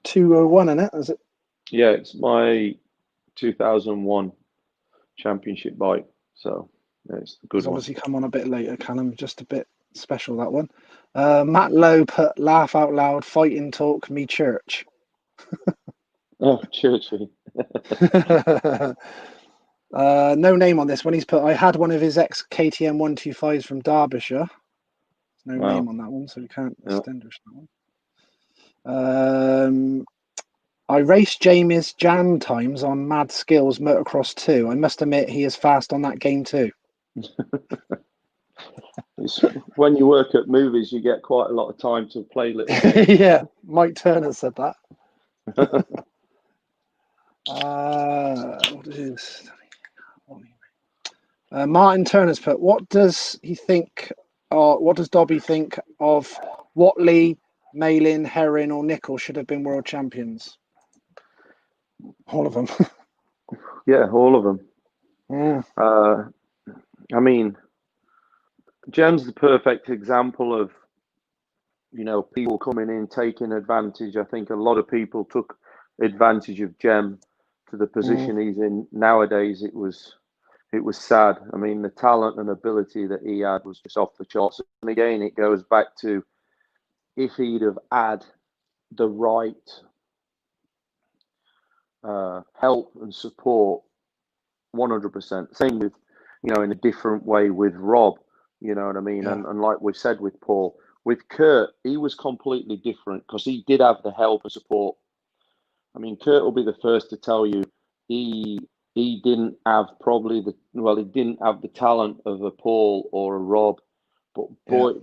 201, isn't it? Is it? Yeah, it's my 2001 championship bike. So it's a good one. Obviously come on a bit later, Callum. Just a bit special, that one. Matt Lowe put, laugh out loud, fighting talk, me church. Oh, churchy. No name on this one. He's put, I had one of his ex KTM 125s from Derbyshire. No name on that one, so we can't distinguish that one. I raced Jamie's Jan times on Mad Skills Motocross 2. I must admit he is fast on that game too. When you work at movies, you get quite a lot of time to play little games. Yeah, Mike Turner said that. What is Martin Turner's put, what does he think, or what does Dobby think of Watley, Malin, Herring or Nickel should have been world champions? All of them. Yeah, all of them. I mean, Jem's the perfect example of, people coming in, taking advantage. I think a lot of people took advantage of Jem to the position he's in nowadays. It was sad. I mean, the talent and ability that he had was just off the charts. And again, it goes back to if he'd have had the right help and support, 100%. Same with, in a different way with Rob, you know what I mean? Yeah. And like we said with Paul, with Kurt, he was completely different because he did have the help and support. I mean, Kurt will be the first to tell you he didn't have probably he didn't have the talent of a Paul or a Rob, but boy,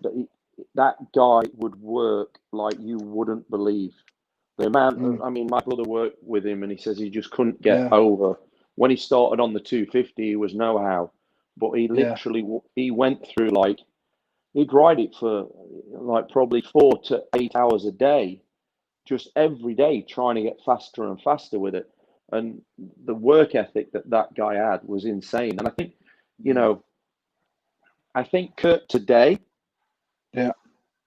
that guy would work like you wouldn't believe. The amount, I mean, my brother worked with him and he says he just couldn't get over. When he started on the 250, he was no how, but he literally, he went through like, he'd ride it for like probably 4 to 8 hours a day, just every day trying to get faster and faster with it. And the work ethic that guy had was insane. And I think, I think Kurt today,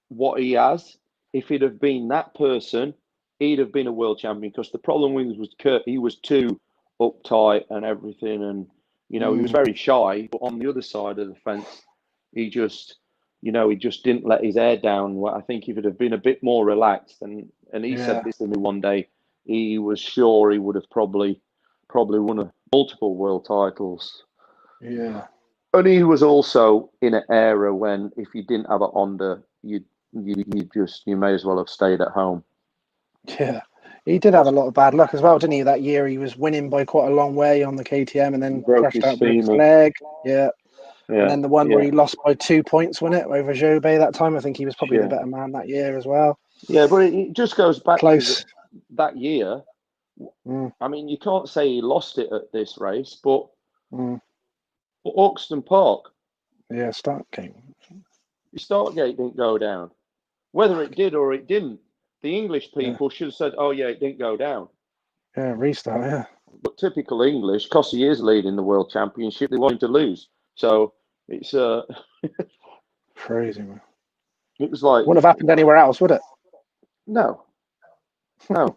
what he has, if he'd have been that person, he'd have been a world champion. Because the problem was Kurt, he was too uptight and everything. And, he was very shy. But on the other side of the fence, he just, he just didn't let his hair down. I think if he'd have been a bit more relaxed, and he said this to me one day, he was sure he would have probably won multiple world titles. Yeah. And he was also in an era when if you didn't have a Honda, you may as well have stayed at home. Yeah. He did have a lot of bad luck as well, didn't he? That year he was winning by quite a long way on the KTM and then broke crashed out, broke his femur. leg. Yeah. And then the one where he lost by 2 points, wasn't it, over Jobé that time? I think he was probably the better man that year as well. Yeah, but it just goes back Close. to that year. I mean, you can't say he lost it at this race, but Auxton Park. Yeah, Startgate. Startgate didn't go down. Whether it did or it didn't, the English people should have said, oh, yeah, it didn't go down. Yeah, restart, yeah. But typical English, Cossey is leading the World Championship. They want him to lose. So it's crazy, man. It was like... Wouldn't have happened anywhere else, would it? No. I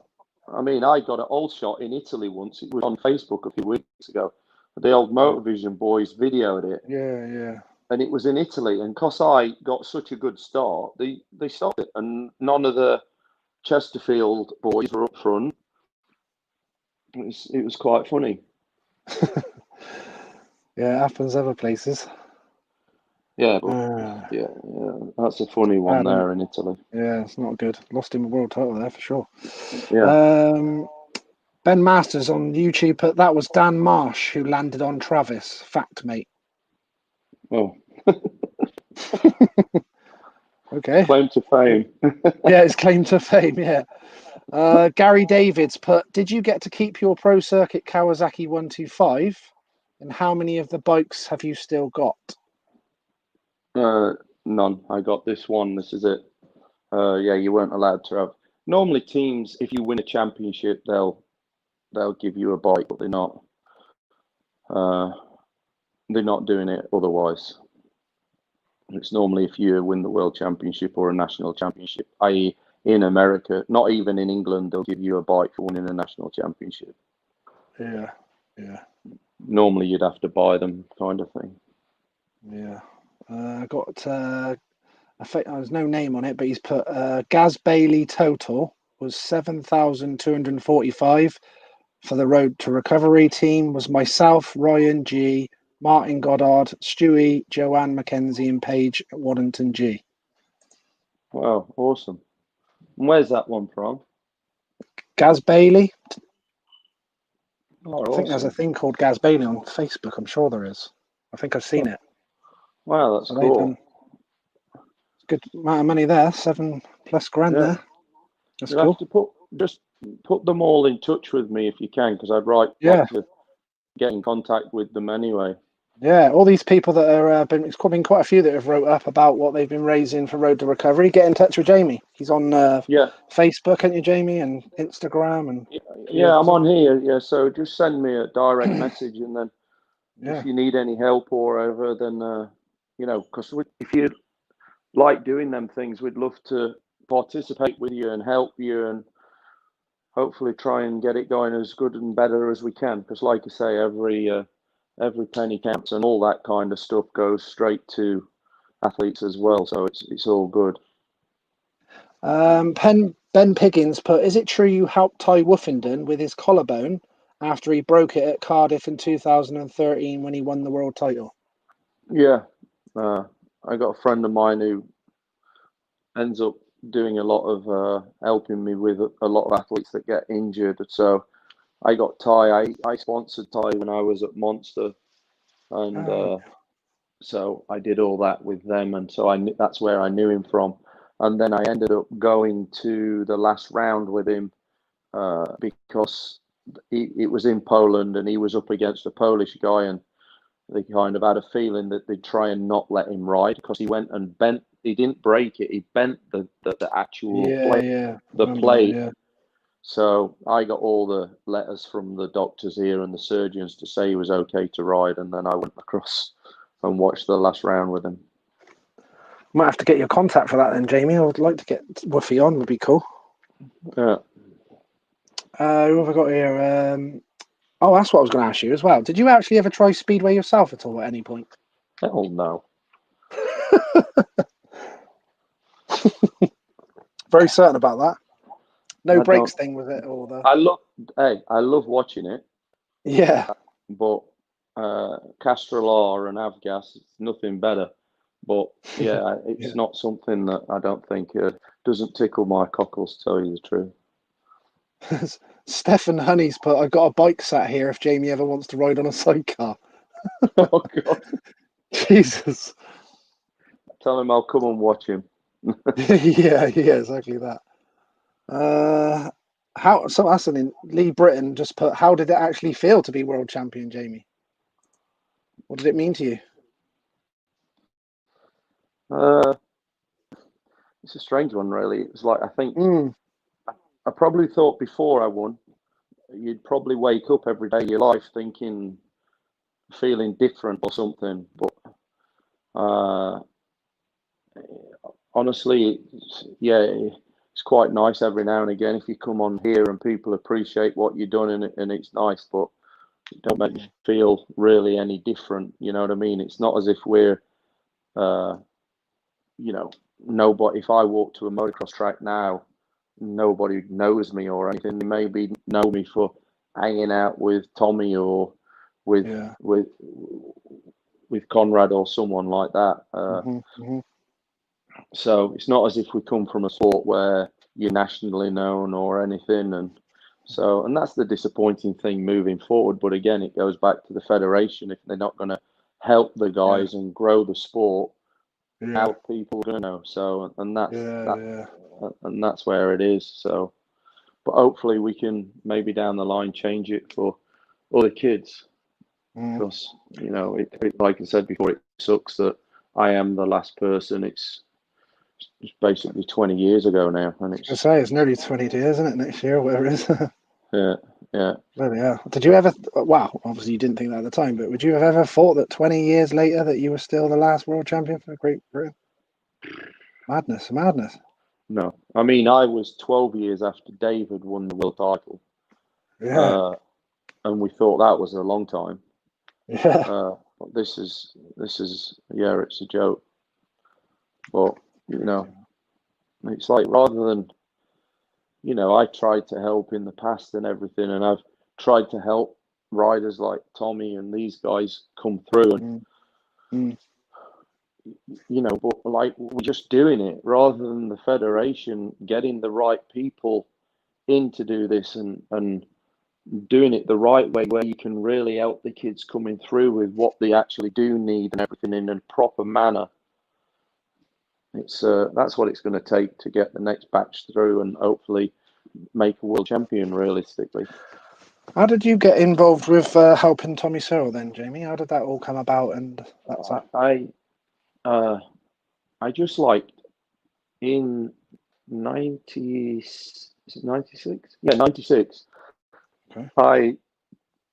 mean, I got an old shot in Italy once. It was on Facebook a few weeks ago. The old Motorvision boys videoed it. Yeah. And it was in Italy. And because I got such a good start, they stopped it. And none of the Chesterfield boys were up front. It was quite funny. Yeah, it happens other places. Yeah, yeah, that's a funny one there in Italy. Yeah, it's not good. Lost him a world title there for sure. Yeah. Ben Masters on YouTube put that was Dan Marsh who landed on Travis. Fact, mate. Oh. Okay. Claim to fame. Yeah, it's claim to fame, yeah. Gary Davids put, did you get to keep your Pro Circuit Kawasaki 125? And how many of the bikes have you still got? None. I got this one. This is it. Yeah, you weren't allowed to have. Normally, teams, if you win a championship, they'll give you a bike, but they're not. They're not doing it otherwise. It's normally if you win the world championship or a national championship, i.e., in America, not even in England, they'll give you a bike for winning a national championship. Yeah. Normally, you'd have to buy them, kind of thing. Yeah. I got there's no name on it, but he's put Gaz Bailey total was 7,245 for the Road to Recovery team. Was myself, Ryan G, Martin Goddard, Stewie, Joanne McKenzie, and Paige Waddington G. Wow, awesome! And where's that one from? Gaz Bailey. Oh, I think there's a thing called Gaz Bailey on Facebook. I'm sure there is. I think I've seen it. Wow, that's cool. Good amount of money there, 7+ grand there. That's You'll cool. have to put them all in touch with me if you can, because I'd like to get in contact with them anyway. Yeah, all these people that are it's been quite a few that have wrote up about what they've been raising for Road to Recovery. Get in touch with Jamie. He's on Facebook, aren't you, Jamie, and Instagram and I'm on here. Yeah, so just send me a direct message, and then if you need any help or whatever, then because if you like doing them things, we'd love to participate with you and help you, and hopefully try and get it going as good and better as we can. Because, like I say, every penny counts, and all that kind of stuff goes straight to athletes as well. So it's all good. Ben Piggins put, is it true you helped Ty Woofenden with his collarbone after he broke it at Cardiff in 2013 when he won the world title? Yeah. I got a friend of mine who ends up doing a lot of helping me with a lot of athletes that get injured. So I got Ty. I sponsored Ty when I was at Monster, and so I did all that with them, and so that's where I knew him from. And then I ended up going to the last round with him because it was in Poland, and he was up against a Polish guy, and they kind of had a feeling that they'd try and not let him ride because he went and bent. He didn't break it. He bent the actual plate. Yeah. So I got all the letters from the doctors here and the surgeons to say he was okay to ride, and then I went across and watched the last round with him. Might have to get your contact for that then, Jamie. I would like to get Woofy on. Would be cool. Yeah. Who have I got here? Oh, that's what I was going to ask you as well. Did you actually ever try Speedway yourself at all at any point? Hell no. Very certain about that. No brakes thing with it, or the. I love watching it. Yeah. But Castrol and Avgas, it's nothing better. But yeah, it's not something that I don't think doesn't tickle my cockles, to tell you the truth. Stefan Honey's put, I've got a bike sat here if Jamie ever wants to ride on a sidecar. Oh, God. Jesus. Tell him I'll come and watch him. yeah, exactly that. Lee Britton just put, how did it actually feel to be world champion, Jamie? What did it mean to you? It's a strange one, really. It was like, I think I probably thought before I won, you'd probably wake up every day of your life feeling different or something. But honestly, it's quite nice every now and again if you come on here and people appreciate what you've done, and it's nice, but it don't make me feel really any different. You know what I mean? It's not as if we're, nobody. If I walk to a motocross track now, nobody knows me or anything. They maybe know me for hanging out with Tommy or with Conrad or someone like that. So it's not as if we come from a sport where you're nationally known or anything, and that's the disappointing thing moving forward. But again, it goes back to the federation. If they're not going to help the guys and grow the sport, how people are going to know? So and that's where it is. So, but hopefully we can maybe down the line change it for other kids, because it, like I said before, it sucks that I am the last person. It's basically 20 years ago now, and it's nearly 20 years, isn't it? Next year, or whatever it is. yeah. Really, yeah. Did you ever? Wow, obviously you didn't think that at the time, but would you have ever thought that 20 years later that you were still the last world champion for Great Britain? Madness. No, I mean I was 12 years after David won the world title. Yeah. And we thought that was a long time. Yeah. But this is it's a joke. But it's like, rather than, I tried to help in the past and everything, and I've tried to help riders like Tommy and these guys come through, and but like, we're just doing it rather than the federation getting the right people in to do this and doing it the right way, where you can really help the kids coming through with what they actually do need and everything in a proper manner. It's that's what it's going to take to get the next batch through and hopefully make a world champion realistically. How did you get involved with helping Tommy Searle then, Jamie? How did that all come about? And that's that. I just liked in 96. Yeah, 96. Okay.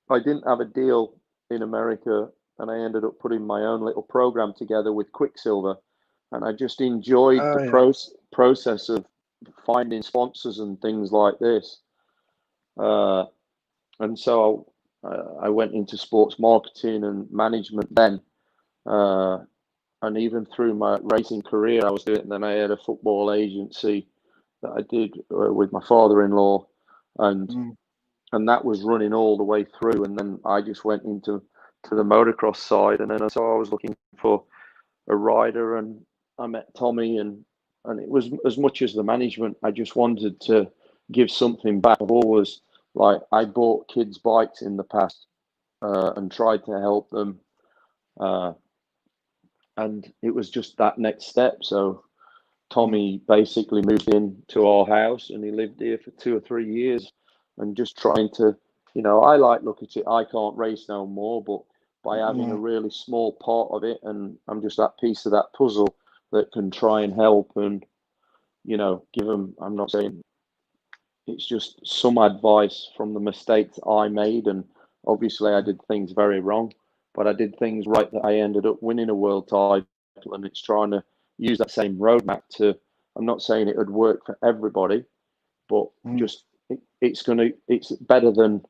I didn't have a deal in America, and I ended up putting my own little program together with Quicksilver, and I just enjoyed the process of finding sponsors and things like this. And so I went into sports marketing and management then, and even through my racing career, I was doing it. And then I had a football agency that I did with my father-in-law, and that was running all the way through. And then I just went into the motocross side, and then so I was looking for a rider, and I met Tommy, and and it was as much as the management. I just wanted to give something back. I've always, like, I bought kids' bikes in the past and tried to help them. And it was just that next step. So Tommy basically moved into our house and he lived here for 2 or 3 years and just trying to, you know, I like look at it, I can't race no more, but by having a really small part of it, and I'm just that piece of that puzzle that can try and help and, you know, give them, I'm not saying, it's just some advice from the mistakes I made. And obviously I did things very wrong, but I did things right that I ended up winning a world title. And it's trying to use that same roadmap to, I'm not saying it would work for everybody, but just it's better than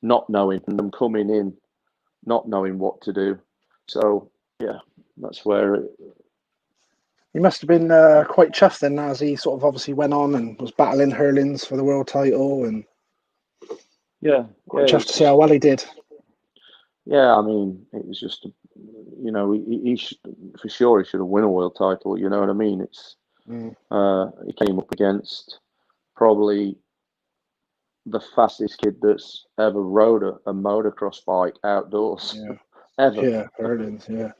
not knowing and them coming in not knowing what to do. So yeah, that's where He must have been quite chuffed then, as he sort of obviously went on and was battling Hurlings for the world title, and quite chuffed to see how well he did. Yeah, I mean, it was just, you know, he should, for sure he should have won a world title. You know what I mean? It's he came up against probably the fastest kid that's ever rode a motocross bike outdoors ever. Yeah, Hurlings, yeah.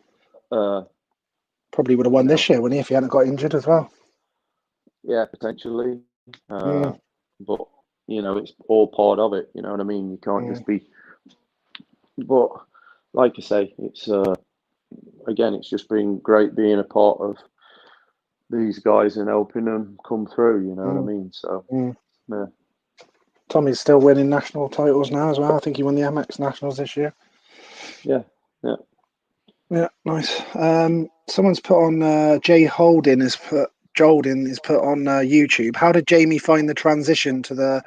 Probably would have won this year, wouldn't he, if he hadn't got injured as well? Yeah, potentially. But, you know, it's all part of it. You know what I mean? You can't just be. But like I say, it's again, it's just been great being a part of these guys and helping them come through. You know what I mean? So yeah. Tommy's still winning national titles now as well. I think he won the Amex Nationals this year. Yeah, nice. Someone's put on Jay Holding is put on YouTube. How did Jamie find the transition to the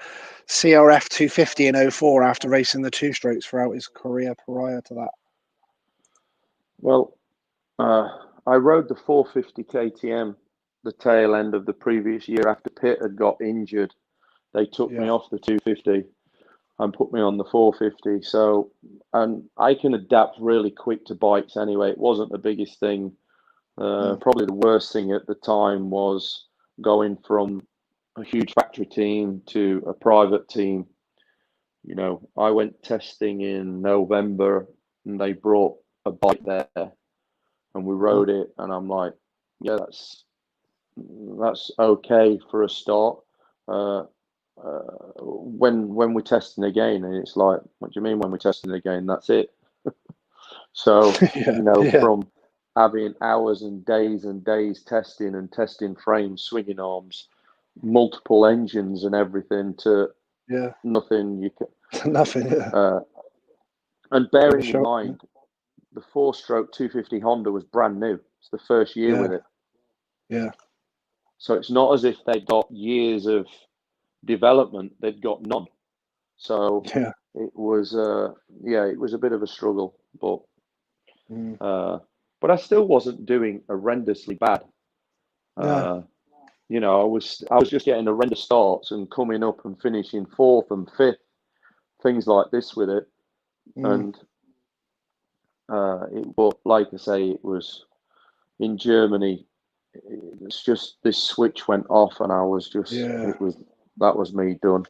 CRF 250 in 04 after racing the two strokes throughout his career prior to that? Well, I rode the 450 KTM the tail end of the previous year after Pitt had got injured. They took me off the 250 and put me on the 450. So, and I can adapt really quick to bikes anyway. It wasn't the biggest thing. Probably the worst thing at the time was going from a huge factory team to a private team. You know, I went testing in November and they brought a bike there and we rode it, and I'm like, yeah, that's okay for a start. When we're testing again, and it's like, what do you mean when we're testing again? That's it. So you know, from having hours and days testing and testing frames, swinging arms, multiple engines and everything to nothing. You can nothing. And bearing in mind, the 4-stroke 250 Honda was brand new. It's the first year with it. Yeah. So it's not as if they got years of development. They've got none. So it was it was a bit of a struggle, but I still wasn't doing horrendously bad. You know, I was just getting horrendous starts and coming up and finishing 4th and 5th, things like this with it. And but like I say, it was in Germany. It's just this switch went off, and I was just that was me done.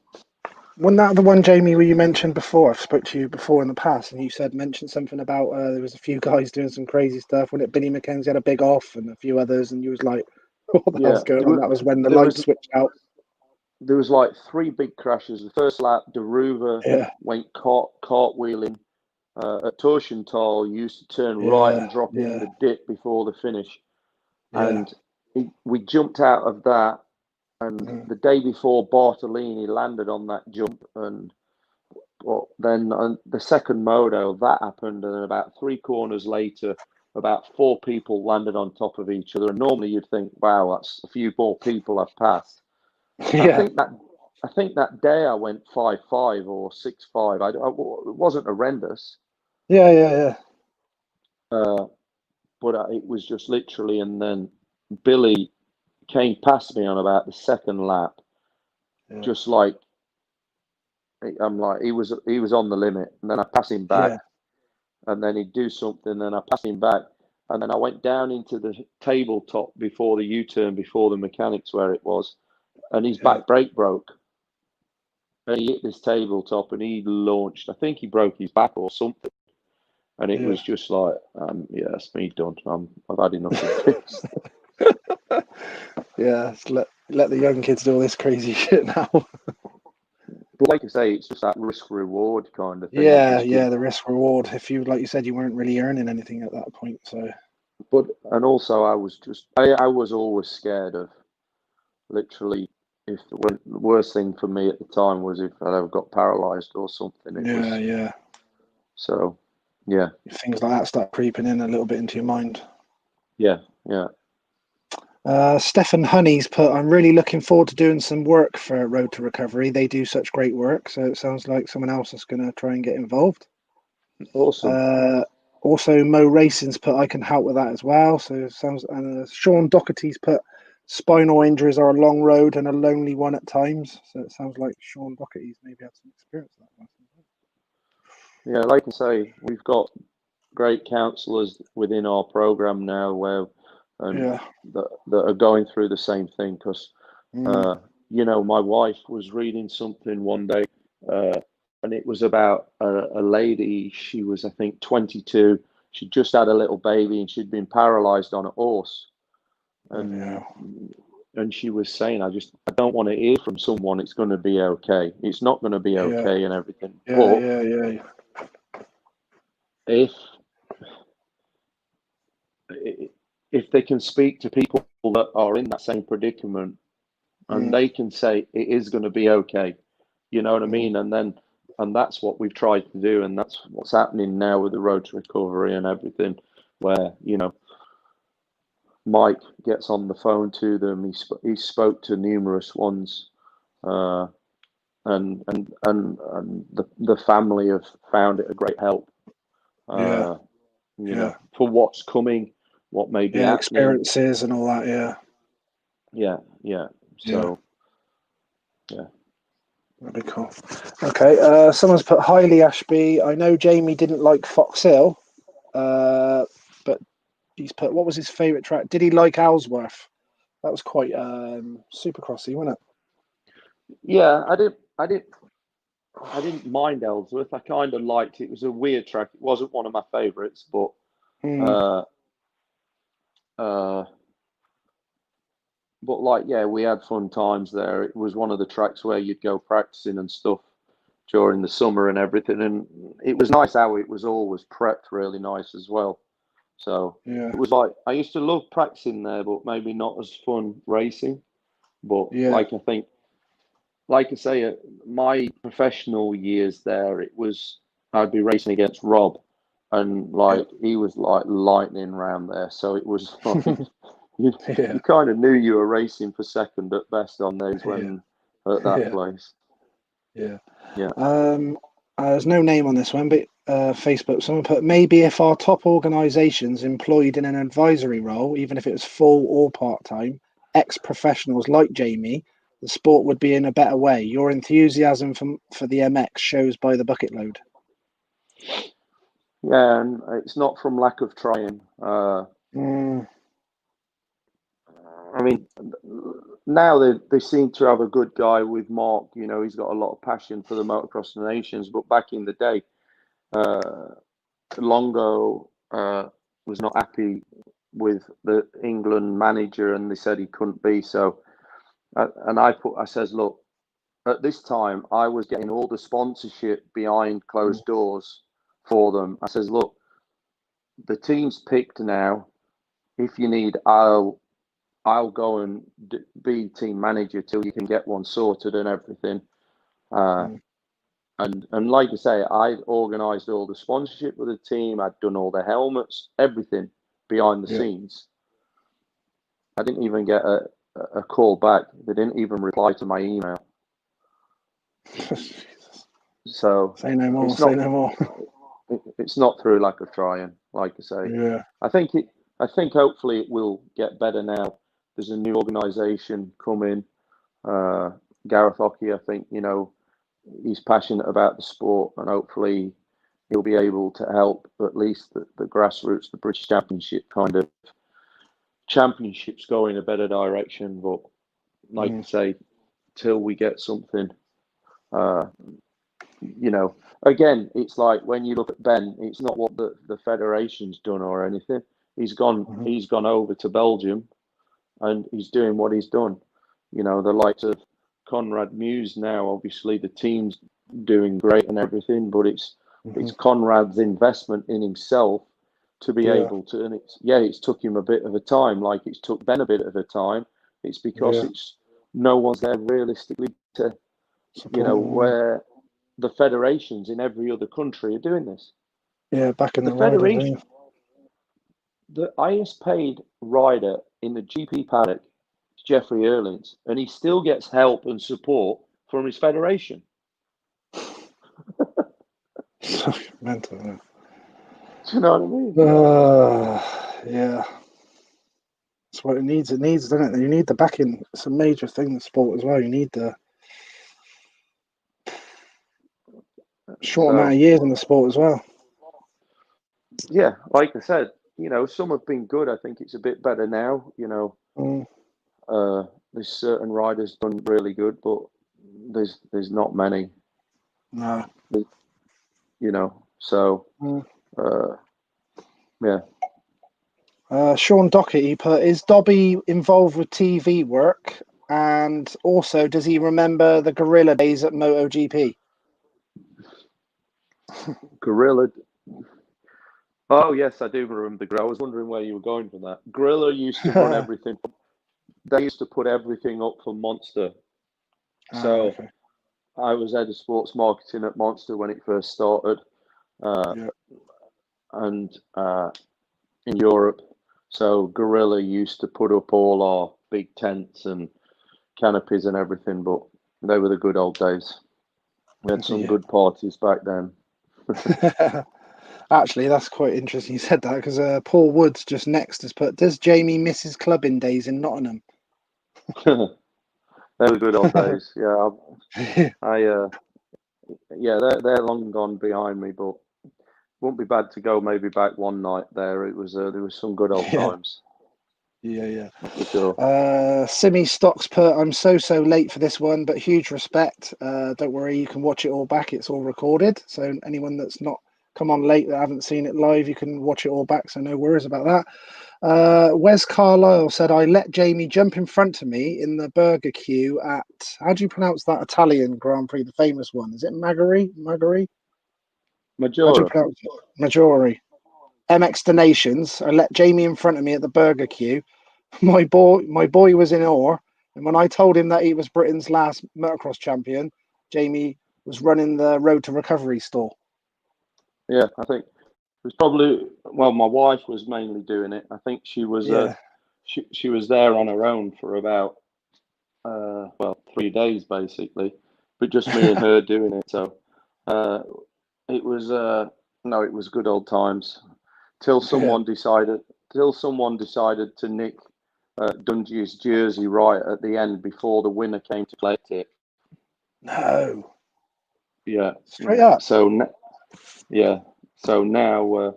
Wasn't that the one, Jamie, where you mentioned before? I've spoke to you before in the past, and you mentioned something about there was a few guys doing some crazy stuff. When Billy McKenzie had a big off, and a few others, and you was like, "What the hell's going on?" That was when the lights switched out. There was like 3 big crashes. The first lap, Deruva went cartwheeling. At Torschenthal, used to turn right and drop in the dip before the finish. And we jumped out of that. And the day before, Bartolini landed on that jump. And then the second moto, that happened. And about 3 corners later, about 4 people landed on top of each other. And normally you'd think, wow, that's a few more people I've passed. I think that day I went 5.5 or 6.5. It wasn't horrendous. Yeah. But it was just literally, and then Billy came past me on about the second lap, just like I'm like he was on the limit, and then I pass him back, and then he'd do something, then I pass him back, And then I went down into the tabletop before the U-turn, before the mechanics where it was, and his back brake broke. And he hit this tabletop and he launched. I think he broke his back or something. And it was just like, yeah, that's me done. I've had enough of this. Yeah, let the young kids do all this crazy shit now. But like I say, it's just that risk reward kind of thing. Yeah, the risk reward. If you, like you said, you weren't really earning anything at that point, so. But and also I was always scared of literally if the worst thing for me at the time was if I ever got paralysed or something. Yeah. So, yeah. Things like that start creeping in a little bit into your mind. Yeah. Stefan Honey's put, I'm really looking forward to doing some work for Road to Recovery. They do such great work, so it sounds like someone else is going to try and get involved. Awesome. Also, Mo Racing's put, I can help with that as well. So it sounds. Sean Doherty's put, spinal injuries are a long road and a lonely one at times. So it sounds like Sean Doherty's maybe had some experience with that. Yeah, like I say, we've got great counsellors within our program now that are going through the same thing. Because my wife was reading something one day, and it was about a lady. She was, I think, 22. She just had a little baby, and she'd been paralysed on a horse. And she was saying, I don't want to hear from someone it's going to be okay. It's not going to be okay and everything. Yeah. If they can speak to people that are in that same predicament and they can say it is going to be okay, you know what I mean? And that's what we've tried to do, and that's what's happening now with the Road to Recovery and everything, where Mike gets on the phone to them. He spoke to numerous ones, and the family have found it a great help. For what's coming, what may be happening, experiences and all that. Yeah. So, yeah. That'd be cool. Okay, someone's put, highly Ashby. I know Jamie didn't like Fox Hill, but he's put, what was his favourite track? Did he like Ellsworth? That was quite supercrossy, wasn't it? Yeah, I didn't mind Ellsworth. I kind of liked it. It was a weird track. It wasn't one of my favourites, but we had fun times there. It was one of the tracks where you'd go practicing and stuff during the summer and everything, and it was nice how it was always prepped really nice as well. So it was like, I used to love practicing there, but maybe not as fun racing. But like I say, my professional years there, I'd be racing against Rob, and he was like lightning around there. So it was like you kind of knew you were racing for second at best on those when at that place. Yeah. Yeah. There's no name on this one, but Facebook, someone put, maybe if our top organisations employed in an advisory role, even if it was full or part-time, ex-professionals like Jamie, the sport would be in a better way. Your enthusiasm for the MX shows by the bucket load. Yeah, and it's not from lack of trying. I mean, now they seem to have a good guy with Mark. He's got a lot of passion for the Motocross Nations. But back in the day, Longo was not happy with the England manager, and they said he couldn't be. So, I says, look, at this time, I was getting all the sponsorship behind closed doors for them. I says, look, the team's picked now. If you need, I'll go and be team manager till you can get one sorted and everything. And like I say, I organised all the sponsorship with the team. I'd done all the helmets, everything behind the scenes. I didn't even get a call back. They didn't even reply to my email. So say no more. It's not through lack of trying, like I say. I think hopefully it will get better now. There's a new organisation coming. Gareth Hockey, I think, he's passionate about the sport, and hopefully he'll be able to help at least the grassroots, the British Championship kind of championships go in a better direction. But like I say, till we get something, again, it's like when you look at Ben, it's not what the federation's done or anything. He's gone over to Belgium, and he's doing what he's done. The likes of Conrad Muse now, obviously the team's doing great and everything, but it's Conrad's investment in himself to be able to, and it's took him a bit of a time, like it's took Ben a bit of a time. It's because it's no one's there realistically to, where the federations in every other country are doing this. Yeah, back in the federation. The highest paid rider in the GP paddock is Jeffrey Erlings, and he still gets help and support from his federation. Mental. Do you know what I mean? Yeah. That's what it needs. It needs, doesn't it? You need the backing. It's a major thing in the sport as well. You need the short amount of years in the sport as well. Yeah, like I said, some have been good. I think it's a bit better now. There's certain riders done really good, but there's not many. No. So yeah. Sean Dockett, put, is Dobby involved with TV work? And also, does he remember the Gorilla days at MotoGP? Gorilla. Oh, yes, I do remember. I was wondering where you were going from that. Gorilla used to run everything. They used to put everything up for Monster. So I was head of sports marketing at Monster when it first started. And in Europe. So Gorilla used to put up all our big tents and canopies and everything, but they were the good old days. We had some good parties back then. Actually, that's quite interesting you said that, because Paul Woods just next has put, does Jamie miss his clubbing days in Nottingham? They were good old days. Yeah, they're long gone behind me, but wouldn't be bad to go maybe back one night there. It was there was some good old times. Yeah. For sure. Simi Stocks put, I'm so late for this one, but huge respect. Don't worry, you can watch it all back. It's all recorded. So anyone that's not come on late that haven't seen it live, you can watch it all back. So no worries about that. Wes Carlisle said, I let Jamie jump in front of me in the burger queue at, how do you pronounce that Italian Grand Prix, the famous one? Is it Maggiore? Maggiore. Maggiore. MX Donations. I let Jamie in front of me at the burger queue. My boy was in awe, and when I told him that he was Britain's last motocross champion, Jamie was running the Road to Recovery stall. Yeah, I think it was probably, well, my wife was mainly doing it. I think she was she was there on her own for about 3 days basically, but just me and her doing it. So it was good old times till someone decided to nick Dungey's jersey right at the end before the winner came to collect it. No. Yeah. Straight up. So now it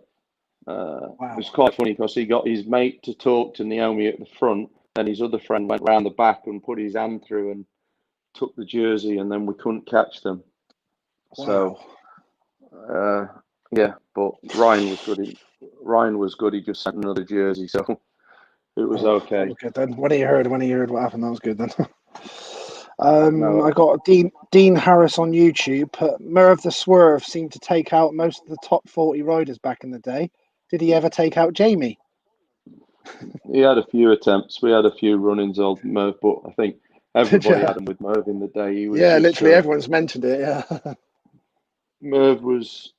was quite funny because he got his mate to talk to Naomi at the front, then his other friend went round the back and put his hand through and took the jersey, and then we couldn't catch them. Wow. So but Ryan was good. He just sent another jersey, so it was okay. Okay, then when he heard what happened, that was good then. I got Dean Harris on YouTube. Merv the Swerve seemed to take out most of the top 40 riders back in the day. Did he ever take out Jamie? He had a few attempts. We had a few run-ins of Merv, but I think everybody had him with Merv in the day. He was literally everyone's mentioned it. Yeah. Merv was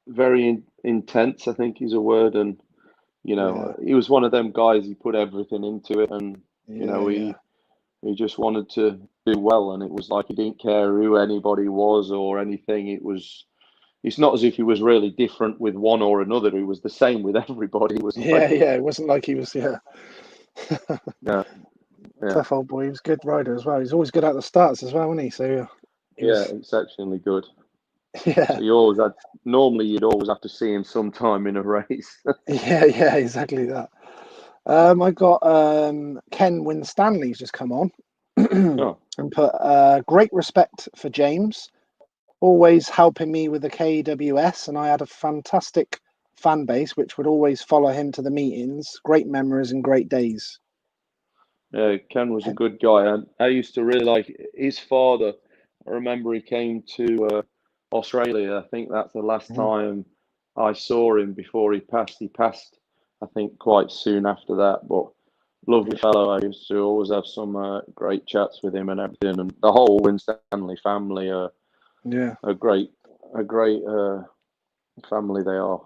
very intense, I think is a word, and he was one of them guys. He put everything into it, and he just wanted to do well, and it was like he didn't care who anybody was or anything. It's not as if he was really different with one or another. He was the same with everybody. It was it wasn't like he was yeah. Tough old boy. He was a good rider as well. He's always good at the starts as well, wasn't he? So exceptionally good. Yeah. So you always had, normally you'd always have to see him sometime in a race. Yeah, exactly that. I got Ken Winstanley's just come on Oh, and put great respect for James, always helping me with the KWS, and I had a fantastic fan base which would always follow him to the meetings. Great memories and great days. yeah, Ken was a good guy, and I used to really like his father. I remember he came to Australia. I think that's the last time I saw him before he passed. He passed, I think, quite soon after that. But lovely fellow. I used to always have some great chats with him and everything. And the whole Winstanley family are a great family they are.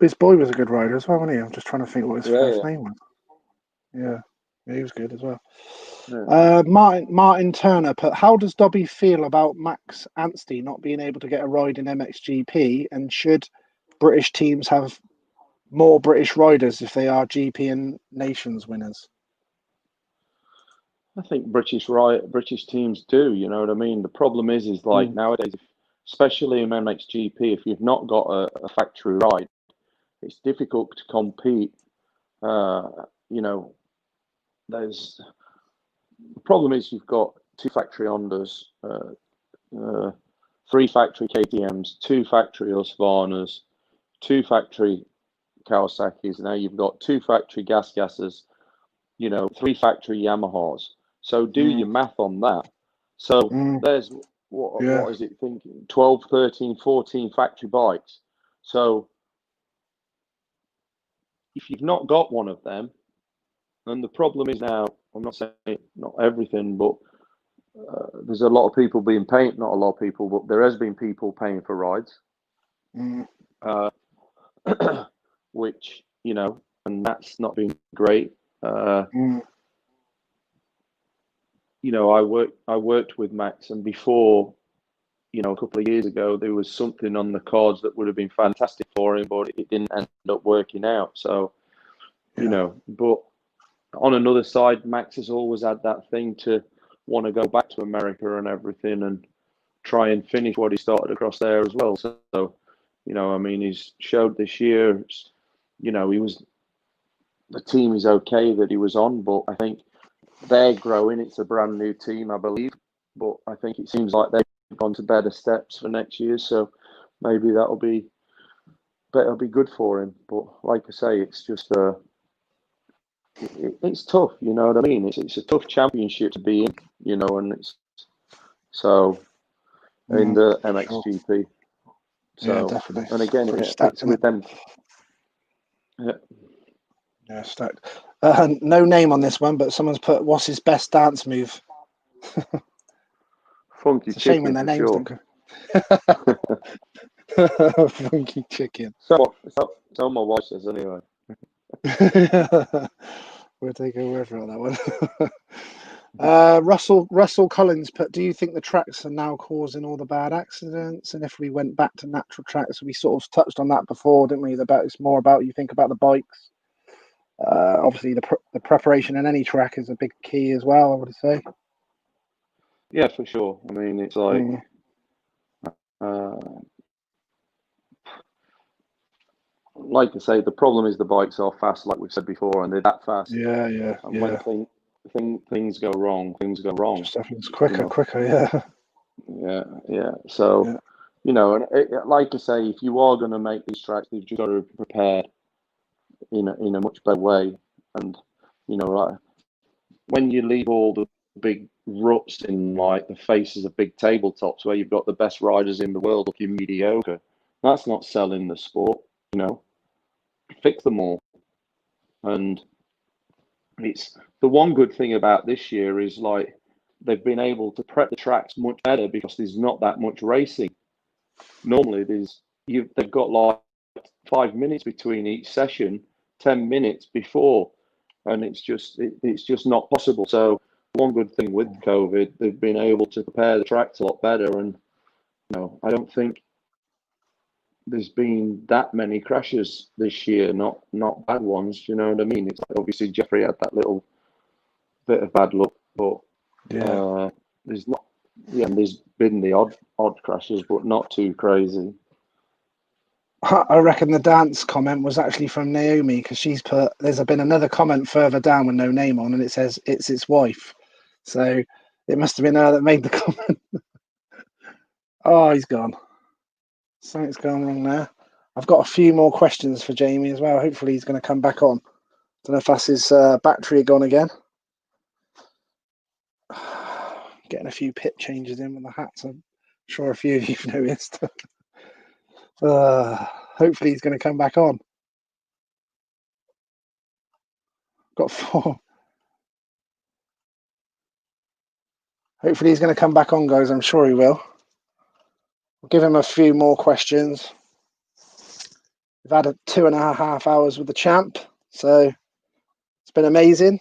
His boy was a good rider as well, wasn't he? I'm just trying to think what his first Yeah. name was. Yeah, he was good as well. Yeah. Martin Turner put, how does Dobby feel about Max Anstey not being able to get a ride in MXGP, and should British teams have more British riders if they are GP and Nations winners? I think British teams do, you know what I mean? The problem is like nowadays, especially in MXGP, if you've not got a factory ride, it's difficult to compete. You know, the problem is you've got 2 factory Hondas, 3 factory KTMs, 2 factory Husqvarnas, 2 factory Kawasaki's. Now you've got 2 factory gassers, you know, 3 factory Yamahas. So do your math on that. So there's, what is it thinking? 12, 13, 14 factory bikes. So if you've not got one of them, and the problem is now, I'm not saying not everything, but there's a lot of people being paid, not a lot of people, but there has been people paying for rides, which, you know, and that's not been great. You know, I worked with Max, and before, you know, a couple of years ago, there was something on the cards that would have been fantastic for him, but it didn't end up working out. So, you know, but on another side, Max has always had that thing to want to go back to America and everything and try and finish what he started across there as well. So, you know, I mean, he's showed this year, you know, the team is okay that he was on, but I think they're growing. It's a brand new team, I believe, but I think it seems like they've gone to better steps for next year. So maybe that'll be good for him. But like I say, it's just it's tough. You know what I mean? It's a tough championship to be in. You know, and it's so in the MXGP. So definitely. and again, Stacked, it's with them. Yeah, stacked. No name on this one, but someone's put, what's his best dance move? Funky It's a shame chicken when their for names sure. don't go. Funky chicken. So my wife says anyway. We'll take a word for that one. Russell Collins put, do you think the tracks are now causing all the bad accidents? And if we went back to natural tracks, we sort of touched on that before, didn't we? It's more about, you think about the bikes. Obviously, the preparation in any track is a big key as well, I would say. Yeah, for sure. I mean, it's like, like I say, the problem is the bikes are fast, like we've said before, and they're that fast. Yeah. And when things go wrong, things go wrong. Just happens quicker, Yeah. So, you know, and like I say, if you are going to make these tracks, you've just got to prepare in a much better way. And, you know, like when you leave all the big ruts in like the faces of big tabletops where you've got the best riders in the world looking mediocre, that's not selling the sport. You know, fix them all. And it's the one good thing about this year is like they've been able to prep the tracks much better because there's not that much racing. Normally they've got like 5 minutes between each session, 10 minutes before, and it's just not possible. So one good thing with COVID, they've been able to prepare the tracks a lot better, and you know, I don't think there's been that many crashes this year, not bad ones. You know what I mean? It's like obviously Jeffrey had that little bit of bad luck, but there's Yeah, and there's been the odd crashes, but not too crazy. I reckon the dance comment was actually from Naomi, because she's put, there's been another comment further down with no name on, and it says it's its wife. So it must have been her that made the comment. Oh, he's gone. Something's gone wrong there. I've got a few more questions for Jamie as well. Hopefully he's going to come back on. Don't know if that's his battery gone again. Getting a few pit changes in with the hats. I'm sure a few of you've noticed. Hopefully he's going to come back on. Got 4. Hopefully he's going to come back on, guys. I'm sure he will. We'll give him a few more questions. We've had 2.5 hours with the champ, so it's been amazing.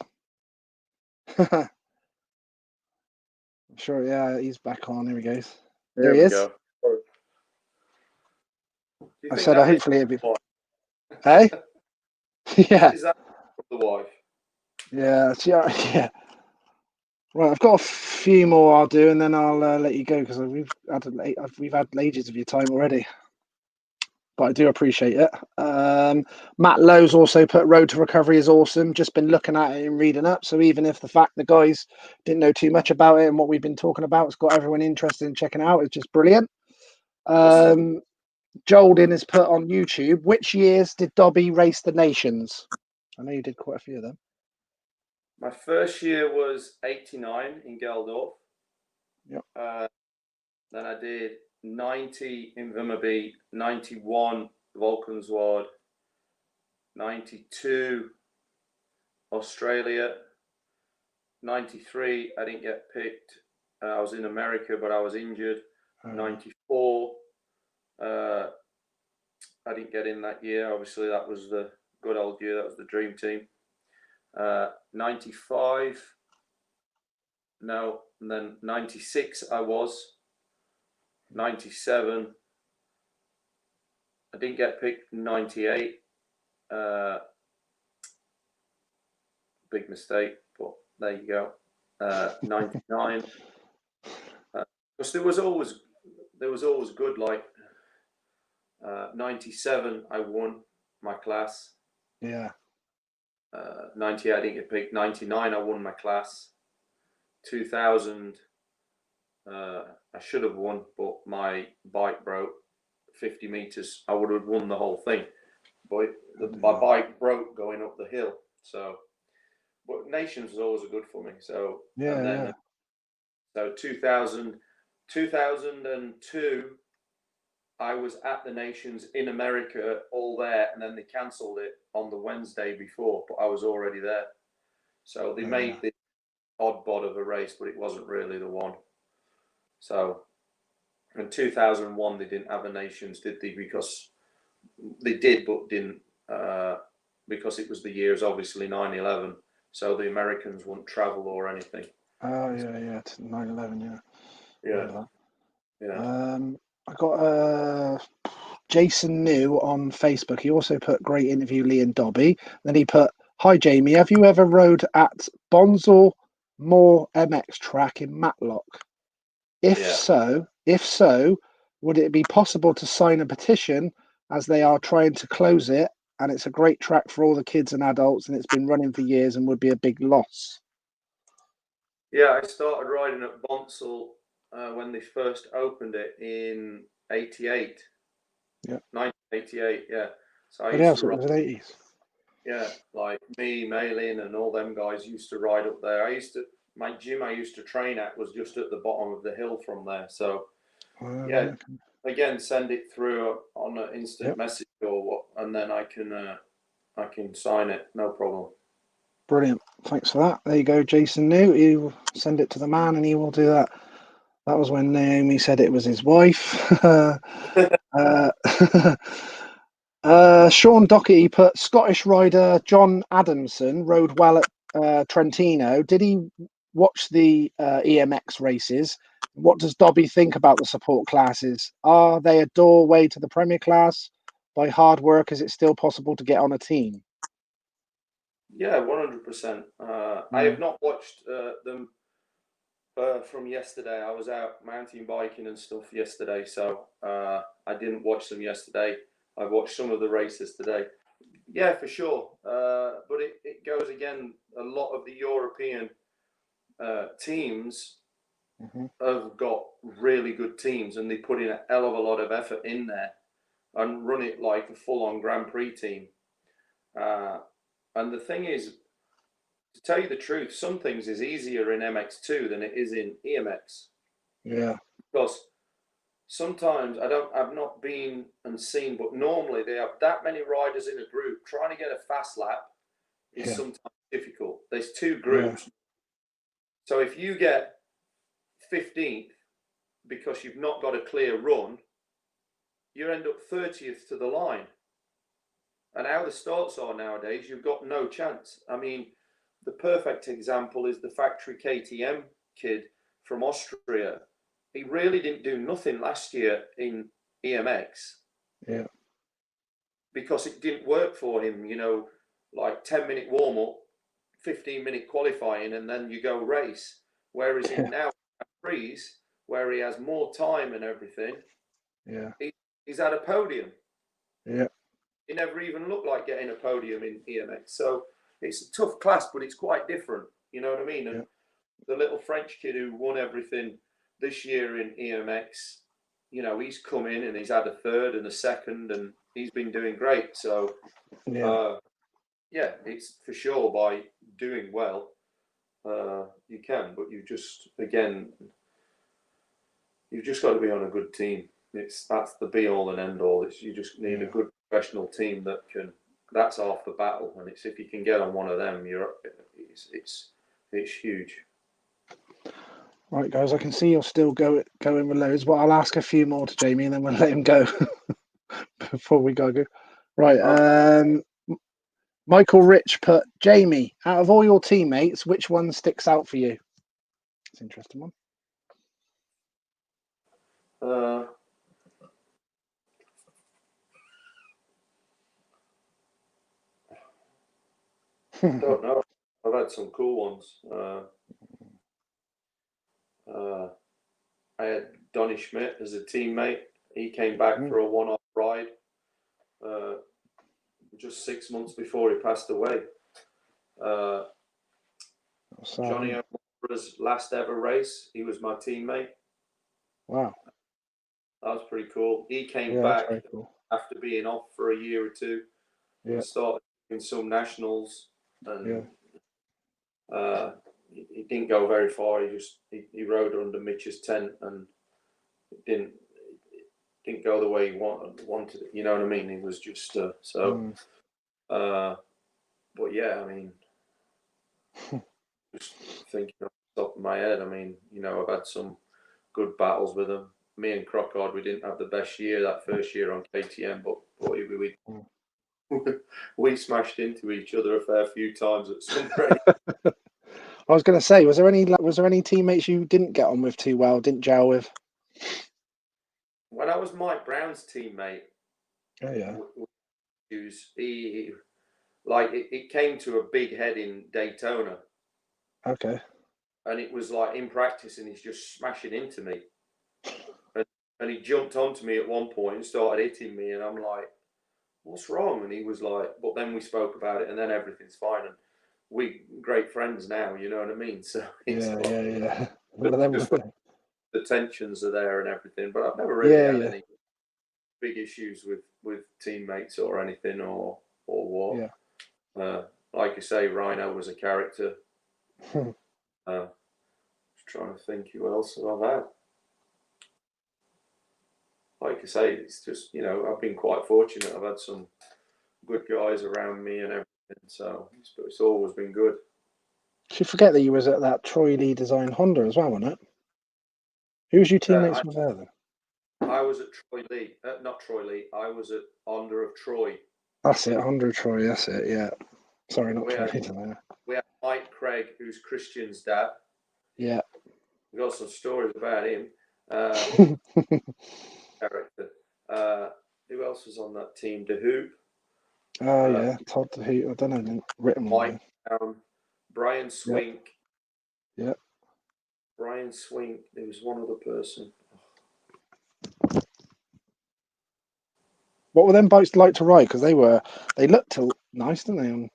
I'm sure, yeah, he's back on. Here he goes. There he is. Go. I said hopefully it'd be. Hey? Yeah. Is that the wife? Yeah, yeah. Right, I've got a few more I'll do, and then I'll let you go, because we've had ages of your time already. But I do appreciate it. Matt Lowe's also put Road to Recovery is awesome. Just been looking at it and reading up. So even if the fact the guys didn't know too much about it and what we've been talking about, it's got everyone interested in checking it out. It's just brilliant. Jolden has put on YouTube, which years did Dobby race the Nations? I know you did quite a few of them. My first year was 89 in Geldorf. Yep. Then I did 90 in Vimmerby, 91 Valkenswaard, 92 Australia, 93 I didn't get picked. I was in America, but I was injured. 94 I didn't get in that year. Obviously, that was the good old year. That was the dream team. 95, no, and then 96 I was. 97 I didn't get picked. 98 big mistake, but there you go. 99 because there was always good, like 97 I won my class. Yeah. 98 I didn't get picked. 99 I won my class. 2000 I should have won, but my bike broke 50 meters. I would have won the whole thing, but my bike broke going up the hill. So, but Nations was always good for me. So yeah, and then so 2002 I was at the Nations in America, all there, and then they cancelled it on the Wednesday before, but I was already there. So they made the odd bod of a race, but it wasn't really the one. So in 2001 they didn't have a Nations, did they? Because they did, but didn't, because it was the years obviously 9/11. So the Americans wouldn't travel or anything. Oh yeah, 9/11, yeah. I got Jason New on Facebook. He also put great interview, Lee and Dobby. Then he put, hi Jamie, have you ever rode at Bonsall Moor MX track in Matlock? If so, would it be possible to sign a petition, as they are trying to close it, and it's a great track for all the kids and adults, and it's been running for years and would be a big loss? Yeah, I started riding at Bonsall when they first opened it in 88. Yeah. 1988, yeah. So I used to ride. It was in the 80s. Yeah, like me, Malin, and all them guys used to ride up there. My gym I used to train at was just at the bottom of the hill from there. So, again, send it through on an instant message or what, and then I can sign it, no problem. Brilliant. Thanks for that. There you go, Jason New. You send it to the man and he will do that. That was when Naomi said it was his wife. Sean Doherty put Scottish rider John Adamson rode well at Trentino. Did he watch the EMX races? What does Dobby think about the support classes? Are they a doorway to the Premier class? By hard work, is it still possible to get on a team? Yeah, 100%. I have not watched them From yesterday. I was out mountain biking and stuff yesterday, so I didn't watch them yesterday. I watched some of the races today. Yeah, for sure. But it goes again. A lot of the European teams have got really good teams, and they put in a hell of a lot of effort in there and run it like a full-on Grand Prix team. And the thing is, to tell you the truth, some things is easier in MX2 than it is in EMX. Yeah. Because sometimes I've not been and seen, but normally they have that many riders in a group. Trying to get a fast lap is sometimes difficult. There's two groups. Yeah. So if you get 15th because you've not got a clear run, you end up 30th to the line. And how the starts are nowadays, you've got no chance. I mean, the perfect example is the factory KTM kid from Austria. He really didn't do nothing last year in EMX. Yeah. Because it didn't work for him, you know, like 10-minute warm-up, 15-minute qualifying, and then you go race. Whereas in now, Freeze, where he has more time and everything, he's at a podium. Yeah. He never even looked like getting a podium in EMX. So it's a tough class, but it's quite different. You know what I mean? And the little French kid who won everything this year in EMX, you know, he's come in and he's had a third and a second, and he's been doing great. So, it's for sure by doing well, you can, but you've just got to be on a good team. That's the be all and end all. You just need a good professional team that's half the battle. And it's if you can get on one of them, it's huge. Right, guys, I can see you're still going with loads, but I'll ask a few more to Jamie and then we'll let him go before we go. Right, Michael Rich put, Jamie, out of all your teammates, which one sticks out for you? It's an interesting one. I don't know. I've had some cool ones. I had Donny Schmidt as a teammate. He came back for a one-off ride just 6 months before he passed away. Johnny O'Mara's last ever race, he was my teammate. Wow. That was pretty cool. He came back after being off for a year or two. Yeah. Started in some nationals, and he didn't go very far. He rode under Mitch's tent, and it didn't go the way he wanted it. You know what I mean? He was just but yeah, I mean, just thinking off the top of my head, I mean, you know, I've had some good battles with him. Me and Crockard, we didn't have the best year that first year on KTM, but we smashed into each other a fair few times at some rate. I was going to say, was there any teammates you didn't get on with too well, didn't gel with? When I was Mike Brown's teammate, Hughes, he like it came to a big head in Daytona. Okay. And it was like in practice, and he's just smashing into me. And he jumped onto me at one point and started hitting me, and I'm like, what's wrong? And he was like, but then we spoke about it, and then everything's fine. And we great friends now, you know what I mean? So it's the tensions are there and everything, but I've never really had any big issues with teammates or anything or what. Yeah. Like you say, Rhino was a character. Trying to think who else I've had. Like I say, it's just, you know, I've been quite fortunate. I've had some good guys around me and everything, so it's always been good. Did you forget that you was at that Troy Lee Design Honda as well, wasn't it? Who was your teammates with there then? I was at Troy Lee, not Troy Lee. I was at Honda of Troy. That's it, Honda of Troy. That's it. Yeah. Sorry, not Troy. We had Mike Craig, who's Christian's dad. Yeah. We got some stories about him. Character. Who else was on that team? The Hoop. Oh yeah, Todd the Hoop. I don't know. Written Mike Brown, Brian Swink. Yeah. Brian Swink. There was one other person. What were them bikes like to ride? Because they looked nice, didn't they?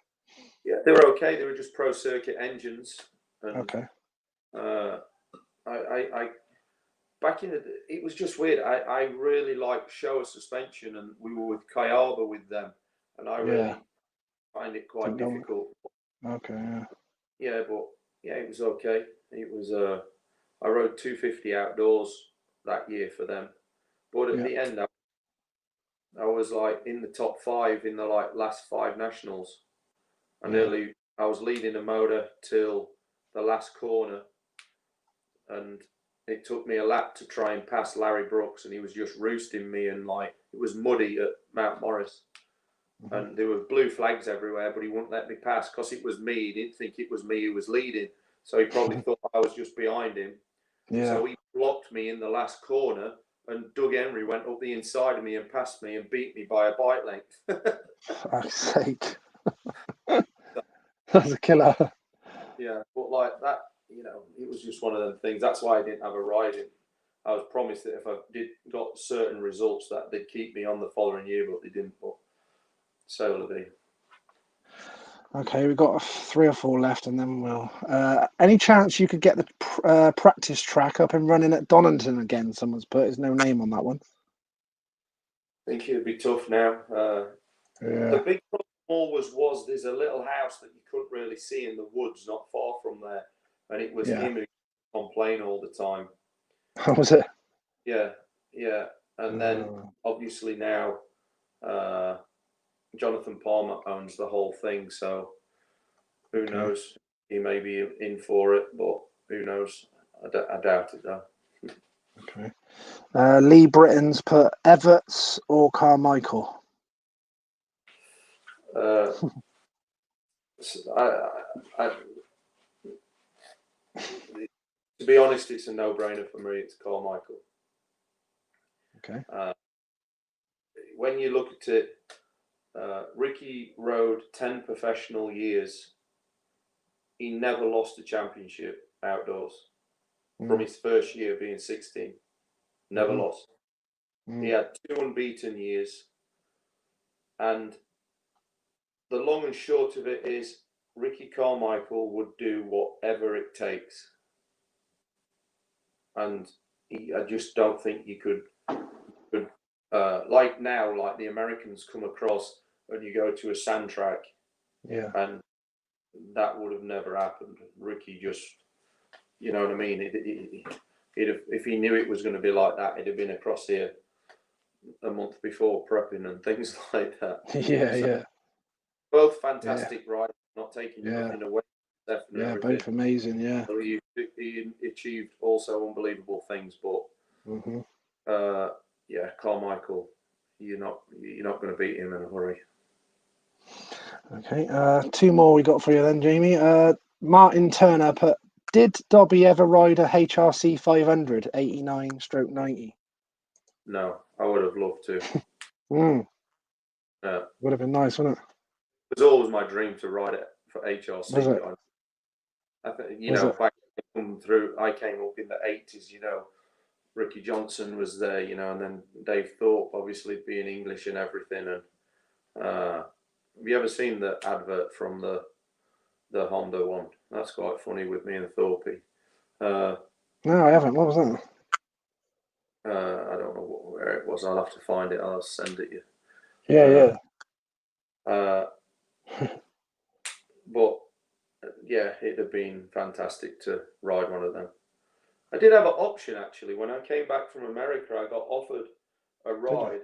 Yeah, they were okay. They were just pro circuit engines. And, Okay. I back in the, it was just weird. I really liked Showa suspension, and we were with Cagiva with them, and I really find it quite difficult. Okay. Yeah. Yeah, but yeah, it was okay. It was I rode 250 outdoors that year for them, but at the end, I was like in the top 5 in the last 5 nationals. I was leading a motor till the last corner, and it took me a lap to try and pass Larry Brooks, and he was just roosting me, and it was muddy at Mount Morris, and there were blue flags everywhere, but he wouldn't let me pass because it was me. He didn't think it was me who was leading, so he probably thought I was just behind him. Yeah. So he blocked me in the last corner, and Doug Henry went up the inside of me and passed me and beat me by a bike length. For fuck's sake. That's a killer. Yeah, but like that, it was just one of them things. That's why I didn't have a riding. I was promised that if I got certain results that they'd keep me on the following year, but they didn't. But so will be. Okay, we've got 3 or 4 left, and then we'll. Any chance you could get the practice track up and running at Donington again? Someone's put. There's no name on that one. I think it'd be tough now. The big problem always was there's a little house that you couldn't really see in the woods, not far from there, and it was him who complained all the time. How was it? Yeah, and then obviously now Jonathan Palmer owns the whole thing, so who knows? He may be in for it, but who knows? I doubt it though. Okay. Lee Britton's put Everts or Carmichael. To be honest, it's a no-brainer for me. It's Carmichael. Okay. When you look at it, Ricky rode 10 professional years. He never lost a championship outdoors from his first year being 16. Never lost. He had 2 unbeaten years. And the long and short of it is Ricky Carmichael would do whatever it takes. And I just don't think you could like now, like the Americans come across and you go to a sand track, and that would have never happened. Ricky just, you know what I mean? If he knew it was going to be like that, he'd have been across here a month before prepping and things like that. Yeah. Both fantastic riders, not taking nothing away. Yeah, both amazing. Yeah. So he achieved also unbelievable things, but Carmichael, you're not going to beat him in a hurry. Okay, 2 more we got for you then, Jamie. Martin Turner put, did Dobby ever ride a HRC 500 89/90? No, I would have loved to. Would have been nice, wouldn't it? It was always my dream to ride it for HRC. Was it? I think, back through, I came up in the 80s, Ricky Johnson was there, and then Dave Thorpe, obviously being English and everything. And have you ever seen the advert from the Honda one? That's quite funny with me and Thorpe. No, I haven't. What was that? I don't know where it was. I'll have to find it. I'll send it you. Yeah. But yeah, it'd have been fantastic to ride one of them. I did have an option actually. When I came back from America, I got offered a ride.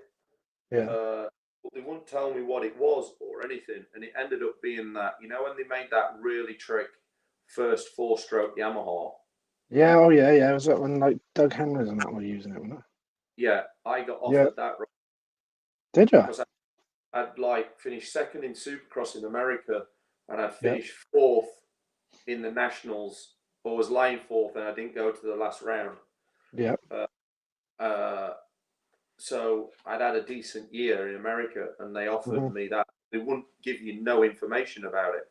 But they wouldn't tell me what it was or anything, and it ended up being that, when they made that really trick first 4-stroke Yamaha. Yeah, oh yeah. Was that when like Doug Henry's and that were using it, wasn't it? Yeah, I got offered that ride. Did you? Because I'd finished second in Supercross in America, and I'd finished 4th in the Nationals, or was lying 4th, and I didn't go to the last round. Yeah. So I'd had a decent year in America, and they offered me that. They wouldn't give you no information about it,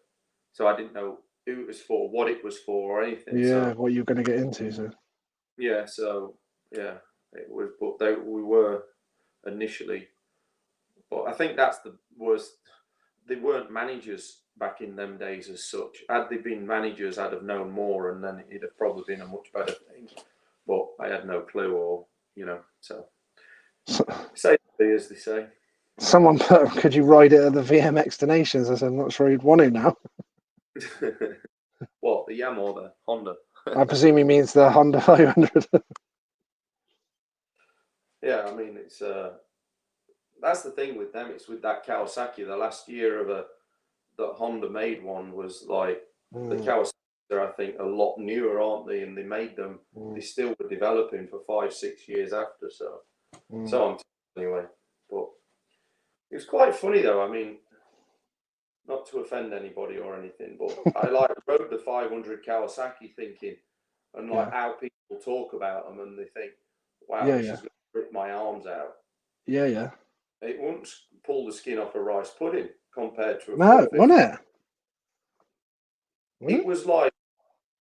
so I didn't know who it was for, what it was for, or anything. Yeah, So, what you're going to get into. So yeah, so yeah, it was. But we were initially, but I think that's the worst. They weren't managers back in them days as such. Had they been managers, I'd have known more, and then it'd have probably been a much better thing. But I had no clue, or so say as they say. someone put, could you ride it at the VMX Nations? I said, I'm not sure he'd want to now. What, the Yam or the Honda? I presume he means the Honda 500. Yeah, I mean it's that's the thing with them. It's with that Kawasaki. The last year of that Honda made one was like the Kawasaki are, I think, a lot newer, aren't they? And they made them. They still were developing for 5-6 years after. So I'm anyway. But it was quite funny though. I mean, not to offend anybody or anything, but I rode the 500 Kawasaki thinking, and how people talk about them, and they think, wow, this is going to rip my arms out. Yeah. It won't pull the skin off a rice pudding compared to a No, wasn't it? It was like,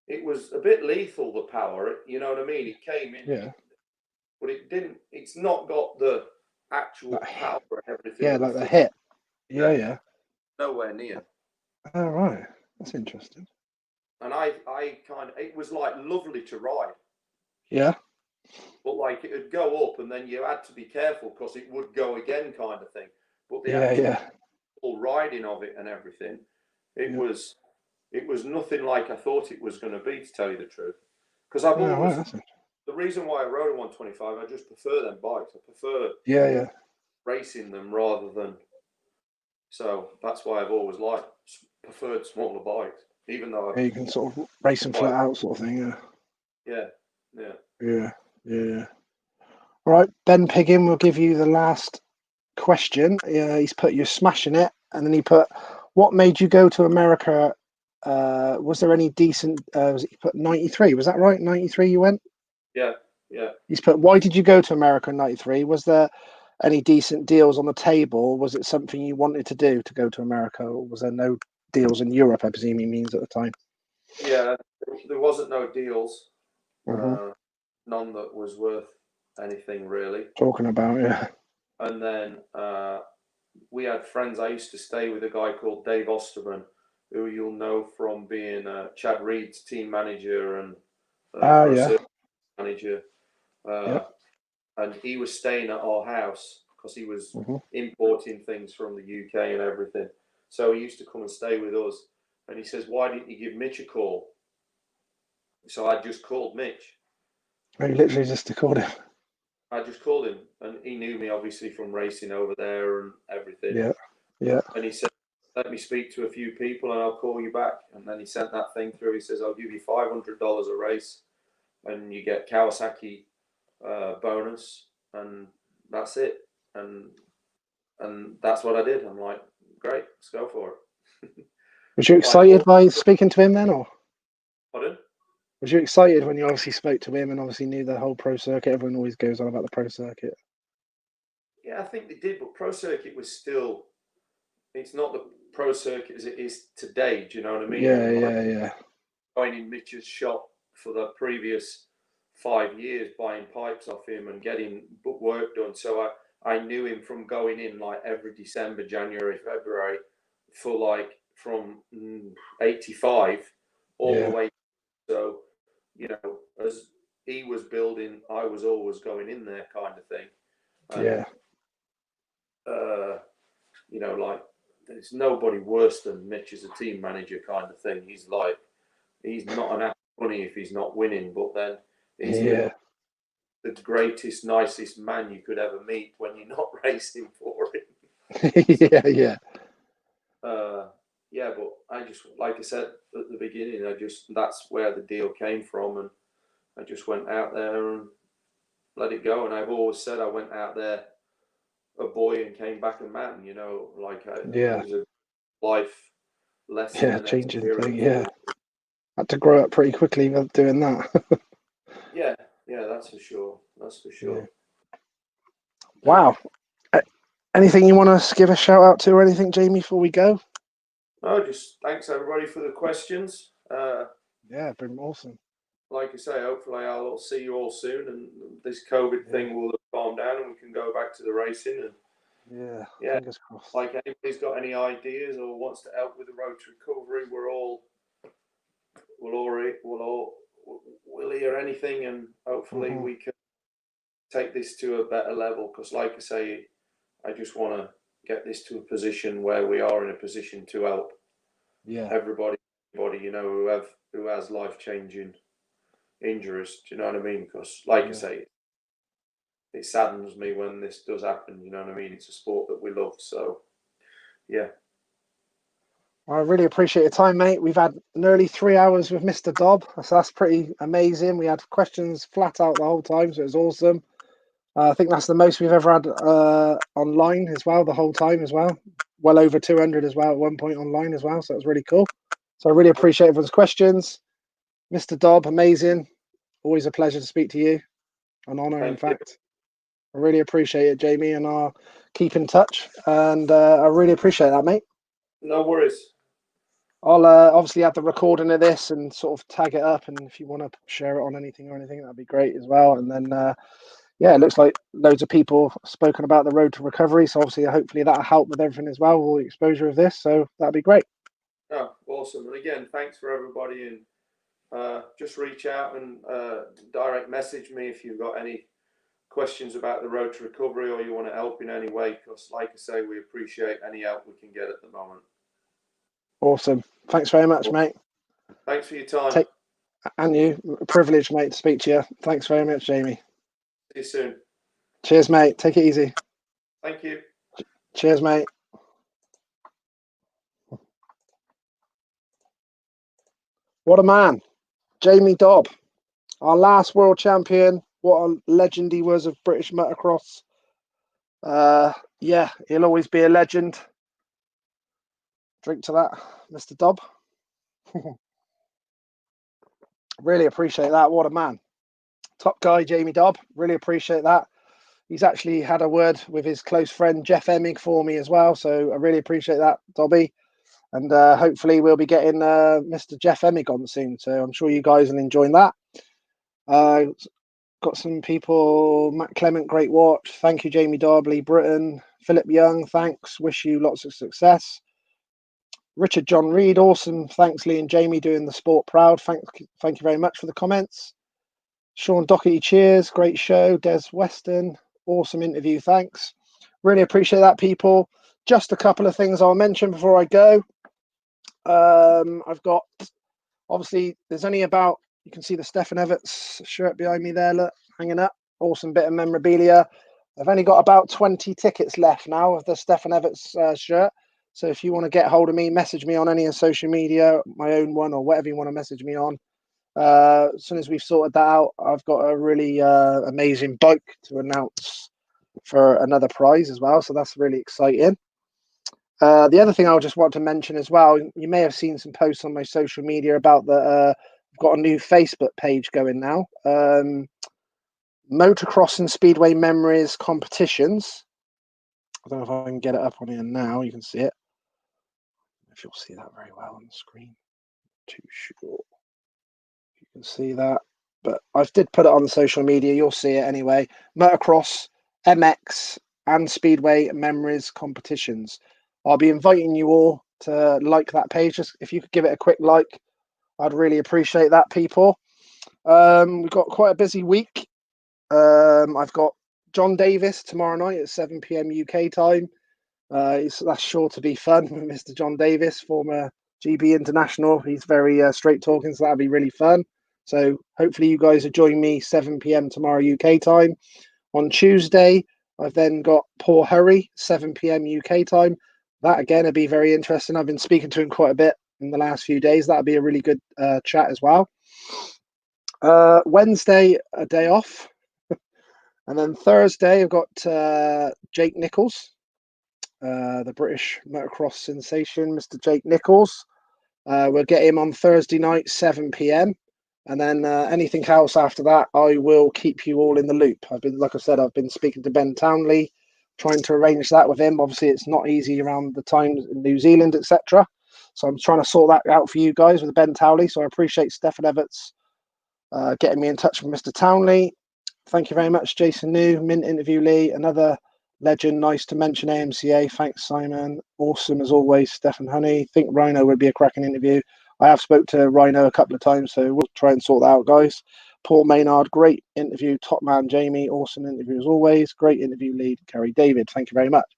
it was a bit lethal, the power, you know what I mean? It came in, but it didn't, it's not got the actual power and everything. Yeah, like the hit. Yeah. Nowhere near. Oh, right. That's interesting. And I kind of, it was like lovely to ride. Yeah. But like it would go up and then you had to be careful because it would go again kind of thing. But the actual riding of it and everything, it was nothing like I thought it was going to be, to tell you the truth. Because I've always, the reason why I rode a 125, I just prefer them bikes. I prefer racing them rather than, so that's why I've always preferred smaller bikes, even though you can sort of race them flat out sort of thing. Yeah. All right, Ben Piggin will give you the last question. He's put, you're smashing it, and then he put, what made you go to America? Was there any decent? He put 93? Was that right? 93 you went? Yeah. He's put, why did you go to America in 93? Was there any decent deals on the table? Was it something you wanted to do to go to America, or was there no deals in Europe, I presume he means at the time? Yeah, there wasn't no deals. None that was worth anything really. Talking about, yeah. And then we had friends. I used to stay with a guy called Dave Osterman, who you'll know from being Chad Reed's team manager and manager. And he was staying at our house because he was importing things from the UK and everything. So he used to come and stay with us. And he says, why didn't you give Mitch a call? So I just called Mitch. You literally just called him. I just called him, and he knew me obviously from racing over there and everything. Yeah. And he said, let me speak to a few people and I'll call you back. And then he sent that thing through. He says, I'll give you $500 a race and you get Kawasaki bonus, and that's it. And that's what I did. I'm like, great, let's go for it. Was you excited by speaking to him then, or? Pardon? Was you excited when you obviously spoke to him and obviously knew the whole pro circuit? Everyone always goes on about the pro circuit. Yeah, I think they did, but pro circuit was still, it's not the pro circuit as it is today. Do you know what I mean? Yeah. Going in Mitch's shop for the previous 5 years, buying pipes off him and getting work done. So I knew him from going in like every December, January, February for like from 85 all the way. So, as he was building, I was always going in there kind of thing. And, like there's nobody worse than Mitch as a team manager kind of thing. He's not an happy bunny if he's not winning, but then he's the greatest, nicest man you could ever meet when you're not racing for him. But I just, like I said at the beginning, that's where the deal came from, and I just went out there and let it go. And I've always said I went out there a boy and came back a man, it was a life lesson. Yeah, changing thing, Had to grow up pretty quickly with doing that. yeah, that's for sure. Wow. Anything you want to give a shout out to or anything, Jamie, before we go? No, just thanks everybody for the questions. Yeah, been awesome. Like I say, hopefully I'll see you all soon, and this COVID thing will calm down, and we can go back to the racing. And yeah, fingers crossed. like anybody's got any ideas or wants to help with the road to recovery, we'll hear anything, and hopefully we can take this to a better level. Because, like I say, I just want to get this to a position where we are in a position to help everybody, you know, who has life-changing injuries. Do you know what I mean? Because, like I say, it saddens me when this does happen. You know what I mean? It's a sport that we love. So, yeah. I really appreciate your time, mate. We've had nearly 3 hours with Mr. Dobb, so that's pretty amazing. We had questions flat out the whole time, so it was awesome. I think that's the most we've ever had online as well, the whole time as well. Well over 200 as well at one point online as well, so it was really cool. So I really appreciate everyone's questions. Mr. Dobb, amazing. Always a pleasure to speak to you. An honour, in fact. I really appreciate it, Jamie, and I'll keep in touch. And I really appreciate that, mate. No worries. I'll obviously have the recording of this and sort of tag it up, and if you want to share it on anything, that'd be great as well. And then it looks like loads of people spoken about the road to recovery, so obviously hopefully that'll help with everything as well, all the exposure of this, so that'd be great. Oh, awesome. And again, thanks for everybody, and just reach out and direct message me if you've got any questions about the road to recovery or you want to help in any way, because like I say, we appreciate any help we can get at the moment. Awesome. Thanks very much, mate. Thanks for your time. And you. A privilege, mate, to speak to you. Thanks very much, Jamie. See you soon. Cheers, mate. Take it easy. Thank you. Cheers, mate. What a man. Jamie Dobb, our last world champion. What a legend he was of British motocross. He'll always be a legend. Drink to that, Mr. Dobb. Really appreciate that. What a man. Top guy, Jamie Dobb. Really appreciate that. He's actually had a word with his close friend Jeff Emig for me as well, so I really appreciate that, Dobby. And hopefully we'll be getting Mr. Jeff Emig on soon, so I'm sure you guys will enjoy that. Got some people. Matt Clement, great watch. Thank you, Jamie Dobb, Lee Britton. Philip Young, thanks. Wish you lots of success. Richard John Reed, awesome. Thanks, Lee and Jamie, doing the sport proud. Thank you very much for the comments. Sean Doherty, cheers. Great show. Des Weston, awesome interview. Thanks. Really appreciate that, people. Just a couple of things I'll mention before I go. I've got, obviously, there's only about, you can see the Stefan Everts shirt behind me there, look, hanging up. Awesome bit of memorabilia. I've only got about 20 tickets left now of the Stefan Everts shirt. So if you want to get hold of me, message me on any of social media, my own one or whatever you want to message me on. As soon as we've sorted that out, I've got a really amazing bike to announce for another prize as well. So that's really exciting. The other thing I just want to mention as well, you may have seen some posts on my social media about the I've got a new Facebook page going now. Motocross and Speedway Memories competitions. I don't know if I can get it up on here now. You can see it. If you'll see that very well on the screen. Too sure. You can see that. But I did put it on social media. You'll see it anyway. Motocross, MX, and Speedway Memories competitions. I'll be inviting you all to like that page. Just if you could give it a quick like, I'd really appreciate that, people. We've got quite a busy week. I've got John Davis tomorrow night at 7 p.m. UK time. That's sure to be fun with Mr. John Davis, former GB International. He's very straight talking, so that'll be really fun. So hopefully you guys will join me 7 p.m. tomorrow UK time. On Tuesday, I've then got Paul Hurry, 7 p.m. UK time. That again will be very interesting. I've been speaking to him quite a bit in the last few days. That'll be a really good chat as well. Wednesday, a day off. And then Thursday, I've got Jake Nichols, the British motocross sensation, Mr. Jake Nichols. We'll get him on Thursday night, 7 p.m. And then anything else after that, I will keep you all in the loop. Like I said, I've been speaking to Ben Townley, trying to arrange that with him. Obviously, it's not easy around the times in New Zealand, etc. So I'm trying to sort that out for you guys with Ben Townley. So I appreciate Stefan Everts getting me in touch with Mr. Townley. Thank you very much, Jason New, Mint Interview Lee, another legend. Nice to mention AMCA. Thanks, Simon. Awesome as always, Stefan Honey. Think Rhino would be a cracking interview. I have spoke to Rhino a couple of times, so we'll try and sort that out, guys. Paul Maynard, great interview. Top man, Jamie, awesome interview as always. Great interview lead, Kerry David. Thank you very much.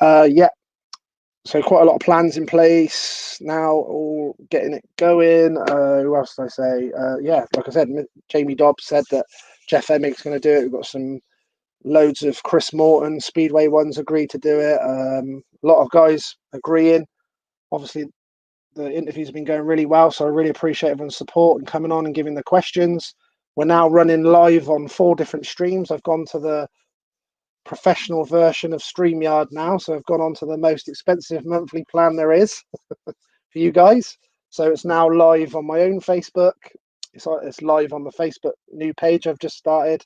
Yeah, so quite a lot of plans in place now, all getting it going. Who else did I say? Yeah, like I said, Jamie Dobb said that Jeff Emmig's going to do it. We've got some loads of Chris Morton, Speedway ones agreed to do it. A lot of guys agreeing. Obviously, the interviews have been going really well, so I really appreciate everyone's support and coming on and giving the questions. We're now running live on 4 different streams. I've gone to the professional version of StreamYard now, so I've gone on to the most expensive monthly plan there is for you guys. So it's now live on my own Facebook. It's live on the Facebook new page I've just started,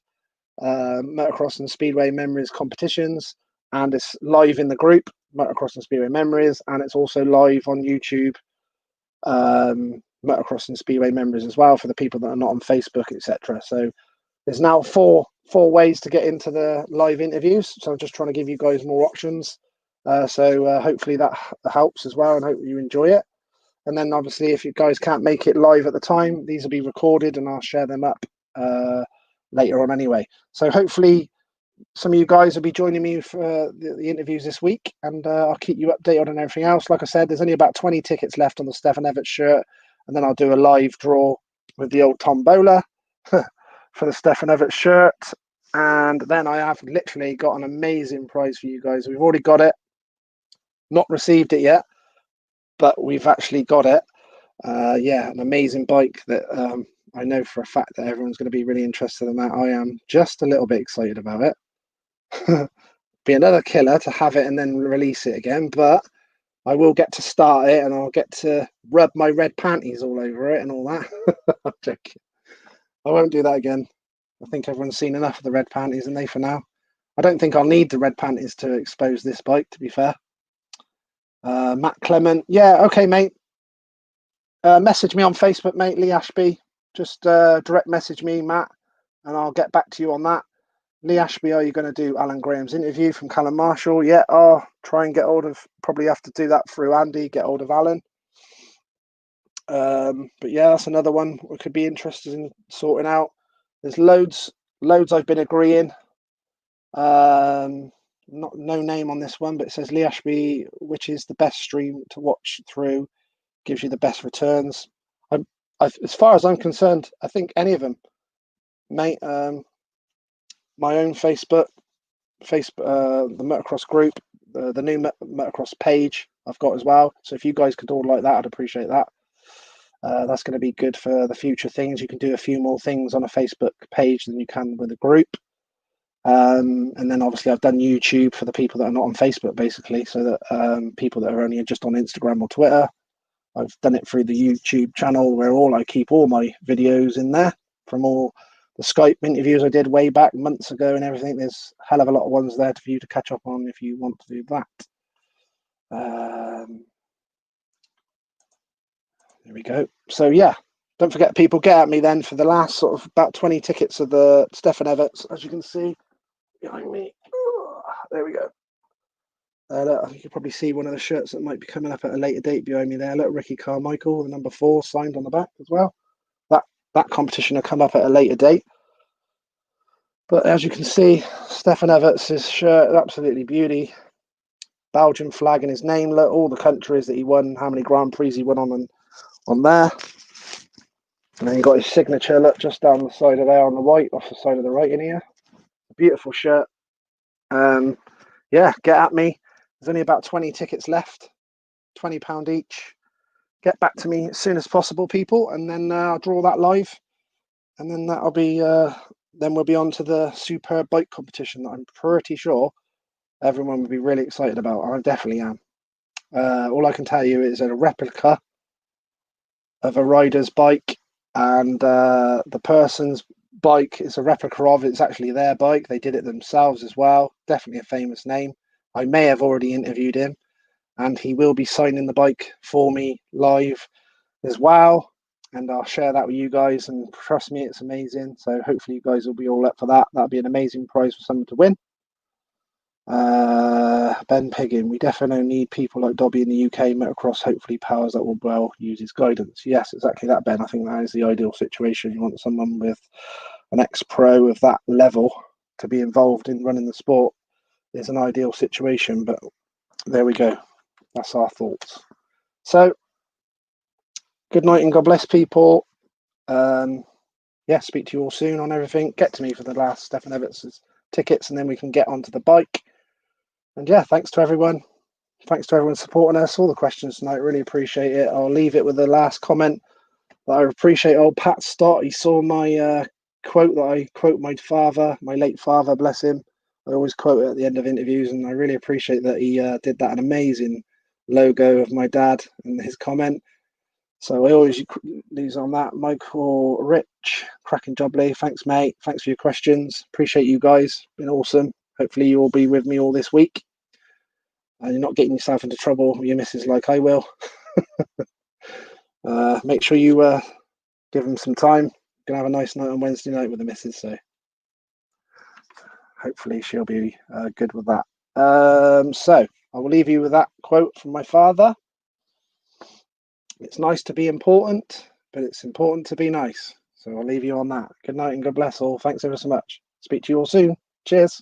Motocross and Speedway Memories competitions, and it's live in the group Motocross and Speedway Memories, and it's also live on YouTube, Motocross and Speedway Memories as well for the people that are not on Facebook, etc. So there's now four ways to get into the live interviews. So I'm just trying to give you guys more options. So hopefully that helps as well, and hope you enjoy it. And then obviously, if you guys can't make it live at the time, these will be recorded and I'll share them up later on anyway. So hopefully some of you guys will be joining me for the interviews this week, and I'll keep you updated on everything else. Like I said, there's only about 20 tickets left on the Stefan Everts shirt, and then I'll do a live draw with the old tombola for the Stefan Everts shirt. And then I have literally got an amazing prize for you guys. We've already got it, not received it yet, but we've actually got it. Yeah, an amazing bike that I know for a fact that everyone's going to be really interested in that. I am just a little bit excited about it. Be another killer to have it and then release it again, but I will get to start it and I'll get to rub my red panties all over it and all that. I'm joking. I won't do that again. I think everyone's seen enough of the red panties, and they for now. I don't think I'll need the red panties to expose this bike, to be fair. Matt Clement, yeah, okay, mate. Message me on Facebook, mate, Lee Ashby. Just direct message me, Matt, and I'll get back to you on that. Lee Ashby, are you going to do Alan Graham's interview from Callum Marshall? Yeah, I'll try and get hold of, probably have to do that through Andy, get hold of Alan. But yeah, that's another one we could be interested in sorting out. There's loads I've been agreeing. No name on this one, but it says Lee Ashby, which is the best stream to watch through, gives you the best returns. As far as I'm concerned, I think any of them, mate. My own Facebook, the Motocross group, the new Motocross page I've got as well. So if you guys could all like that, I'd appreciate that. That's going to be good for the future things. You can do a few more things on a Facebook page than you can with a group. And then obviously I've done YouTube for the people that are not on Facebook, basically, so that people that are only just on Instagram or Twitter. I've done it through the YouTube channel where I keep all my videos in there from all the Skype interviews I did way back months ago and everything. There's a hell of a lot of ones there for you to catch up on if you want to do that. There we go. So yeah, don't forget, people, get at me then for the last sort of about 20 tickets of the Stefan Everts, as you can see behind me. There we go. Look, you can probably see one of the shirts that might be coming up at a later date behind me there. Look, Ricky Carmichael, the number 4, signed on the back as well. That competition will come up at a later date. But as you can see, Stefan Everts' shirt, absolutely beauty. Belgian flag in his name. Look, all the countries that he won, how many Grand Prix he won on there. And then you got his signature, look, just down the side of there on the white, off the side of the right in here. Beautiful shirt. Yeah, get at me. There's only about 20 tickets left, £20 each. Get back to me as soon as possible, people, and then I'll draw that live. And then that'll be, then we'll be on to the superb bike competition that I'm pretty sure everyone will be really excited about. I definitely am. All I can tell you is a replica of a rider's bike, and the person's bike is a replica of it. It's actually their bike. They did it themselves as well. Definitely a famous name. I may have already interviewed him. and he will be signing the bike for me live as well. And I'll share that with you guys, and trust me, it's amazing. So hopefully you guys will be all up for that. That'll be an amazing prize for someone to win. Ben Piggin, we definitely need people like Dobby in the UK. Motocross hopefully powers that will well use his guidance. Yes, exactly that, Ben. I think that is the ideal situation. You want someone with an ex-pro of that level to be involved in running the sport. Is an ideal situation, but there we go. That's our thoughts. So good night and God bless, people. Yeah, speak to you all soon on everything. Get to me for the last Stefan Everts' tickets, and then we can get onto the bike. And yeah, thanks to everyone. Thanks to everyone supporting us. All the questions tonight, really appreciate it. I'll leave it with the last comment that I appreciate old Pat Stott. He saw my quote that I quote my father, my late father, bless him. I always quote it at the end of interviews, and I really appreciate that he did that. An amazing logo of my dad and his comment. So I always lose on that. Michael Rich, cracking job, Lee. Thanks, mate. Thanks for your questions. Appreciate you guys. Been awesome. Hopefully you will be with me all this week. And you're not getting yourself into trouble with your missus like I will. Make sure you give them some time. Gonna have a nice night on Wednesday night with the missus, so hopefully she'll be good with that. So I will leave you with that quote from my father. It's nice to be important, but it's important to be nice. So I'll leave you on that. Good night and God bless all. Thanks ever so much. Speak to you all soon. Cheers.